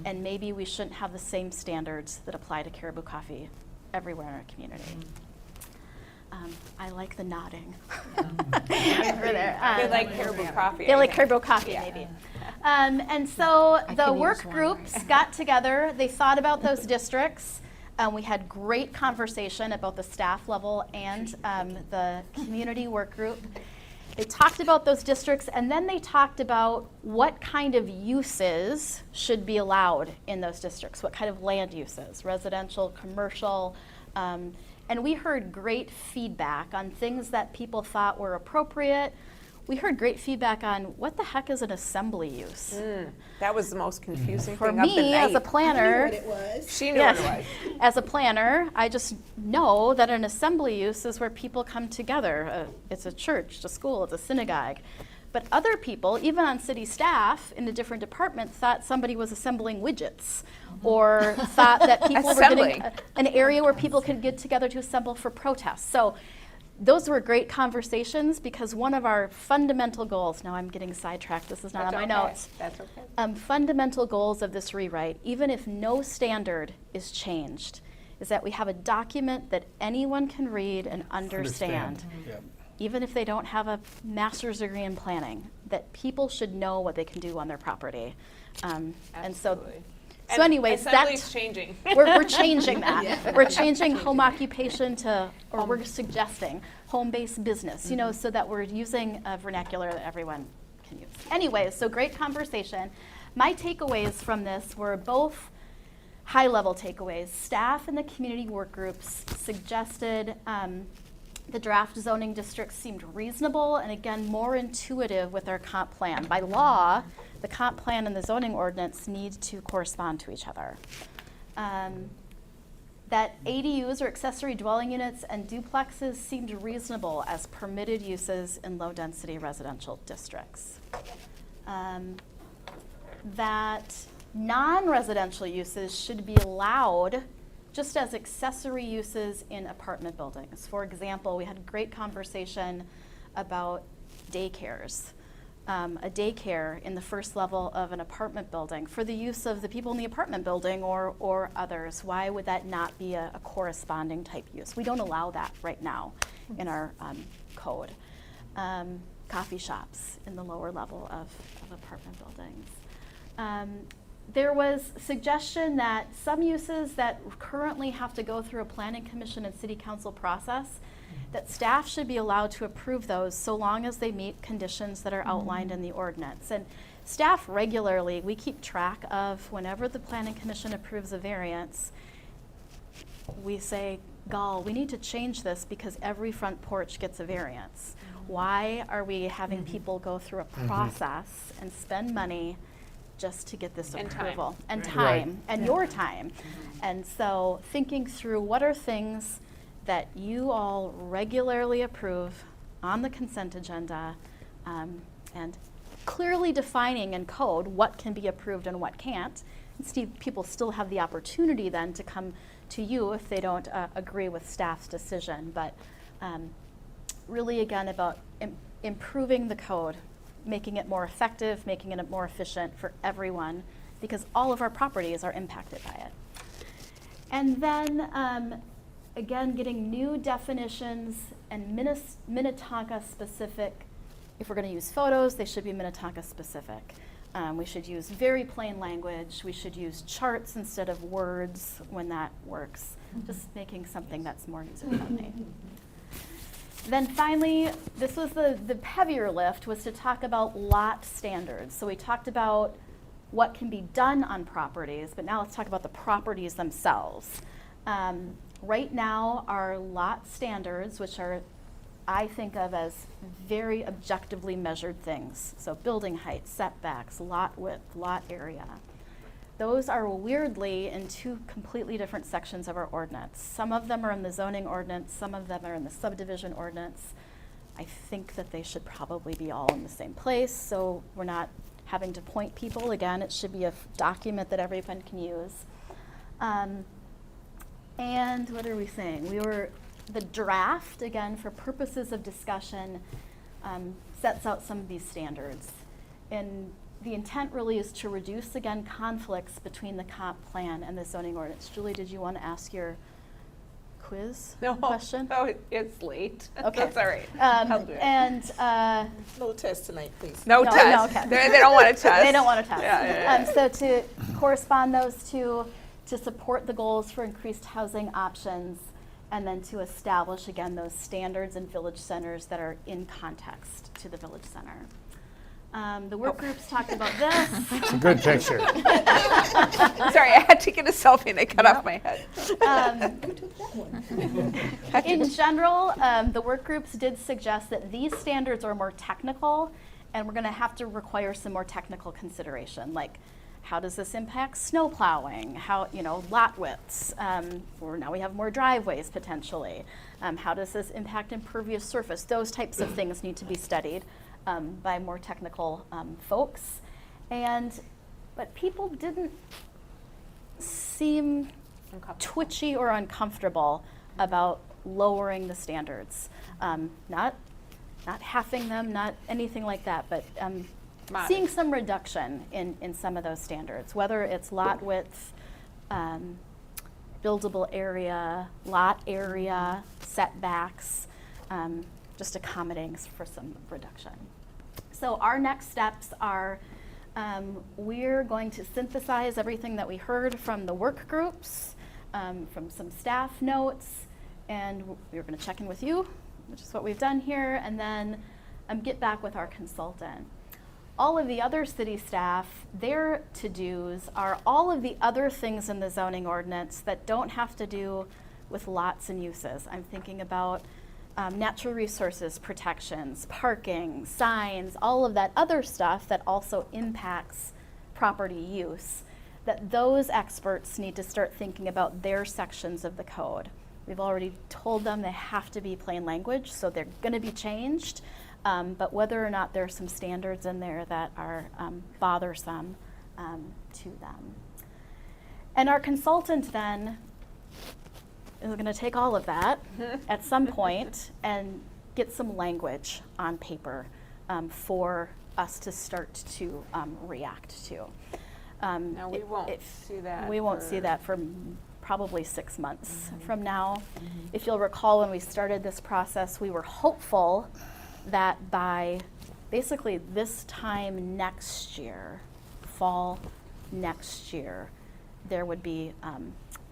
And maybe we shouldn't have the same standards that apply to Caribou Coffee everywhere in our community. I like the nodding. Over there. They like Caribou Coffee. They I like think. Caribou Coffee, maybe. And so the could work use one. groups got together, they thought about those districts. We had great conversation at both the staff level and the community work group. They talked about those districts, and then they talked about what kind of uses should be allowed in those districts, what kind of land uses, residential, commercial. And we heard great feedback on things that people thought were appropriate. We heard great feedback on what the heck is an assembly use. That was the most confusing For thing of the me, as a night. planner, What it was. She knew yes, what it was. as a planner, I just know that an assembly use is where people come together. It's a church, it's a school, it's a synagogue. But other people, even on city staff in the different departments, thought somebody was assembling widgets or thought that people were Assembling. getting an area where people could get together to assemble for protests. So those were great conversations because one of our fundamental goals, now I'm getting sidetracked, this is not That's on my okay. notes. That's okay. Fundamental goals of this rewrite, even if no standard is changed, is that we have a document that anyone can read and understand. Yep. Even if they don't have a master's degree in planning, that people should know what they can do on their property. And so, Absolutely. so And anyways, assembly's that changing. we're changing that. We're changing home occupation to, or we're suggesting home-based business, you know, so that we're using a vernacular that everyone can use. Anyways, so great conversation. My takeaways from this were both high-level takeaways. Staff and the community work groups suggested the draft zoning districts seemed reasonable and again more intuitive with our comp plan. By law, the comp plan and the zoning ordinance need to correspond to each other. That ADUs or accessory dwelling units and duplexes seemed reasonable as permitted uses in low-density residential districts. That non-residential uses should be allowed just as accessory uses in apartment buildings. For example, we had a great conversation about daycares. A daycare in the first level of an apartment building for the use of the people in the apartment building or others. Why would that not be a corresponding type use? We don't allow that right now in our code. Coffee shops in the lower level of apartment buildings. There was suggestion that some uses that currently have to go through a planning commission and city council process, that staff should be allowed to approve those so long as they meet conditions that are outlined in the ordinance. And staff regularly, we keep track of whenever the planning commission approves a variance, we say, "Gall, we need to change this because every front porch gets a variance." Why are we having people go through a process and spend money just to get this And approval? time. And Right. time, and your time. And so thinking through what are things that you all regularly approve on the consent agenda, and clearly defining in code what can be approved and what can't. And people still have the opportunity then to come to you if they don't agree with staff's decision. But really, again, about improving the code, making it more effective, making it more efficient for everyone, because all of our properties are impacted by it. And then, again, getting new definitions and Minnetonka specific. If we're going to use photos, they should be Minnetonka specific. We should use very plain language. We should use charts instead of words when that works. Just making something that's more user-friendly. Then finally, this was the heavier lift, was to talk about lot standards. So we talked about what can be done on properties, but now let's talk about the properties themselves. Right now, our lot standards, which are, I think of as very objectively measured things, so building height, setbacks, lot width, lot area, those are weirdly in two completely different sections of our ordinance. Some of them are in the zoning ordinance, some of them are in the subdivision ordinance. I think that they should probably be all in the same place, so we're not having to point people. Again, it should be a document that everyone can use. And what are we saying? The draft, again, for purposes of discussion, sets out some of these standards. And the intent really is to reduce, again, conflicts between the comp plan and the zoning ordinance. Julie, did you want to ask your quiz question? No, it's late. Okay. That's all right. I'll do it. And no test tonight, please. No test. okay. They don't want to test. They don't want to test. Yeah. So to correspond those two, to support the goals for increased housing options, and then to establish, again, those standards in village centers that are in context to the village center. The work groups talked about this. It's a good picture. Sorry, I had to get a selfie and it cut off my head. In general, the work groups did suggest that these standards are more technical, and we're going to have to require some more technical consideration, like how does this impact snow plowing? How, lot widths? Or now we have more driveways potentially. How does this impact impervious surface? Those types of things need to be studied by more technical folks. But people didn't seem twitchy or uncomfortable about lowering the standards. Not halving them, not anything like that, but seeing some reduction in some of those standards, whether it's lot width, buildable area, lot area, setbacks, just accommodating for some reduction. So our next steps are we're going to synthesize everything that we heard from the work groups, from some staff notes, and we're going to check in with you, which is what we've done here, and then get back with our consultant. All of the other city staff, their to-dos are all of the other things in the zoning ordinance that don't have to do with lots and uses. I'm thinking about natural resources protections, parking, signs, all of that other stuff that also impacts property use, that those experts need to start thinking about their sections of the code. We've already told them they have to be plain language, so they're going to be changed. But whether or not there's some standards in there that are bothersome to them. And our consultant then is going to take all of that at some point and get some language on paper for us to start to react to. Now, we won't see that. We won't see that for probably 6 months from now. If you'll recall, when we started this process, we were hopeful that by basically this time next year, fall next year, there would be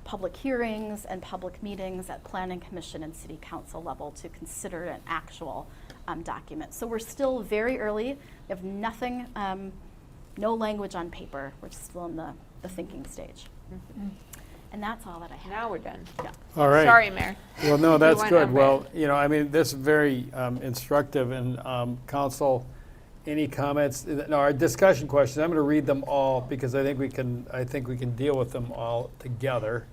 public hearings and public meetings at Planning Commission and City Council level to consider an actual document. So we're still very early. We have nothing, no language on paper. We're still in the thinking stage. And that's all that I have. Now we're done. Yeah. All right. Sorry, Mayor. Well, no, that's went good. over Well, I mean, this is very instructive. And council, any comments? No, our discussion questions. I'm going to read them all because I think we can deal with them all together.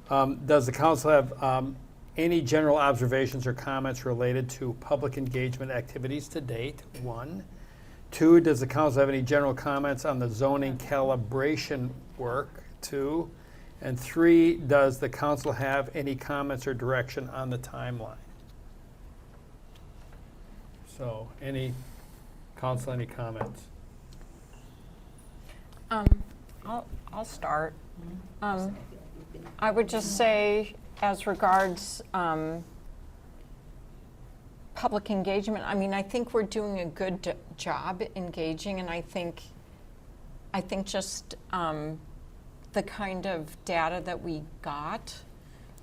Does the council have any general observations or comments related to public engagement activities to date? 1. 2, does the council have any general comments on the zoning calibration work? 2. And 3, does the council have any comments or direction on the timeline? So, council, any comments? I'll start. I would just say, as regards public engagement, I mean, I think we're doing a good job engaging, and I think just the kind of data that we got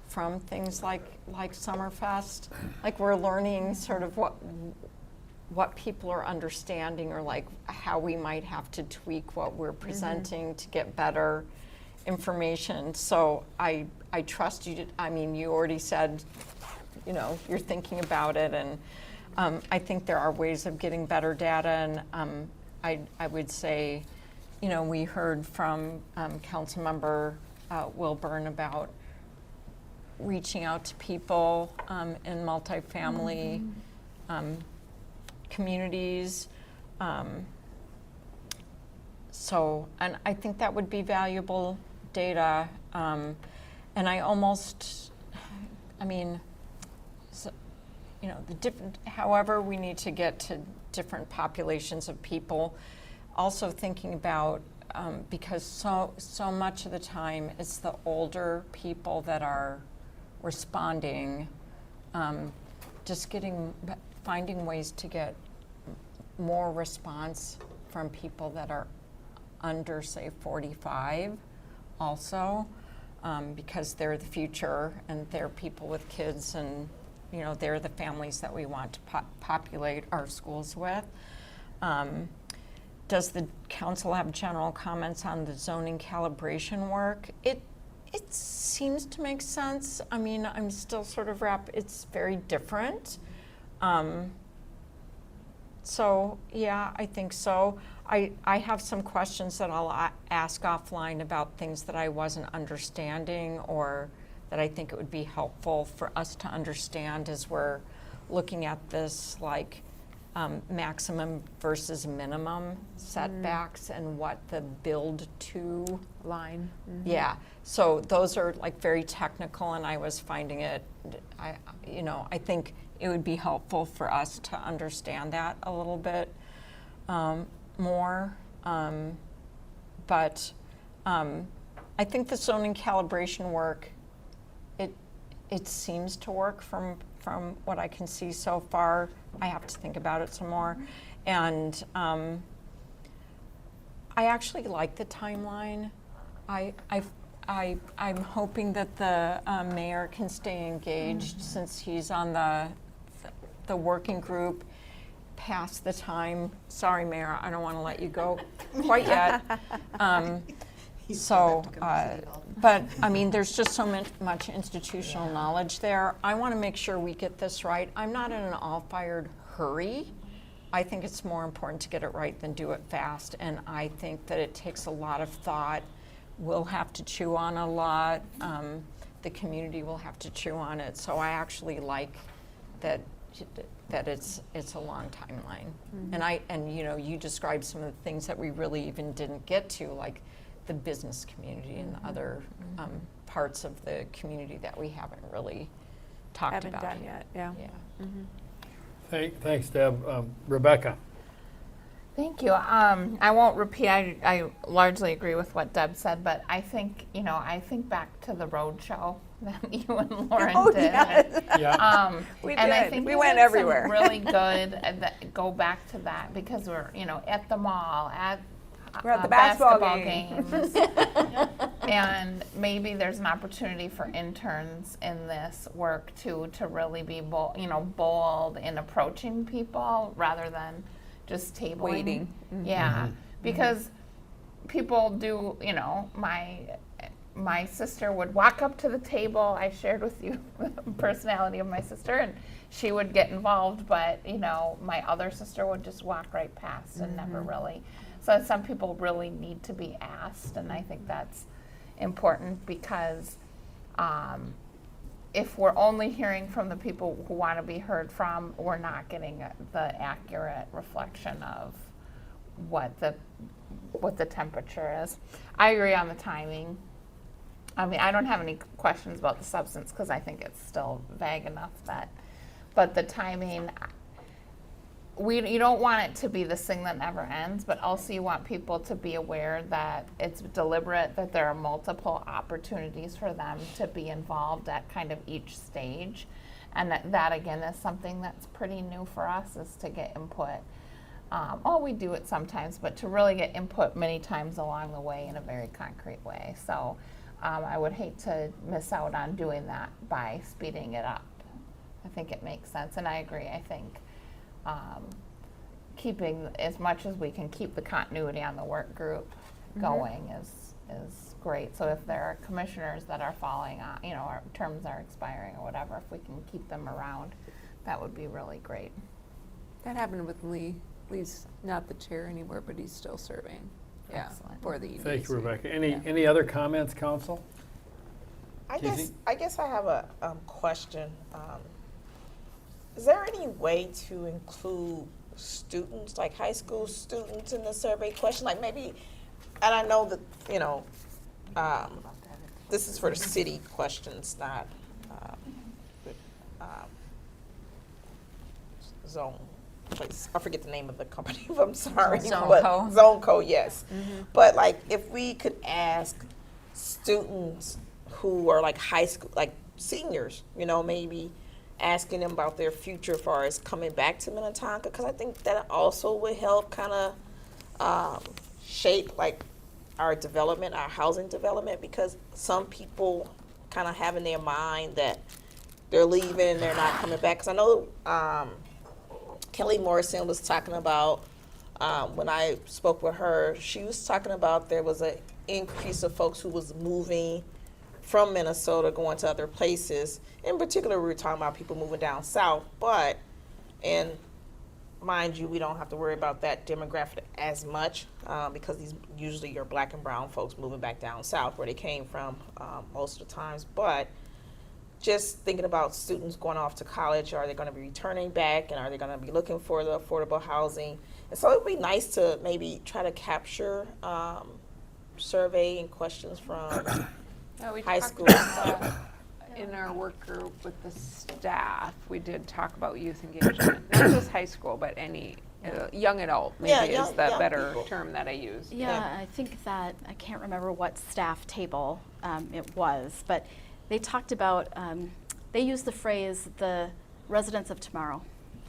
from things like Summerfest, like we're learning sort of what people are understanding, or like how we might have to tweak what we're presenting to get better information. So I trust you. I mean, you already said, you're thinking about it, and I think there are ways of getting better data, and I would say, we heard from Councilmember Wilburn about reaching out to people in multifamily communities. So, and I think that would be valuable data. And however we need to get to different populations of people. Also thinking about, because so much of the time it's the older people that are responding, finding ways to get more response from people that are under, say, 45 also, because they're the future and they're people with kids, and they're the families that we want to populate our schools with. Does the council have general comments on the zoning calibration work? It seems to make sense. I mean, I'm still sort of it's very different. So yeah, I think so. I have some questions that I'll ask offline about things that I wasn't understanding, or that I think it would be helpful for us to understand as we're looking at this, like maximum versus minimum setbacks and what the build to line. Yeah, so those are like very technical, and I was finding it, I think it would be helpful for us to understand that a little bit more. But I think the zoning calibration work, it seems to work from what I can see so far. I have to think about it some more. And I actually like the timeline. I'm hoping that the mayor can stay engaged since he's on the working group past the time. Sorry, Mayor, I don't want to let you go quite yet. But I mean, there's just so much institutional knowledge there. I want to make sure we get this right. I'm not in an all-fired hurry. I think it's more important to get it right than do it fast. And I think that it takes a lot of thought. We'll have to chew on a lot. The community will have to chew on it. So I actually like that it's a long timeline. And you described some of the things that we really even didn't get to, like the business community and the other parts of the community that we haven't really talked about done yet. Yeah. Thanks, Deb. Rebecca. Thank you. I won't repeat. I largely agree with what Deb said, but I think I think back to the road show that you and Lauren did. Yeah. We and I did. think We you went did some everywhere. really good. That go back to that because we're at the mall at. We're at the basketball games. And maybe there's an opportunity for interns in this work too to really be bold in approaching people rather than just tabling. Waiting. Yeah, because people do. My sister would walk up to the table. I shared with you the personality of my sister, and she would get involved, but my other sister would just walk right past and never really. So some people really need to be asked, and I think that's important because if we're only hearing from the people who want to be heard from, we're not getting the accurate reflection of what the temperature is. I agree on the timing. I mean, I don't have any questions about the substance because I think it's still vague enough but the timing, you don't want it to be this thing that never ends, but also you want people to be aware that it's deliberate, that there are multiple opportunities for them to be involved at kind of each stage. And that again is something that's pretty new for us, is to get input. We do it sometimes, but to really get input many times along the way in a very concrete way. So I would hate to miss out on doing that by speeding it up. I think it makes sense, and I agree. I think keeping as much as we can keep the continuity on the work group going is great. So if there are commissioners that are falling on, our terms are expiring or whatever, if we can keep them around, that would be really great. That happened with Lee. Lee's not the chair anymore, but he's still serving. Yeah, Excellent. for the EDC. Thank you, Rebecca. Any other comments, council? I Casey? guess I have a question. Is there any way to include students, like high school students, in the survey question? Like maybe, and I know that this is for the city questions, not zone. Place. I forget the name of the company. I'm sorry. Zoneco. Zoneco, yes. But like, if we could ask students who are like high school, like seniors, maybe asking them about their future as far as coming back to Minnetonka, because I think that also would help kind of shape like our development, our housing development, because some people kind of have in their mind that they're leaving and they're not coming back. Because I know Kelly Morrison was talking about, when I spoke with her, she was talking about there was an increase of folks who was moving from Minnesota going to other places. In particular, we were talking about people moving down south, and mind you, we don't have to worry about that demographic as much because these usually are black and brown folks moving back down south where they came from most of the times. But just thinking about students going off to college, are they going to be returning back, and are they going to be looking for the affordable housing? And so it would be nice to maybe try to capture survey and questions from We high talked school. about that in our work group with the staff. We did talk about youth engagement, not just high school, but any young adult maybe is the better people. term that I use. Yeah, I think that, I can't remember what staff table it was, but they talked about, they used the phrase, the residents of tomorrow.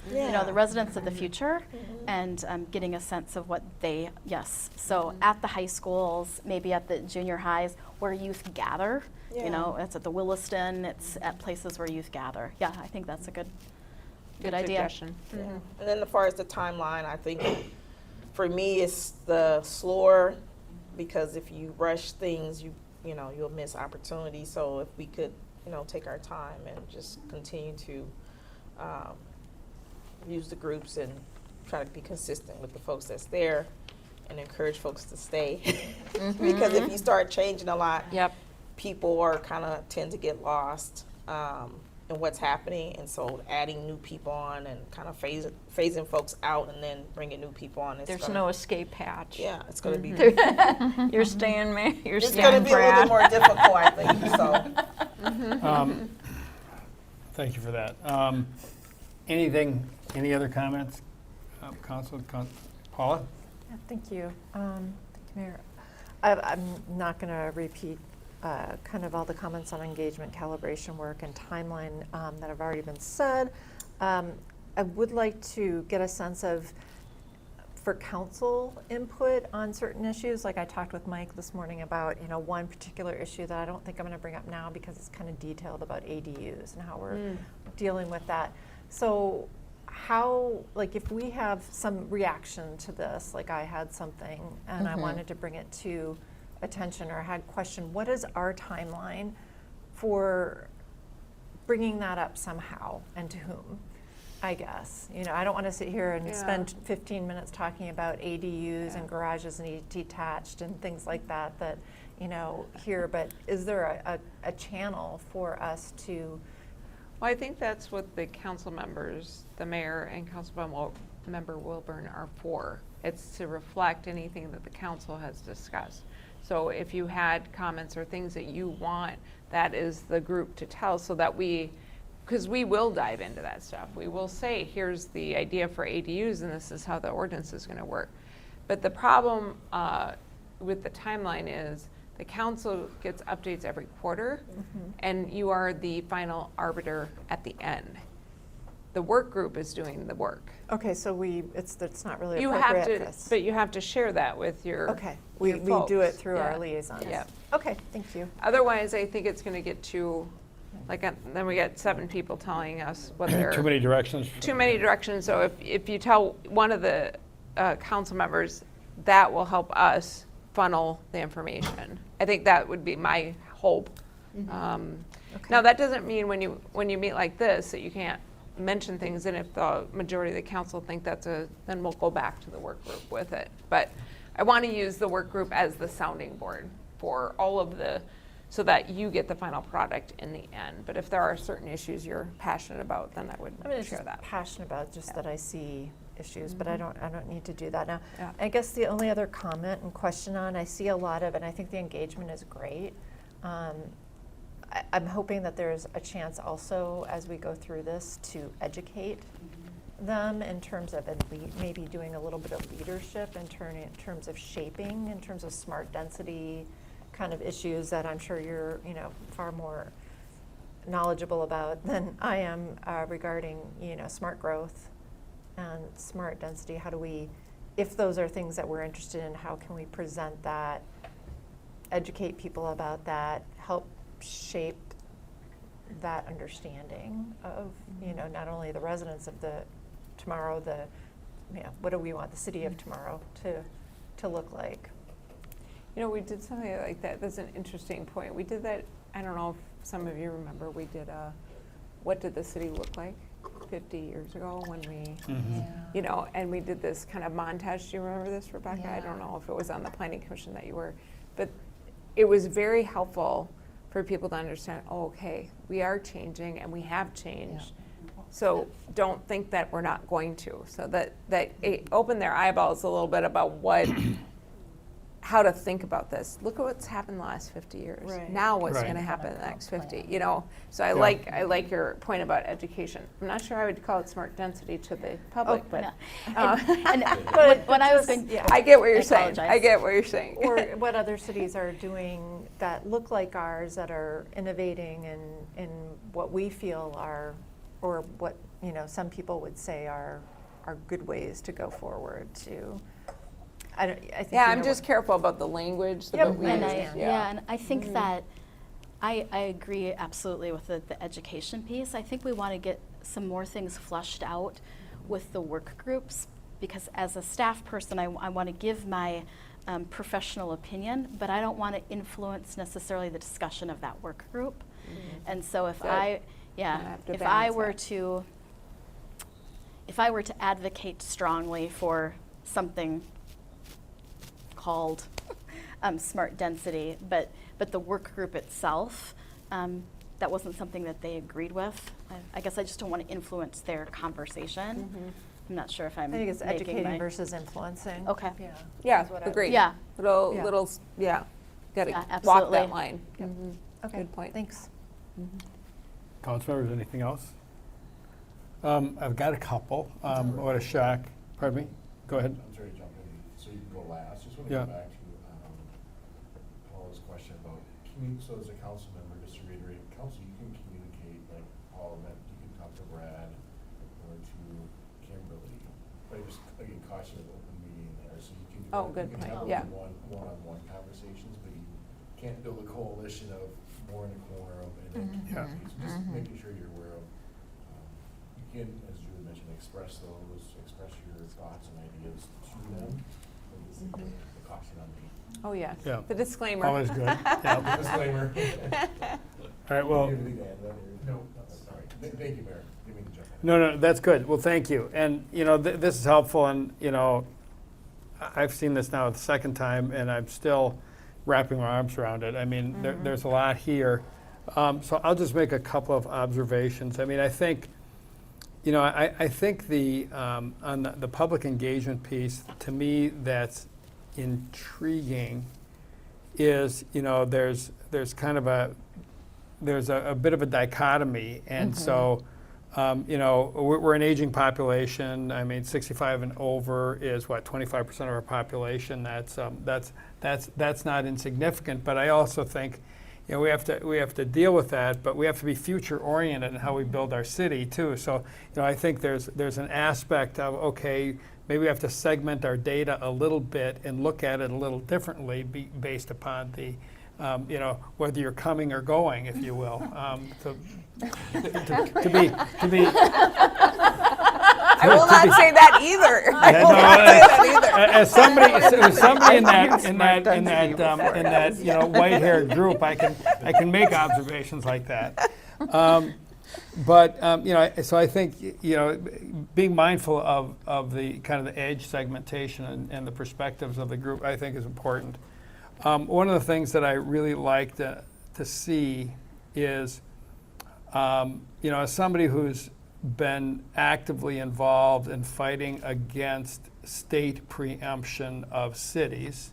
The residents of the future, and getting a sense of what they, so at the high schools, maybe at the junior highs, where youth gather, it's at the Williston, it's at places where youth gather. Yeah, I think that's a good idea. Suggestion. And then as far as the timeline, I think for me it's the slower, because if you rush things, you'll miss opportunities. So if we could, take our time and just continue to use the groups and try to be consistent with the folks that's there and encourage folks to stay. Because if you start changing a lot, people are tend to get lost in what's happening. And so adding new people on and kind of phasing folks out and then bringing new people on. There's no escape hatch. Yeah, it's going to be. You're staying, man. You're It's staying, going to be a little bit more difficult, I think. So. Thank you for that. Any other comments? Council? Paula? Yeah, thank you. Thank you, Mayor. I'm not going to repeat kind of all the comments on engagement, calibration work, and timeline that have already been said. I would like to get a sense of, for council input on certain issues. Like I talked with Mike this morning about, one particular issue that I don't think I'm going to bring up now because it's kind of detailed about ADUs and how we're dealing with that. So how, like if we have some reaction to this, like I had something and I wanted to bring it to attention or had question, what is our timeline for bringing that up somehow and to whom? I guess, I don't want to sit here and spend 15 minutes talking about ADUs and garages and detached and things like that, here, but is there a channel for us to? Well, I think that's what the council members, the mayor and council member Wilburn are for. It's to reflect anything that the council has discussed. So if you had comments or things that you want, that is the group to tell, so that because we will dive into that stuff. We will say, here's the idea for ADUs and this is how the ordinance is going to work. But the problem with the timeline is the council gets updates every quarter and you are the final arbiter at the end. The work group is doing the work. Okay, so it's not really You appropriate. have to, but you have to share that with your Okay, we do it through our liaisons. Yeah. Okay, thank you. Otherwise, I think it's going to get too, then we get 7 people telling us what they're. Too many directions. Too many directions. So if you tell one of the council members, that will help us funnel the information. I think that would be my hope. Now that doesn't mean when you meet like this that you can't mention things, and if the majority of the council think then we'll go back to the work group with it. But I want to use the work group as the sounding board for all of so that you get the final product in the end. But if there are certain issues you're passionate about, then I would share that. Passionate about that I see issues, but I don't need to do that now. I guess the only other comment and question I see a lot of, and I think the engagement is great. I'm hoping that there's a chance also as we go through this to educate them in terms of maybe doing a little bit of leadership in terms of shaping, in terms of smart density kind of issues that I'm sure you're far more knowledgeable about than I am regarding smart growth and smart density. How do we, if those are things that we're interested in, how can we present that, educate people about that, help shape that understanding of not only the residents of the tomorrow, what do we want the city of tomorrow to look like? We did something like that. That's an interesting point. We did that, I don't know if some of you remember, we did what did the city look like 50 years ago when we, and we did this kind of montage. Do you remember this, Rebecca? Yeah. I don't know if it was on the planning commission that you were, but it was very helpful for people to understand, okay, we are changing and we have changed. So don't think that we're not going to. So that it opened their eyeballs a little bit about how to think about this. Look at what's happened the last 50 years. Right. Now what's Right. going to happen in the next 50, So I like your point about education. I'm not sure I would call it smart density to the public, but When I was going, I get what you're saying. apologize. I get what you're saying. Or what other cities are doing that look like ours, that are innovating in what we feel are, or what some people would say are good ways to go forward to. I think I'm just careful about the language. Yep, we I use. understand. and I think that I agree absolutely with the education piece. I think we want to get some more things flushed out with the work groups, because as a staff person, I want to give my professional opinion, but I don't want to influence necessarily the discussion of that work group. And so if Good. if I were to advocate strongly for something called smart density, but the work group itself, that wasn't something that they agreed with. I guess I just don't want to influence their conversation. I'm not sure if I'm I think it's making educating versus influencing. Okay. Yeah, Is what I- agreed. Yeah. Little, Yeah. got to Yeah, walk absolutely. that line. Okay, Good point. thanks. Council members, anything else? I've got a couple. What a shock. Pardon me? Go ahead. I'm sorry to jump in, so you can go last. Just want to Yeah. go back to Paula's question about, so as a council member, just to reiterate, council, you can communicate, like Paul meant, you can talk to Brad or to Kimberly, but just, again, caution of open meeting there, so you can do. Oh, good you can point, have yeah. one-on-one conversations, but you can't build a coalition of more in a corner and then Yeah. communicate. So just making sure you're aware of, you can, as Julie mentioned, express your thoughts and ideas to them. But just the caution on me. Oh, yes. Yeah. The disclaimer. Always good. Yeah. Disclaimer. All right, well. Anything to add to that, or- No, sorry. Thank you, Mayor. Didn't mean to jump in. No, that's good. Well, thank you. And, this is helpful, and, I've seen this now the second time, and I'm still wrapping my arms around it. I mean, there's a lot here. So I'll just make a couple of observations. I mean, I think, I think on the public engagement piece, to me, that's intriguing is, there's kind of there's a bit of a dichotomy. And so, we're an aging population. I mean, 65 and over is what, 25% of our population. That's not insignificant. But I also think, we have to deal with that. But we have to be future oriented in how we build our city too. So, I think there's an aspect of, okay, maybe we have to segment our data a little bit and look at it a little differently, based upon the whether you're coming or going, if you will, to be. I will not say that either. I will not say that either. As somebody in that white-haired group, I can make observations like that. So I think being mindful of the kind of the age segmentation and the perspectives of the group, I think is important. One of the things that I really like to see is, as somebody who's been actively involved in fighting against state preemption of cities,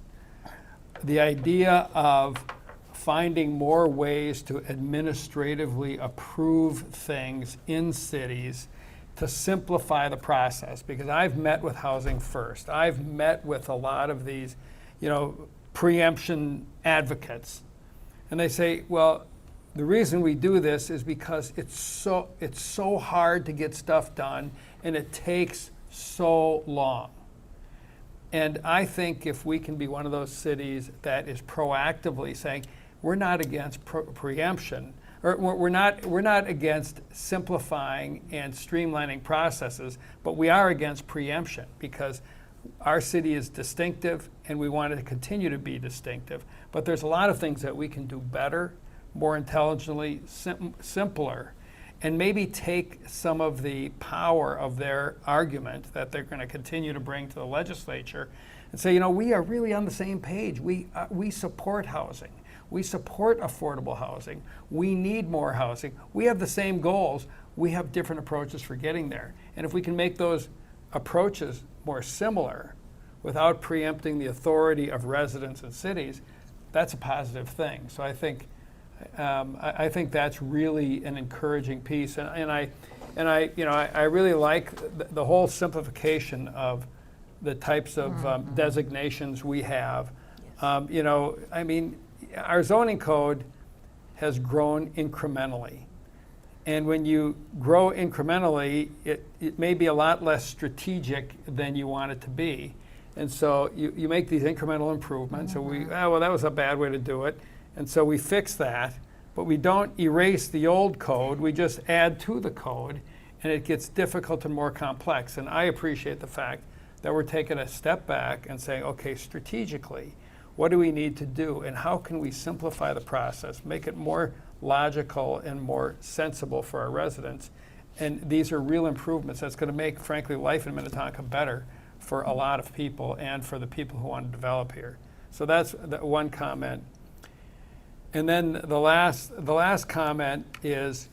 the idea of finding more ways to administratively approve things in cities to simplify the process. Because I've met with Housing First. I've met with a lot of these, preemption advocates. And they say, well, the reason we do this is because it's so hard to get stuff done and it takes so long. And I think if we can be one of those cities that is proactively saying, we're not against preemption, or we're not against simplifying and streamlining processes, but we are against preemption because our city is distinctive and we want it to continue to be distinctive. But there's a lot of things that we can do better, more intelligently, simpler, and maybe take some of the power of their argument that they're going to continue to bring to the legislature and say, we are really on the same page. We support housing. We support affordable housing. We need more housing. We have the same goals. We have different approaches for getting there. And if we can make those approaches more similar without preempting the authority of residents and cities, that's a positive thing. So I think that's really an encouraging piece, and I really like the whole simplification of the types of designations we have. I mean, our zoning code has grown incrementally. And when you grow incrementally, it may be a lot less strategic than you want it to be. And so you make these incremental improvements. So that was a bad way to do it. And so we fix that, but we don't erase the old code. We just add to the code, and it gets difficult and more complex. And I appreciate the fact that we're taking a step back and saying, okay, strategically, what do we need to do, and how can we simplify the process, make it more logical and more sensible for our residents? And these are real improvements that's going to make, frankly, life in Minnetonka better for a lot of people and for the people who want to develop here. So that's the one comment. And then the last comment is,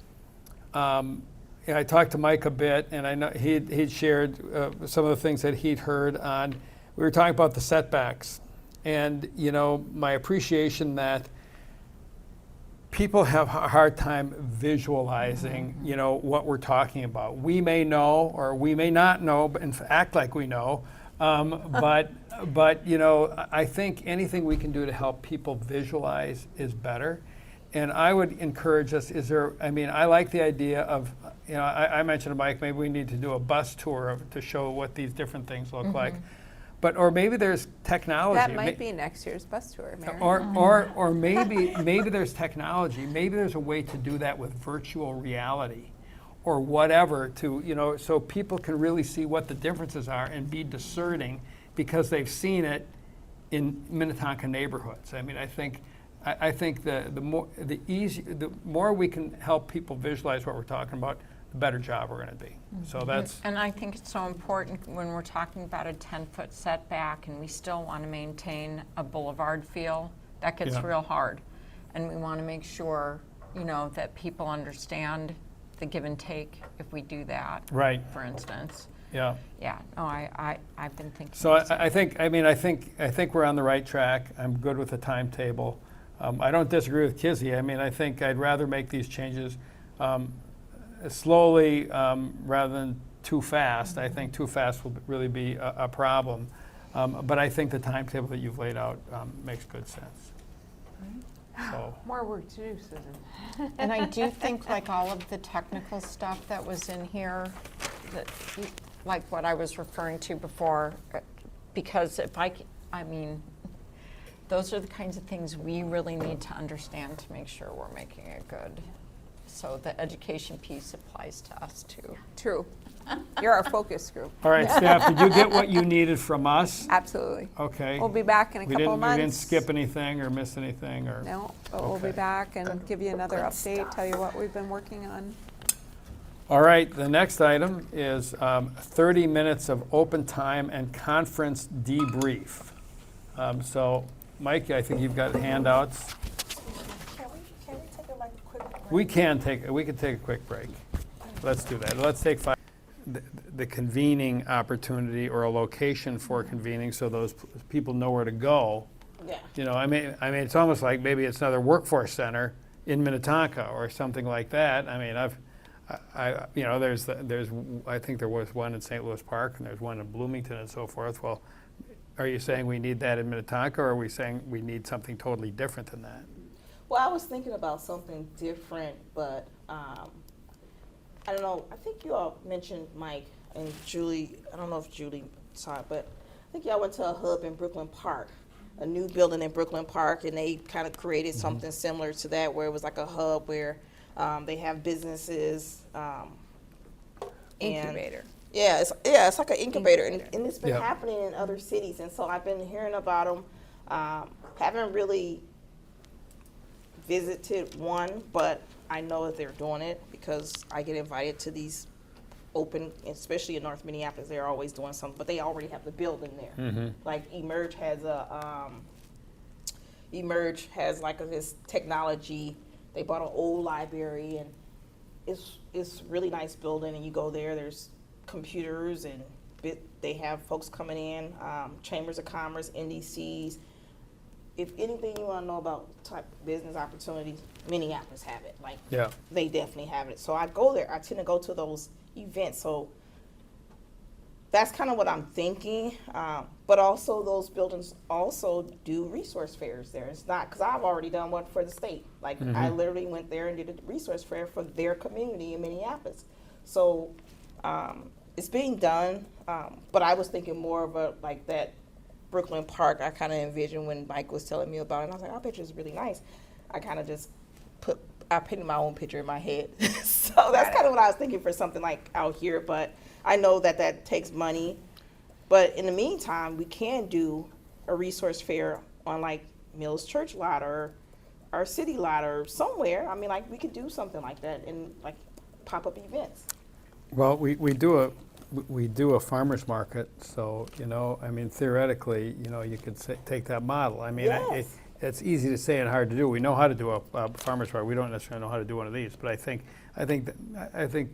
I talked to Mike a bit, and I know he'd shared some of the things that he'd heard on. We were talking about the setbacks, and my appreciation that people have a hard time visualizing, what we're talking about. We may know, or we may not know, but act like we know, But you know, I think anything we can do to help people visualize is better. And I would encourage us, I mean, I like the idea of, you know, I mentioned to Mike, maybe we need to do a bus tour to show what these different things look like. But, or maybe there's technology. That might be next year's bus tour, Mary. Or maybe there's technology. Maybe there's a way to do that with virtual reality or whatever to, you know, so people can really see what the differences are and be discerning because they've seen it in Minnetonka neighborhoods. I mean, I think the more we can help people visualize what we're talking about, the better job we're going to be. So that's. And I think it's so important when we're talking about a 10-foot setback and we still want to maintain a boulevard feel, that gets real hard. And we want to make sure, you know, that people understand the give and take if we do that. Right. For instance. Yeah. Yeah. No, I've been thinking. So I think we're on the right track. I'm good with the timetable. I don't disagree with Kizzy. I mean, I think I'd rather make these changes slowly rather than too fast. I think too fast will really be a problem. But I think the timetable that you've laid out makes good sense. So. More work to do, Susan. And I do think like all of the technical stuff that was in here, that, like what I was referring to before, because if I mean, those are the kinds of things we really need to understand to make sure we're making it good. So the education piece applies to us too. True. You're our focus group. All right, staff, did you get what you needed from us? Absolutely. Okay. We'll be back in a couple of months. We didn't skip anything or miss anything or? No, but we'll be back and give you another update, tell you what we've been working on. All right, the next item is 30 minutes of open time and conference debrief. So, Mike, I think you've got handouts. Can we take a quick break? We can take a quick break. Let's do that. Let's take 5. The convening opportunity or a location for convening, so those people know where to go. Yeah. You know, I mean, it's almost like maybe it's another workforce center in Minnetonka or something like that. I mean, you know, I think there was one in St. Louis Park and there's one in Bloomington and so forth. Well, are you saying we need that in Minnetonka, or are we saying we need something totally different than that? Well, I was thinking about something different, but I don't know. I think you all mentioned Mike and Julie. I don't know if Julie saw it, but I think y'all went to a hub in Brooklyn Park, a new building in Brooklyn Park, and they kind of created something similar to that, where it was like a hub where they have businesses. Incubator. It's like an incubator, and it's been happening in other cities, and so I've been hearing about them. Haven't really visited one, but I know that they're doing it because I get invited to these open, especially in North Minneapolis. They're always doing something, but they already have the building there. Like Emerge has this technology. They bought an old library, and it's really nice building. And you go there, there's computers, and they have folks coming in, chambers of commerce, NDCs. If anything you want to know about type business opportunities, Minneapolis have it. Like, they definitely have it. So I go there. I tend to go to those events. So that's kind of what I'm thinking. But also those buildings also do resource fairs there. It's not, because I've already done one for the state. Like, I literally went there and did a resource fair for their community in Minneapolis. So it's being done. But I was thinking more of a, like that Brooklyn Park, I kind of envisioned when Mike was telling me about it. And I was like, our picture is really nice. I kind of just painted my own picture in my head. So that's kind of what I was thinking for something like out here. But I know that takes money. But in the meantime, we can do a resource fair on like Mills Church lot or our city lot or somewhere. I mean, like, we could do something like that in like pop-up events. Well, we do a farmer's market, so, you know, I mean, theoretically, you know, you could take that model. I mean, it's easy to say and hard to do. We know how to do a farmer's market. We don't necessarily know how to do one of these, but I think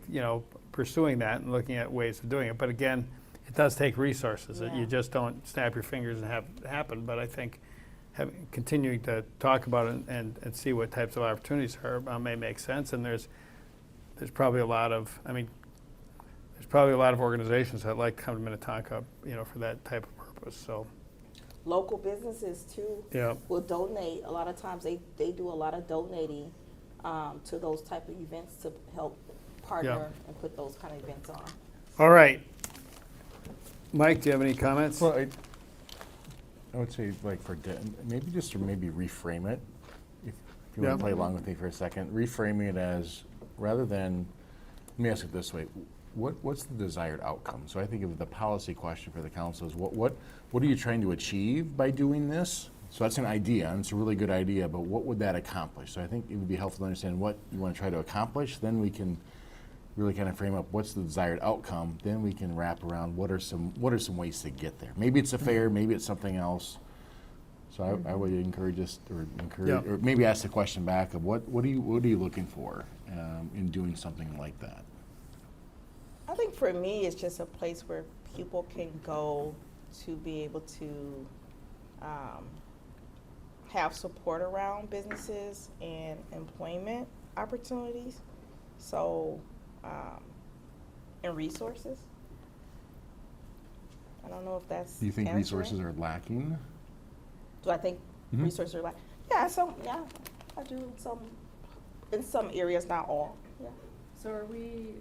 you know, pursuing that and looking at ways of doing it. But again, it does take resources. You just don't snap your fingers and have it happen. But I think continuing to talk about it and see what types of opportunities are may make sense. And there's probably a lot of, I mean, there's probably a lot of organizations that like to come to Minnetonka, for that type of purpose, so, Local businesses too yeah. will donate. A lot of times they do a lot of donating to those type of events to help partner and put those kind of events on. All right. Mike, do you have any comments? Well, I would say, like, maybe just to maybe reframe it, if you want Yeah. to play along with me for a second, reframing it as, rather than, let me ask it this way, what's the desired outcome? So I think of the policy question for the council is, what are you trying to achieve by doing this? So that's an idea, and it's a really good idea, but what would that accomplish? So I think it would be helpful to understand what you want to try to accomplish, then we can really kind of frame up what's the desired outcome, then we can wrap around what are some ways to get there. Maybe it's a fair, maybe it's something else. So I would encourage us, or or maybe ask the question back of what are you looking for in doing something like that? I think for me, it's just a place where people can go to be able to have support around businesses and employment opportunities. So, and resources. I don't know if that's. Do you think answering. resources are lacking? Do I think Mhm. resources are like? Yeah, I do in some areas, not all. Yeah. So are we,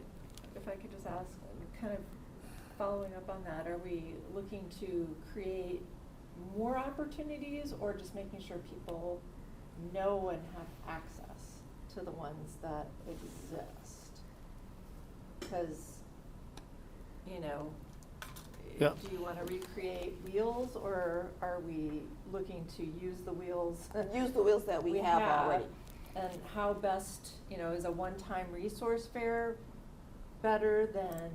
if I could just ask, kind of following up on that, are we looking to create more opportunities or just making sure people know and have access to the ones that exist? Because, Yeah. do you want to recreate wheels, or are we looking to use the wheels? Use the wheels that we have already. And how best, is a one-time resource fair better than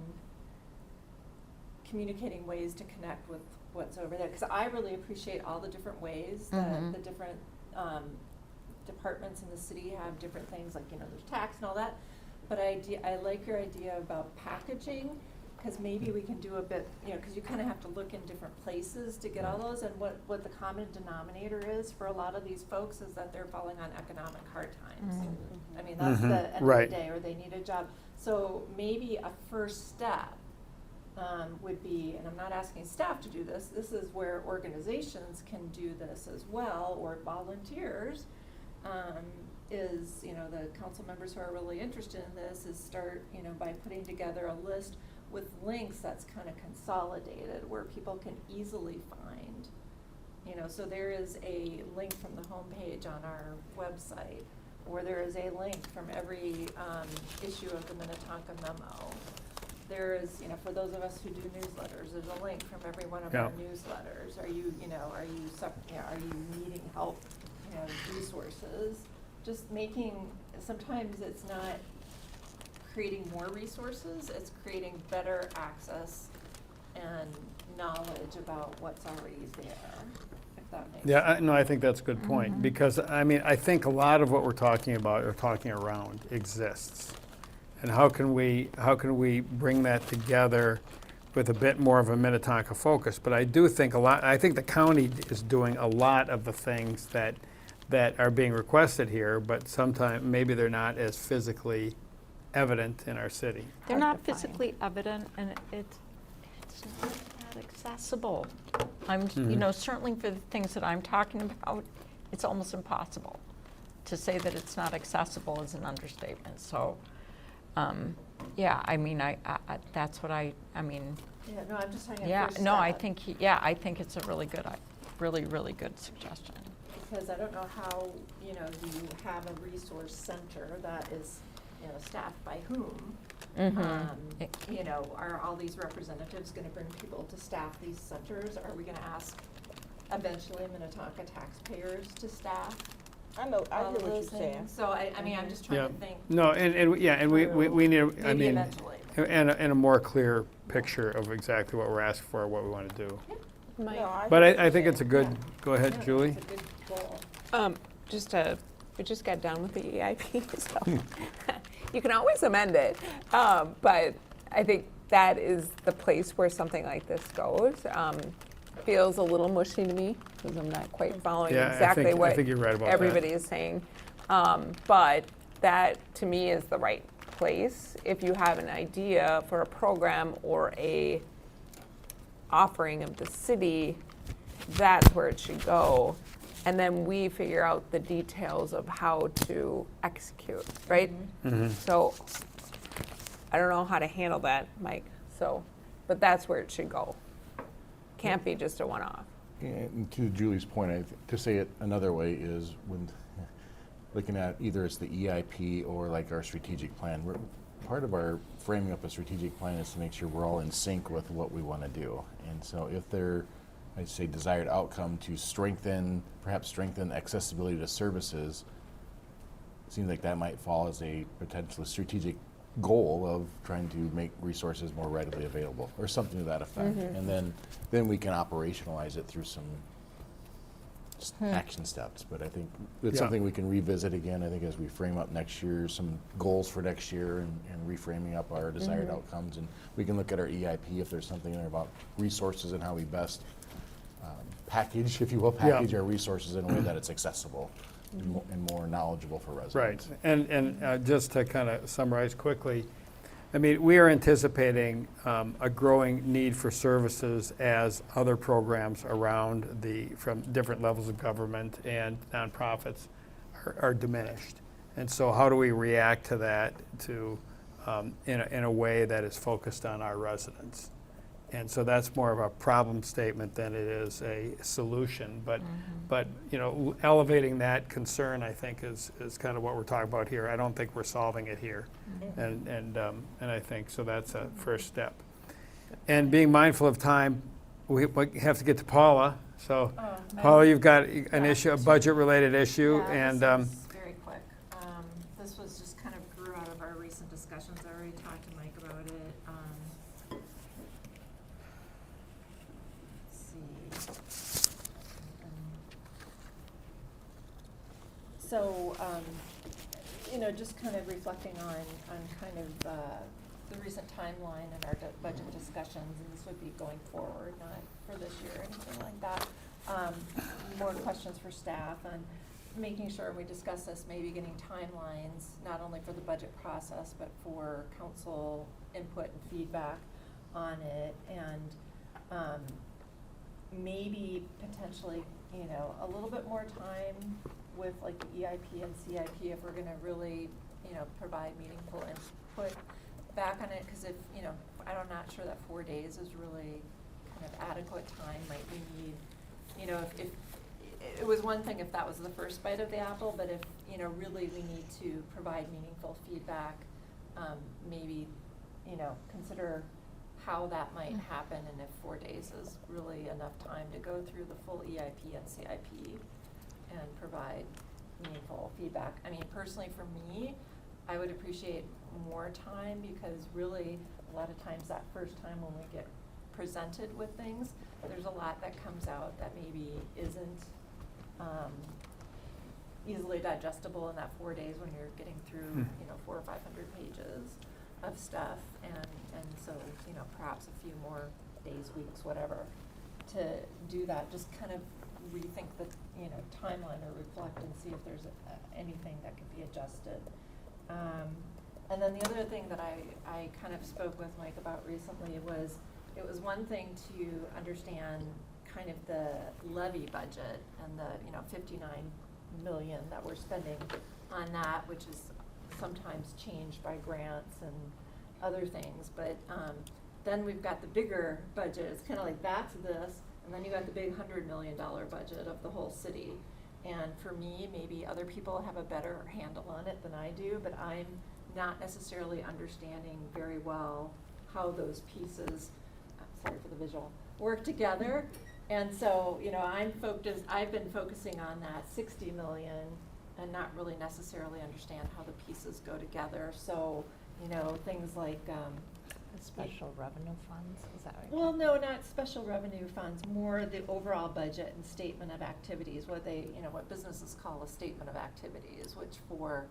communicating ways to connect with what's over there? Because I really appreciate all the different ways that the different departments in the city have different things, like, there's tax and all that. But I like your idea about packaging, because maybe we can do a bit, because you kind of have to look in different places to get all those, and what the common denominator is for a lot of these folks is that they're falling on economic hard times. I mean, that's the end Right. of the day, or they need a job. So maybe a first step would be, and I'm not asking staff to do this is where organizations can do this as well, or volunteers, is, the council members who are really interested in this is start, by putting together a list with links that's kind of consolidated where people can easily find, so there is a link from the homepage on our website, or there is a link from every issue of the Minnetonka Memo. There is, for those of us who do newsletters, there's a link from every one of our newsletters. Are you needing help, resources? Just making, sometimes it's not creating more resources, it's creating better access and knowledge about what's already there, if that makes sense. No, I think that's a good point, because, I think a lot of what we're talking about or talking around exists. And how can we bring that together with a bit more of a Minnetonka focus? But I do think I think the county is doing a lot of the things that are being requested here, but sometimes maybe they're not as physically evident in our city. They're not physically evident, and it's not that accessible. Certainly for the things that I'm talking about, it's almost impossible. To say that it's not accessible is an understatement. So, that's what I mean. Yeah, no, I'm just saying a Yeah, first no, I step. think, I think it's a really good, really good suggestion. Because I don't know how, you have a resource center that is, staffed by whom. Are all these representatives gonna bring people to staff these centers? Are we gonna ask eventually Minnetonka taxpayers to staff I know, I all hear of what you're those saying. things? So I'm just trying to think. No, and we need, Maybe eventually. and a more clear picture of exactly what we're asking for, what we want to do. No, But hear what I you're think it's a saying. good, go ahead, Julie. It's a good goal. We just got done with the EIP, so you can always amend it. But I think that is the place where something like this goes. Feels a little mushy to me because I'm not quite following Yeah, exactly I what think you're right about that. everybody is saying. But that to me is the right place. If you have an idea for a program or a offering of the city, that's where it should go. And then we figure out the details of how to execute, right? So I don't know how to handle that, Mike. So, but that's where it should go. Can't be just a one-off. And to Julie's point, to say it another way is when looking at either it's the EIP or like our strategic plan, part of our framing up a strategic plan is to make sure we're all in sync with what we want to do. And so if there, I'd say, desired outcome to perhaps strengthen accessibility to services, it seems like that might fall as a potential strategic goal of trying to make resources more readily available or something to that effect. And then we can operationalize it through some action steps. But I think it's something we can revisit again, I think, as we frame up next year, some goals for next year and reframing up our desired outcomes. And we can look at our EIP if there's something in there about resources and how we best package, if you will, our resources in a way that it's accessible and more knowledgeable for residents. Right, and just to kind of summarize quickly, I mean, we are anticipating a growing need for services as other programs around from different levels of government and nonprofits are diminished. And so how do we react to that in a way that is focused on our residents? And so that's more of a problem statement than it is a solution. But you know, elevating that concern, I think, is kind of what we're talking about here. I don't think we're solving it here, and I think so. That's a first step. And being mindful of time, we have to get to Paula. So, Paula, you've got an issue, a budget-related issue, and this is very quick. This was just kind of grew out of our recent discussions. I already talked to Mike about it. So, you know, just kind of reflecting on kind of the recent timeline in our budget discussions, and this would be going forward, not for this year or anything like that. More questions for staff on making sure we discuss this, maybe getting timelines, not only for the budget process, but for council input and feedback on it, and maybe potentially, you know, a little bit more time with like the EIP and CIP if we're gonna really, you know, provide meaningful input back on it, because if, you know, I'm not sure that 4 days is really kind of adequate time. Might we need, you know, if it was one thing if that was the first bite of the apple, but if, you know, really we need to provide meaningful feedback, maybe, you know, consider how that might happen, and if 4 days is really enough time to go through the full EIP and CIP and provide meaningful feedback. I mean, personally for me, I would appreciate more time, because really a lot of times that first time when we get presented with things, there's a lot that comes out that maybe isn't easily digestible in that 4 days when you're getting through, you know, 400 or 500 pages of stuff, and so, you know, perhaps a few more days, weeks, whatever, to do that. Just kind of rethink the, you know, timeline or reflect and see if there's anything that could be adjusted. And then the other thing that I kind of spoke with Mike about recently was, it was one thing to understand kind of the levy budget and the, you know, 59 million that we're spending on that, which is sometimes changed by grants and other things. But then we've got the bigger budget. It's kind of like, that's this, and then you got the big $100 million budget of the whole city. And for me, maybe other people have a better handle on it than I do, but I'm not necessarily understanding very well how those pieces, sorry for the visual, work together. And so, you know, I've been focusing on that 60 million and not really necessarily understand how the pieces go together. So, you know, things like special revenue funds, is that right? Well, no, not special revenue funds, more the overall budget and statement of activities, what what businesses call a statement of activities, which for,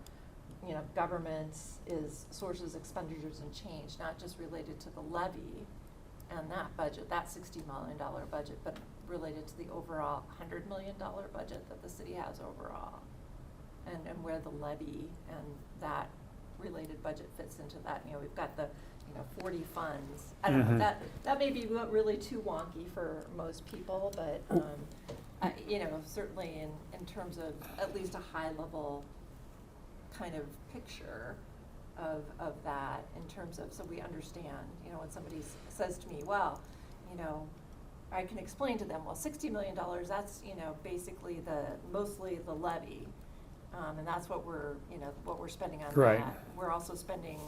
you know, governments is sources, expenditures, and change, not just related to the levy and that budget, that $60 million budget, but related to the overall $100 million budget that the city has overall, and where the levy and that related budget fits into that. You know, we've got the, 40 funds. I don't know, that may be really too wonky for most people, but, certainly in terms of at least a high level kind of picture of that in terms of, so we understand, when somebody says to me, well, I can explain to them, well, $60 million, that's, basically mostly the levy. And that's what we're spending on Right. that. We're also spending,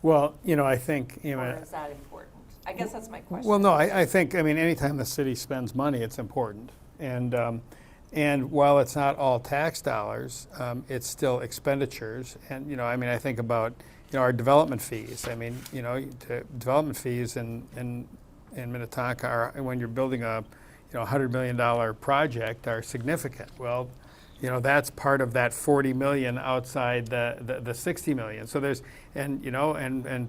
Well, I think, or is that important? I guess that's my question. well, no, I think, anytime the city spends money, it's important. And while it's not all tax dollars, it's still expenditures. And, I think about, our development fees. Development fees in Minnetonka are, when you're building a, $100 million project, are significant. Well, that's part of that 40 million outside the 60 million. So there's, and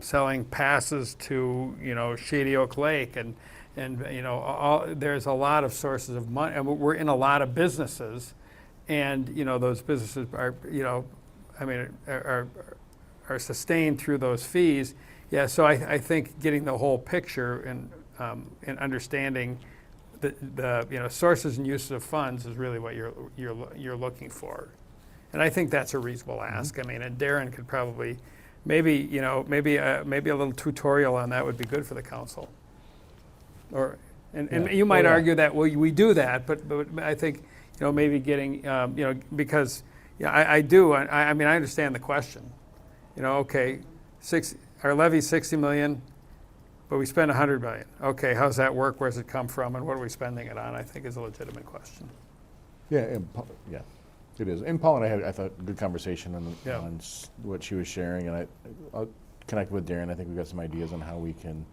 selling passes to, Shady Oak Lake and there's a lot of sources of money, and we're in a lot of businesses, and those businesses are are sustained through those fees. Yeah, so I think getting the whole picture and understanding the sources and uses of funds is really what you're looking for, and I think that's a reasonable ask. And Darren could probably maybe a little tutorial on that would be good for the council. Or, and you might argue that, well, we do that, but I think, maybe getting, because, I understand the question. Okay, our levy's 60 million, but we spend 100 million. Okay, how's that work? Where's it come from? And what are we spending it on? I think is a legitimate question. Yeah, it is. And Paul and I had, I thought, a good conversation on what she was sharing, and I'll connect with Darren. I think we've got some ideas on how we can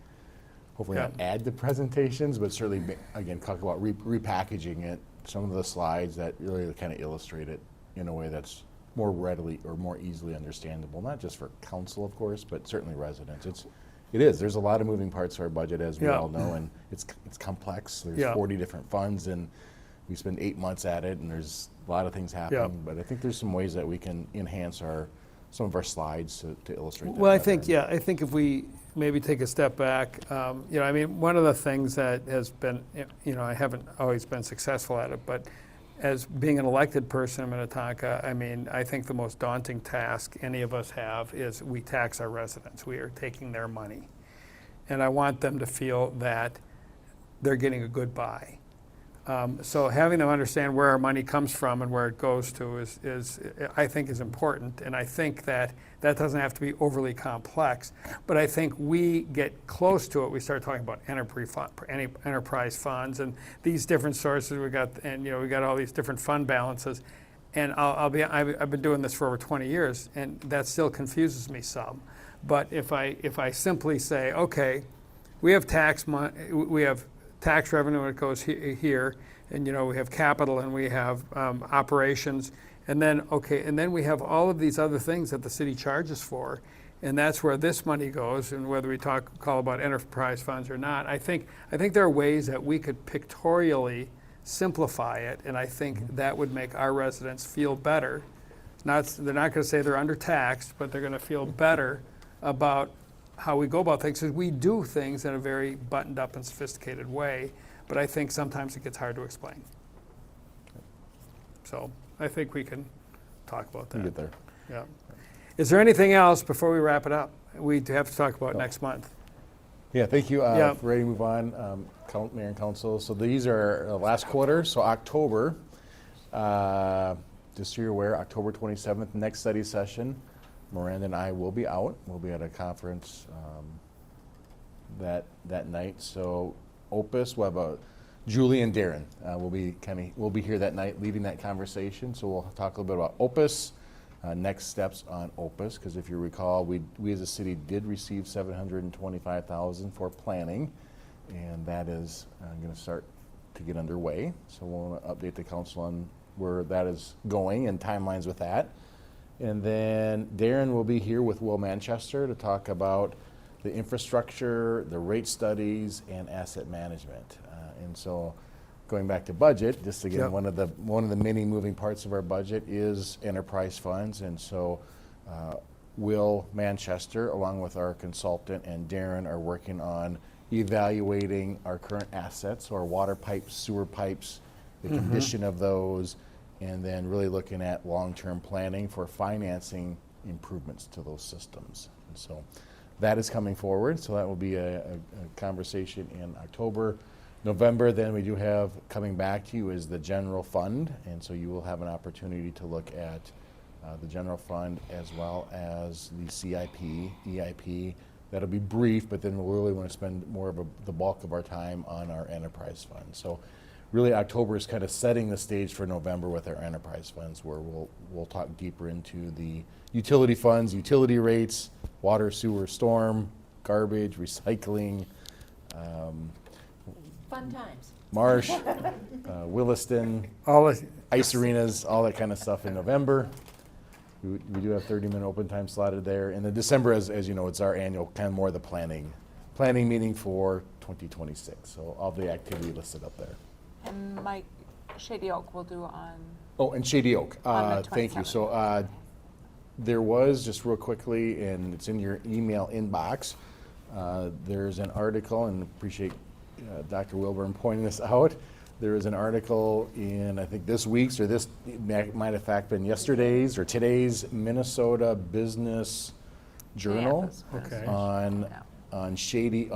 hopefully not add to presentations, but certainly, again, talk about repackaging it, some of the slides that really kind of illustrate it in a way that's more readily or more easily understandable, not just for council, of course, but certainly residents. There's a lot of moving parts to our budget, as we all know, and it's complex. There's 40 different funds, and we spend 8 months at it, and there's a lot of things happening, but I think there's some ways that we can enhance some of our slides to illustrate that. Well, I think if we maybe take a step back, one of the things that has been, I haven't always been successful at it, but as being an elected person in Minnetonka, I think the most daunting task any of us have is we tax our residents. We are taking their money. And I want them to feel that they're getting a good buy. So having them understand where our money comes from and where it goes to is I think is important, and I think that doesn't have to be overly complex, but I think we get close to it. We start talking about enterprise funds and these different sources we got, and we got all these different fund balances, and I've been doing this for over 20 years, and that still confuses me some. But if I simply say, okay, we have tax revenue when it goes here, and we have capital and we have operations, and then we have all of these other things that the city charges for, and that's where this money goes. And whether we call about enterprise funds or not, I think there are ways that we could pictorially simplify it, and I think that would make our residents feel better. They're not going to say they're undertaxed, but they're going to feel better about how we go about things, because we do things in a very buttoned up and sophisticated way, but I think sometimes it gets hard to explain. So I think we can talk about that. We'll get there. Yeah. Is there anything else before we wrap it up? We have to talk about next month. Yeah, thank you. Ready to move on, Mayor and Council. So these are last quarter, so October. Just so you're aware, October 27th, next study session. Miranda and I will be out. We'll be at a conference that night. So Opus, we'll have Julie and Darren will be here that night leading that conversation. So we'll talk a little bit about Opus, next steps on Opus, because if you recall, we as a city did receive $725,000 for planning, and that is going to start to get underway. So we'll update the council on where that is going and timelines with that. And then Darren will be here with Will Manchester to talk about the infrastructure, the rate studies, and asset management. And so, going back to budget, just again, one of the many moving parts of our budget is enterprise funds. And so, Will Manchester, along with our consultant and Darren, are working on evaluating our current assets, our water pipes, sewer pipes, the condition of those, and then really looking at long-term planning for financing improvements to those systems. And so that is coming forward, so that will be a conversation in October. November, then we do have coming back to you is the general fund, and so you will have an opportunity to look at the general fund as well as the CIP, EIP. That'll be brief, but then we'll really want to spend more of the bulk of our time on our enterprise fund. So really October is kind of setting the stage for November with our enterprise funds, where we'll talk deeper into the utility funds, utility rates, water, sewer, storm, garbage, recycling, Fun times. Marsh, Williston, ice arenas, all that kind of stuff in November. We do have 30-minute open time slotted there. And then December, as you know, it's our annual, kind of more the planning meeting for 2026. So all the activity listed up there. And Mike, Shady Oak will do on. Oh, and Shady Oak. On the Thank you. 27th. So there was, just real quickly, and it's in your email inbox, there's an article, and appreciate Dr. Wilburn pointing this out. There is an article in, I think, this week's, or this might have fact been yesterday's or today's Minnesota Business Journal Okay. on the Shady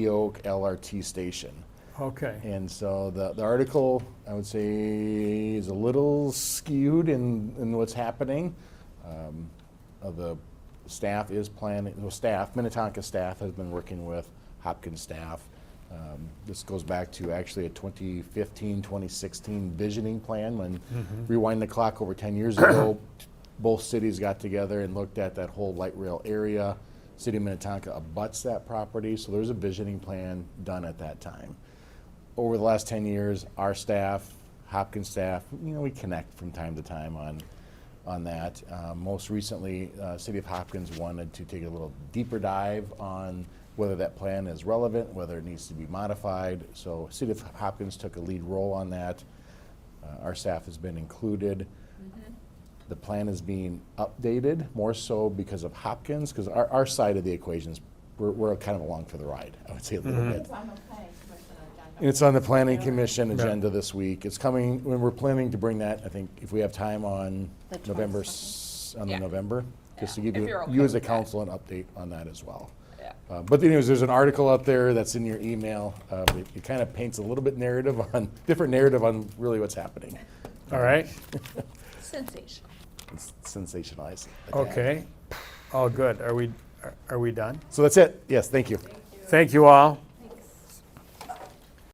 Oak LRT station. Okay. And so the article, I would say, is a little skewed in what's happening. The staff is planning, Minnetonka staff has been working with Hopkins staff. This goes back to actually a 2015, 2016 visioning plan when, rewind the clock over 10 years ago, both cities got together and looked at that whole light rail area. City of Minnetonka abuts that property, so there's a visioning plan done at that time. Over the last 10 years, our staff, Hopkins staff, we connect from time to time on that. Most recently, City of Hopkins wanted to take a little deeper dive on whether that plan is relevant, whether it needs to be modified. So City of Hopkins took a lead role on that. Our staff has been included. The plan is being updated, more so because of Hopkins, because our side of the equations, we're kind of along for the ride, I would say a little bit. It's on the Planning Commission agenda this week. It's coming, when we're planning to bring that, I think, if we have time on November, November, just to give If you're okay you as a with that. council an update on that as well. Yeah. But anyways, there's an article out there that's in your email. It kind of paints a little bit different narrative on really what's happening. All right. Sensation. It's sensationalized. Okay. All good. Are we done? So that's it. Yes, thank you. Thank you all.